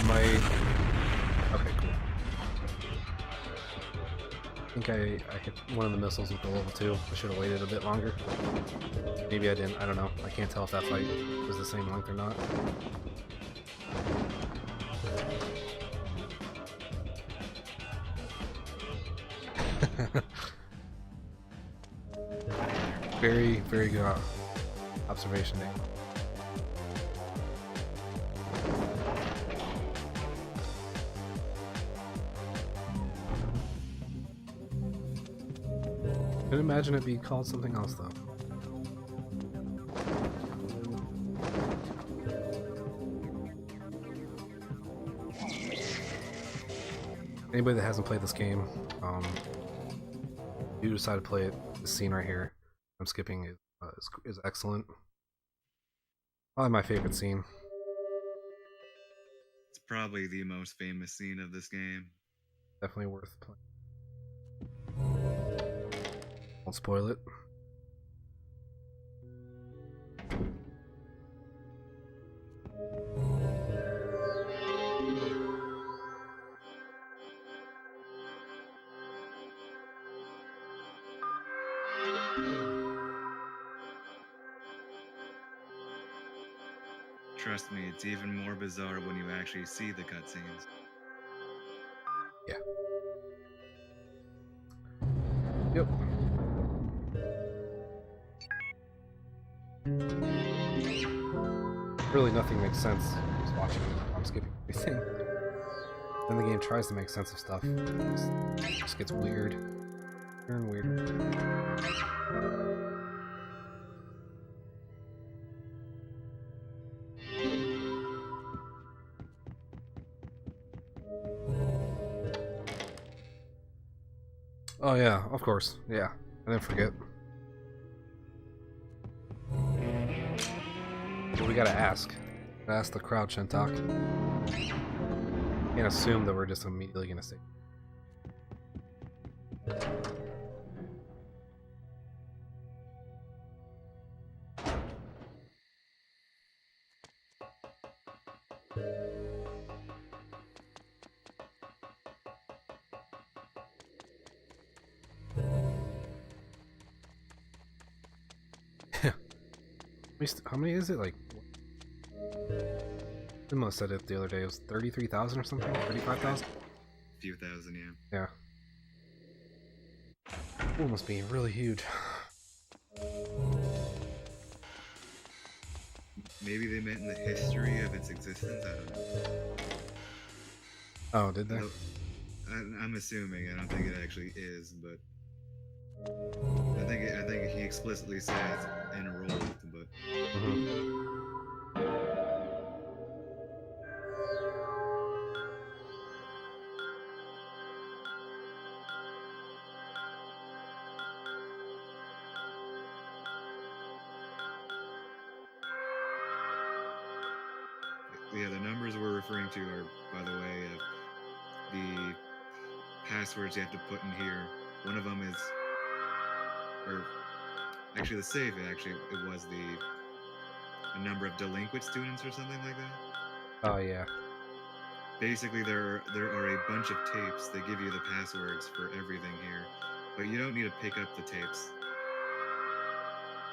might. Okay, cool. I think I hit one of the missiles with the level 2. I should have waited a bit longer. Maybe I didn't. I don't know. I can't tell if that fight was the same length or not. Very, very good observation, Nick. Could imagine it be called something else, though. Anybody that hasn't played this game, you decide to play it. This scene right here, I'm skipping, is excellent. Probably my favorite scene. It's probably the most famous scene of this game. Definitely worth playing. Won't spoil it. Trust me, it's even more bizarre when you actually see the cutscenes. Yeah. Yep. Really, nothing makes sense. Just watching it, I'm skipping everything. Then the game tries to make sense of stuff. It just gets weird. Weird and weird. Oh yeah, of course. Yeah, I didn't forget. But we gotta ask. Gotta ask the crowd, Shentok. Can't assume that we're just immediately gonna say. How many is it? Like, Simo said it the other day. It was 33,000 or something. 35,000. A few thousand, yeah. Yeah. Pool must be really huge. Maybe they meant in the history of its existence. I don't know. Oh, did they? I'm assuming. I don't think it actually is, but I think he explicitly says enrolled, but. Yeah, the numbers we're referring to are, by the way, the passwords you have to put in here. One of them is, or actually the save, it was a number of delinquent students or something like that. Oh yeah. Basically, there are a bunch of tapes. They give you the passwords for everything here, but you don't need to pick up the tapes.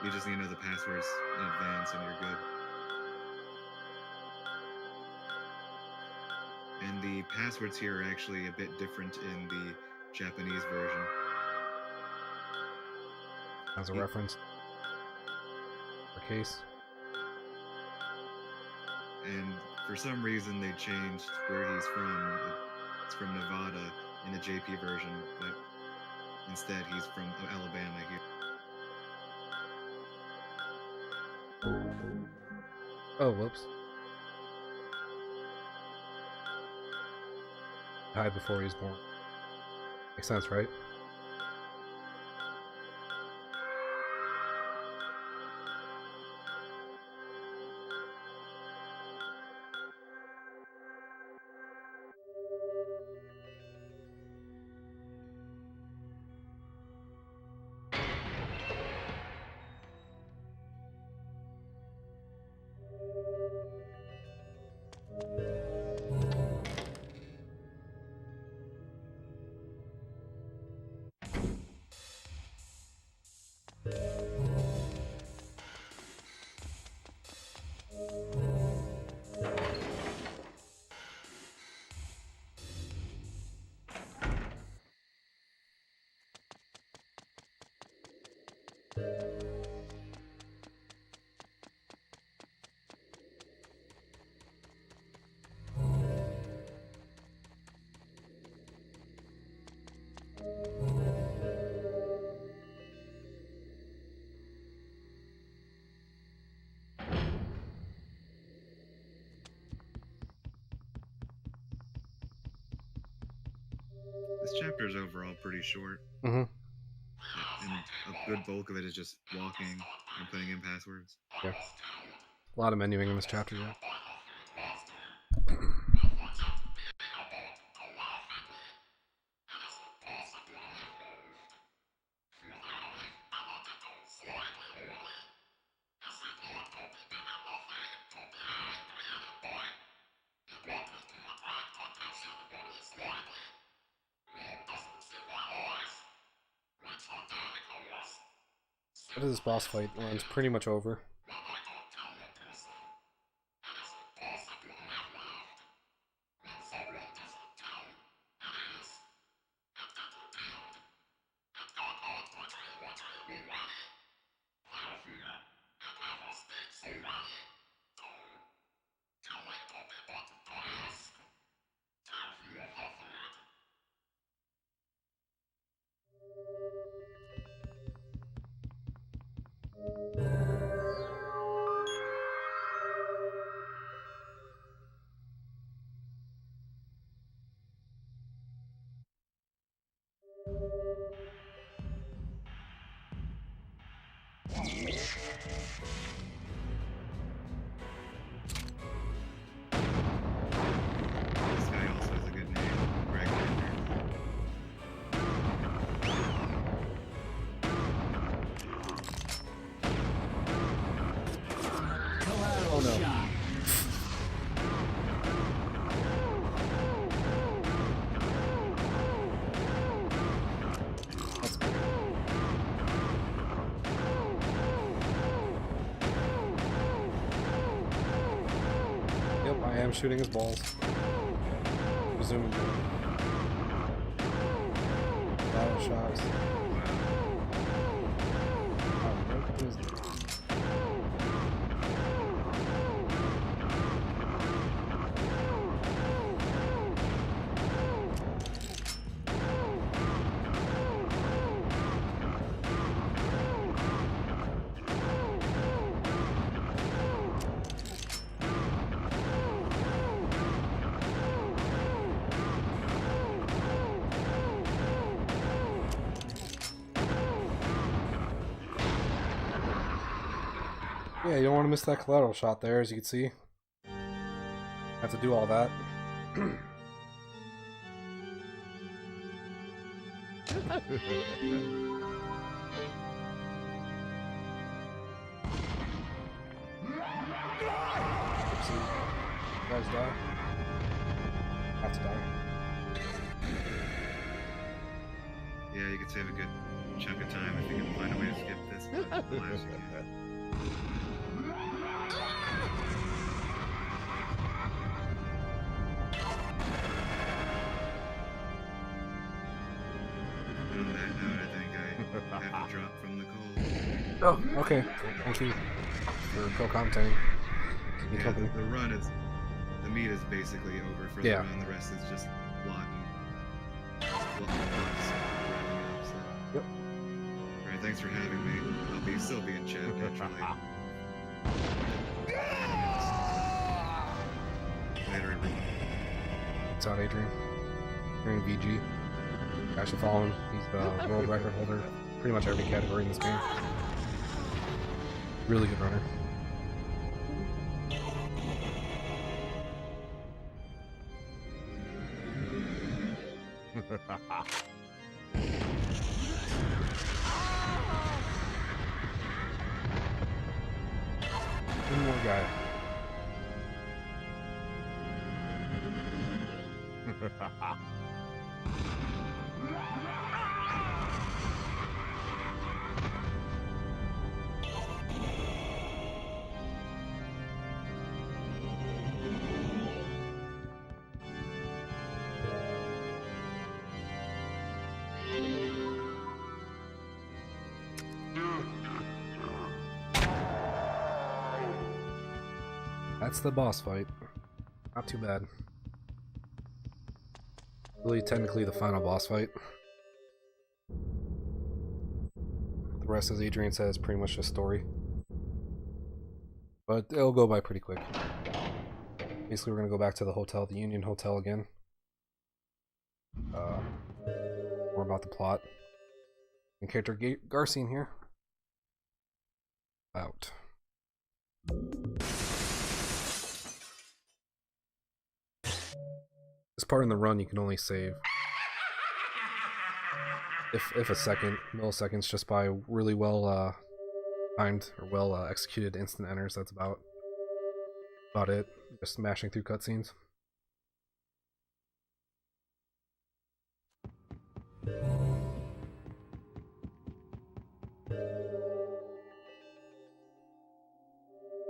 You just need to know the passwords in advance, and you're good. And the passwords here are actually a bit different in the Japanese version. As a reference. For case. And for some reason they changed where he's from. It's from Nevada in the JP version, but instead he's from Alabama here. Oh, whoops. Died before he was born. Makes sense, right? This chapter is overall pretty short. Mm-hmm. And a good bulk of it is just walking and putting in passwords. Yeah. A lot of menuing in this chapter, yeah. What is this boss fight? Well, it's pretty much over. This guy also has a good name, Greg Linder. Collateral shot. Yep, I am shooting his balls. Presumably. Battle shots. Yeah, you don't want to miss that collateral shot there, as you can see. Have to do all that. Oopsie. You guys die? Have to die. Yeah, you could save a good chunk of time if you can find a way to skip this. But alas, you can't. On that note, I think I have to drop from the cold. Oh, okay. Thank you for co-commentating. Keep me Yeah, company. the run is... The meat is basically over for the run. The rest is just blocking. Yep. Alright, thanks for having me. I'll still be in chat, naturally. Later, everyone. What's out, Adrian? Adrian VG. You guys should follow him. He's the world record holder. Pretty much every category in this game. Really good runner. One more guy. That's the boss fight. Not too bad. Really, technically the final boss fight. The rest, as Adrian says, is pretty much just story. But it'll go by pretty quick. Basically, we're gonna go back to the hotel, the Union Hotel again. More about the plot. And character Garcine here. Out. This part in the run you can only save if a second, milliseconds, just by really well timed or well executed instant enters. That's about it. Just smashing through cutscenes.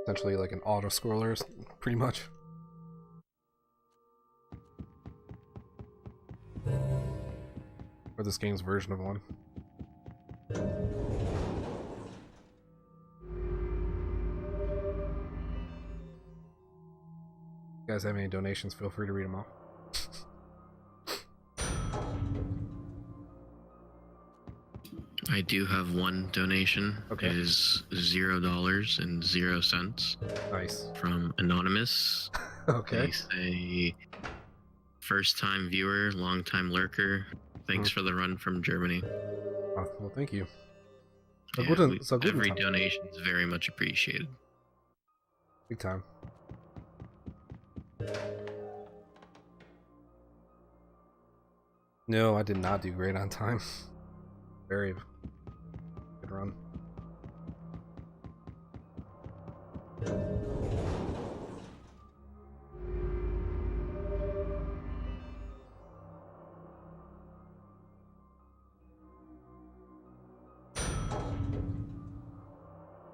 Essentially like an auto scroller, pretty much. Or this game's version of one. If you guys have any donations, feel free to read them all. I do have one donation. Okay. It is $0.00. Nice. From Anonymous. Okay. They say, first time viewer, long time lurker. Thanks for the run from Germany. Oh, well, thank you. Yeah, every donation is very much appreciated. Big time. No, I did not do great on time. Very good run.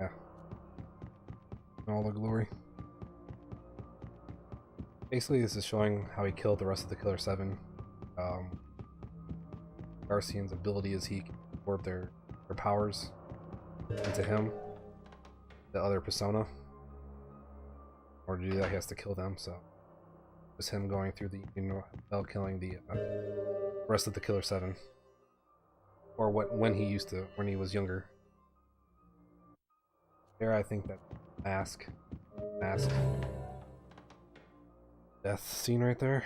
Yeah. All the glory. Basically, this is showing how he killed the rest of the Killer 7. Garcine's ability is he can absorb their powers into him, the other persona. In order to do that, he has to kill them, so it's him going through the Hotel, killing the rest of the Killer 7. Or when he was younger. There, I think that mask death scene right there.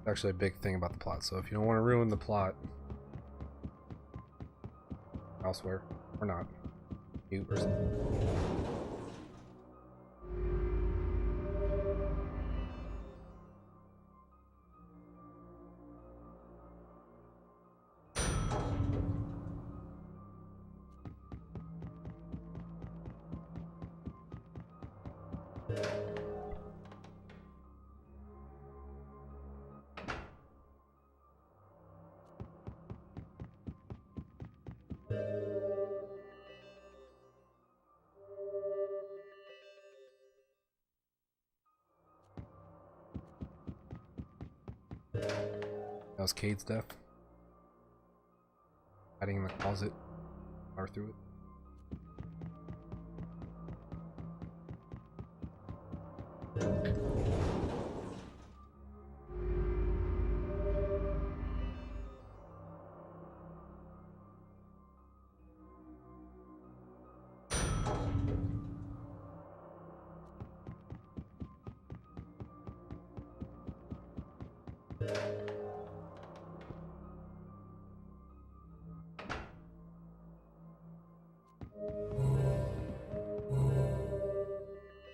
Actually a big thing about the plot, so if you don't want to ruin the plot, elsewhere. Or not. Mute or something. That was Cade's death. Hiding in the closet. Far through it.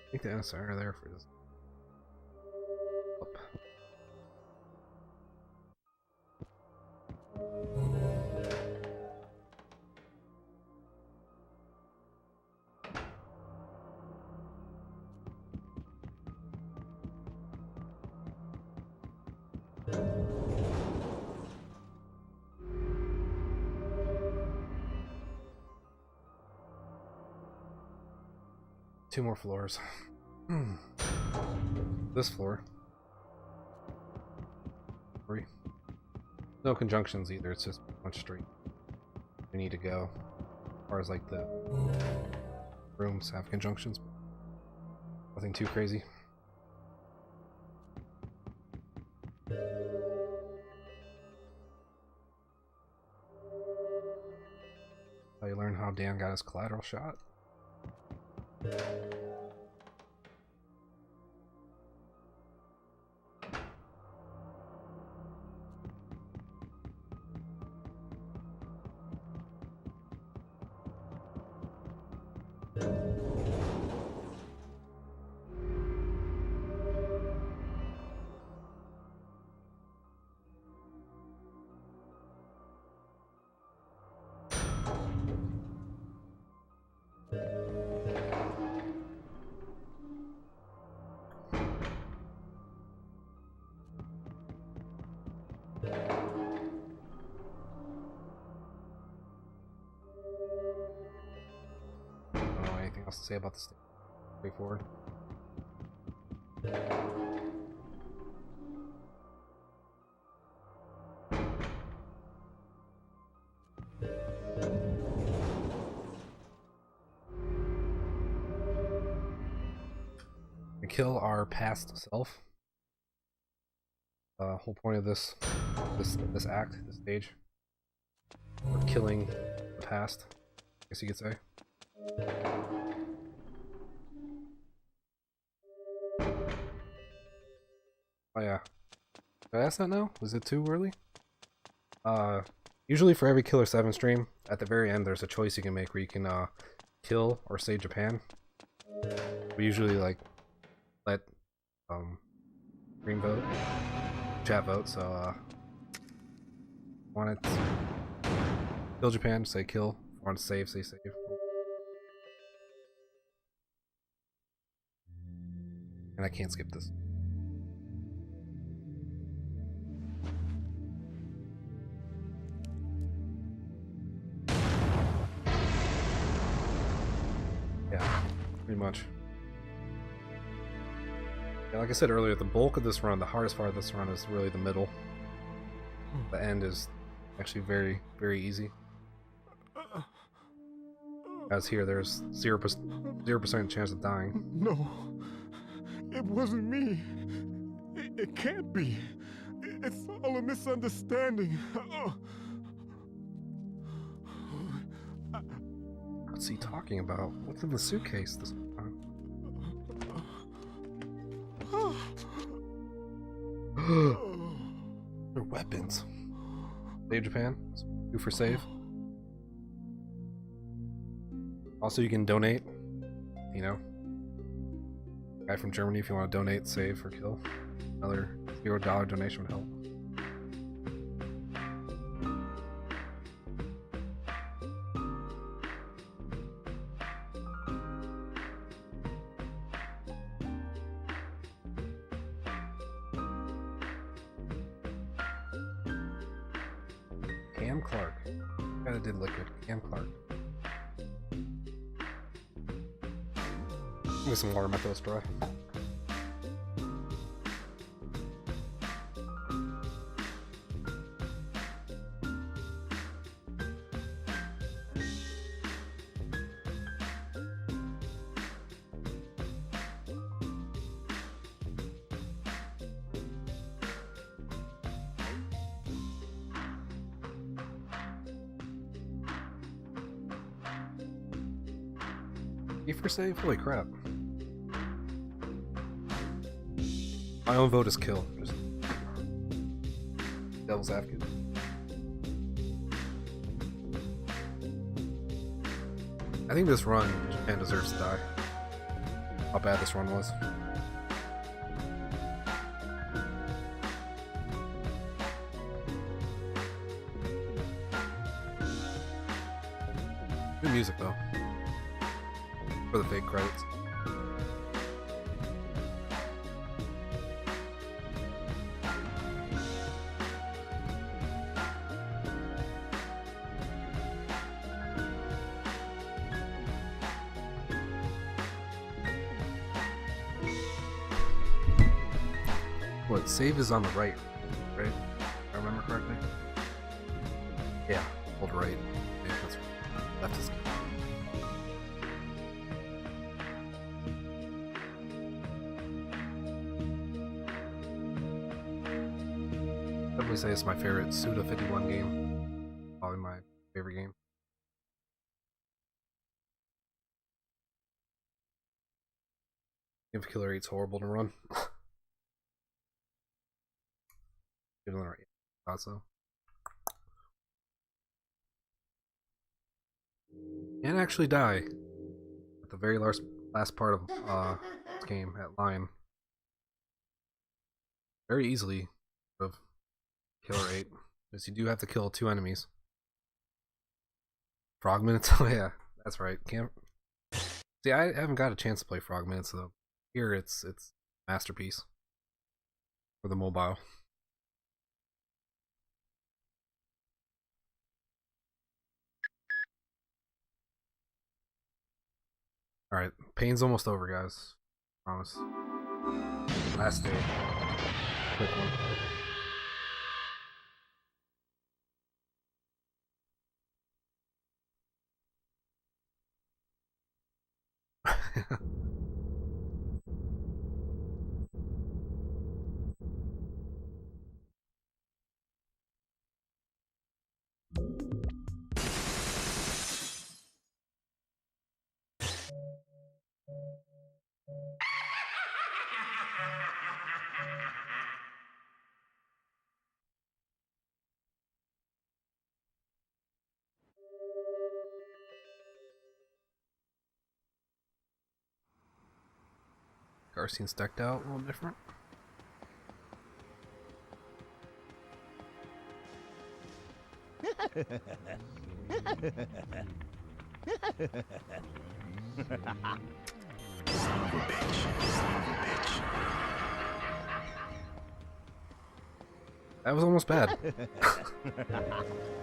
I think the NSR are there for this. Up. Two more floors. This floor. 3. No conjunctions either, it's just much straight. We need to go. As far as like the rooms have conjunctions, but nothing too crazy. How you learn how Dan got his collateral shot? Anything else to say about this thing? Straightforward. We kill our past self. Whole point of this act, this stage, we're killing the past, I guess you could say. Oh yeah. Did I ask that now? Was it too early? Usually for every Killer8 stream, at the very end there's a choice you can make where you can kill or save Japan. We usually like let stream vote, chat vote, so want it to kill Japan, say kill. Want to save, say save. And I can't skip this. Yeah, pretty much. Yeah, like I said earlier, the bulk of this run, the hardest part of this run is really the middle. The end is actually very, very easy. As here, there's 0% chance of dying. No, it wasn't me. It can't be. It's all a misunderstanding. What's he talking about? What's in the suitcase this time? They're weapons. Save Japan. 2 for save. Also, you can donate. You know, guy from Germany, if you want to donate, save, or kill, another $0 donation would help. Cam Clark. Guy that did Liquid. Cam Clark. Give me some water, my throat's dry. E4 save? Holy crap. My own vote is kill. Just devil's advocate. I think this run, Japan deserves to die. How bad this run was. Good music though. For the fake credits. What, save is on the right, right? If I remember correctly? Yeah, hold right. Yeah, that's left is definitely say it's my favorite Suda 51 game. Probably my favorite game. If Killer8's horrible to run. Give it another 8. Thought so. Can't actually die at the very last part of this game at line. Very easily of Killer8, because you do have to kill 2 enemies. Frog minutes? Oh yeah, that's right. Can't see. I haven't got a chance to play Frog minutes though. Here it's masterpiece for the mobile. All right, pain's almost over, guys. Promise. Last day. Quick one. Garcine's decked out a little different. That was almost bad.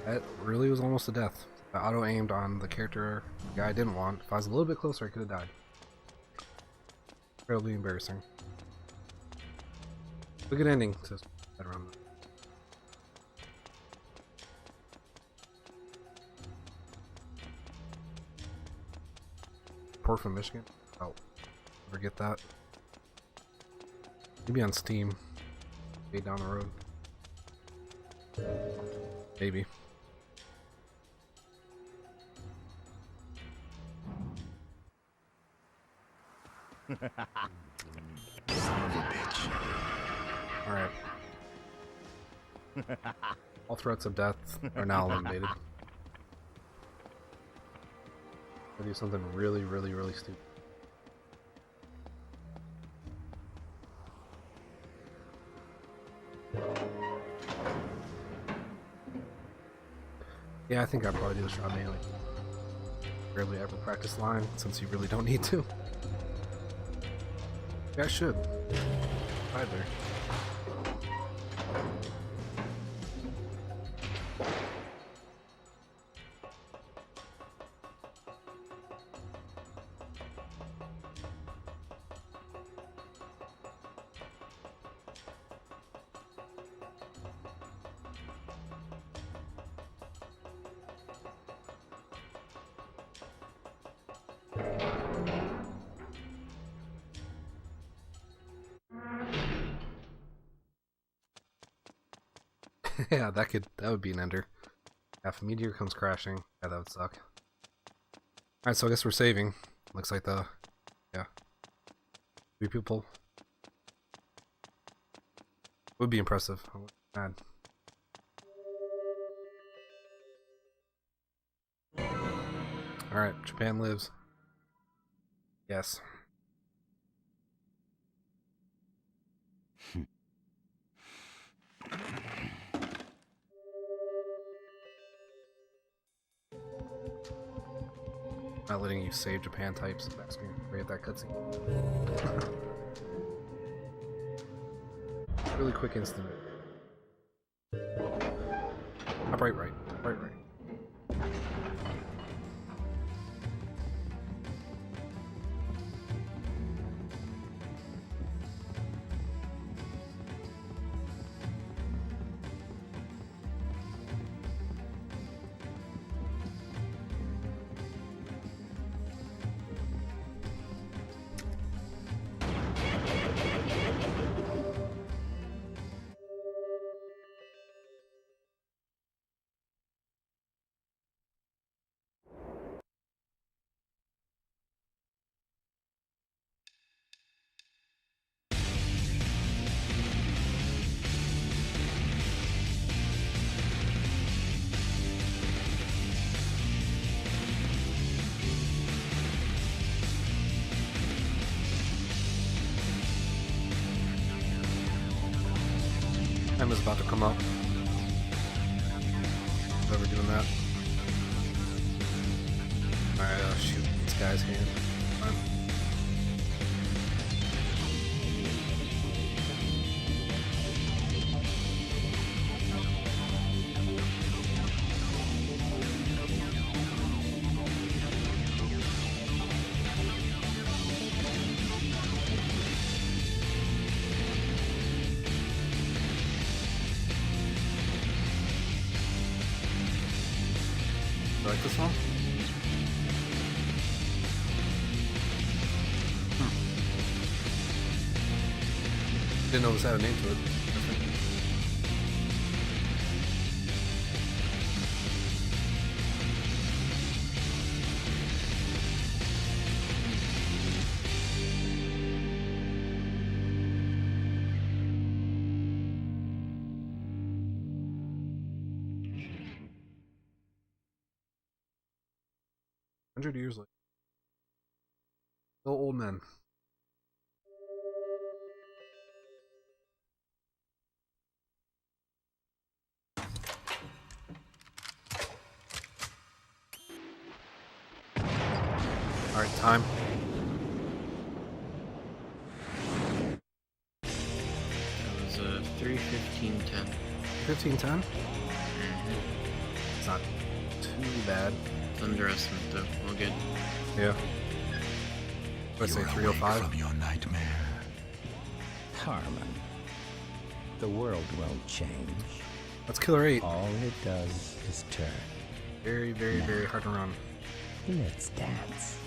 That really was almost a death. I auto-aimed on the character the guy I didn't want. If I was a little bit closer, I could have died. Incredibly embarrassing. A good ending to that run. Port from Michigan? Oh, forget that. Maybe on Steam. Way down the road. Maybe. Alright. All threats of death are now eliminated. I do something really, really, really stupid. Yeah, I think I'd probably do the shot melee. Rarely ever practice line, since you really don't need to. Yeah, I should. Either. Yeah, that would be an ender. If a meteor comes crashing, yeah, that would suck. Alright, so I guess we're saving. Looks like yeah. 3 people. Would be impressive. I wouldn't be mad. Alright, Japan lives. Yes. Not letting you save Japan types back screen. Forget that cutscene. Really quick instant. Upright right. Upright right. Emma's about to come up. Whoever doing that. Alright, I'll shoot this guy's hand. Fine. You like this one? Didn't know this had a name to it. Years later. Still old men. Alright, time. That was 3:15:10. 15:10? It's not too bad. It's underestimate though. All good. Yeah. Let's say 3:05. From your nightmare. Harmon. The world won't change. That's Killer8. All it does is turn. Very, very, very hard to run. Let's dance.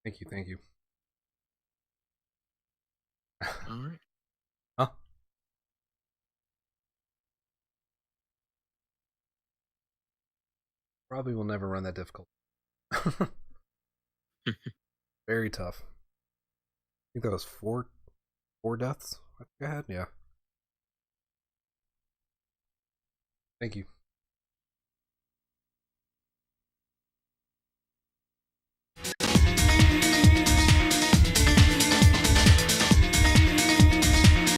Thank you, thank you. Alright. Huh? Probably will never run that difficult. Very tough. I think that was four deaths. I think I had, yeah. Thank you.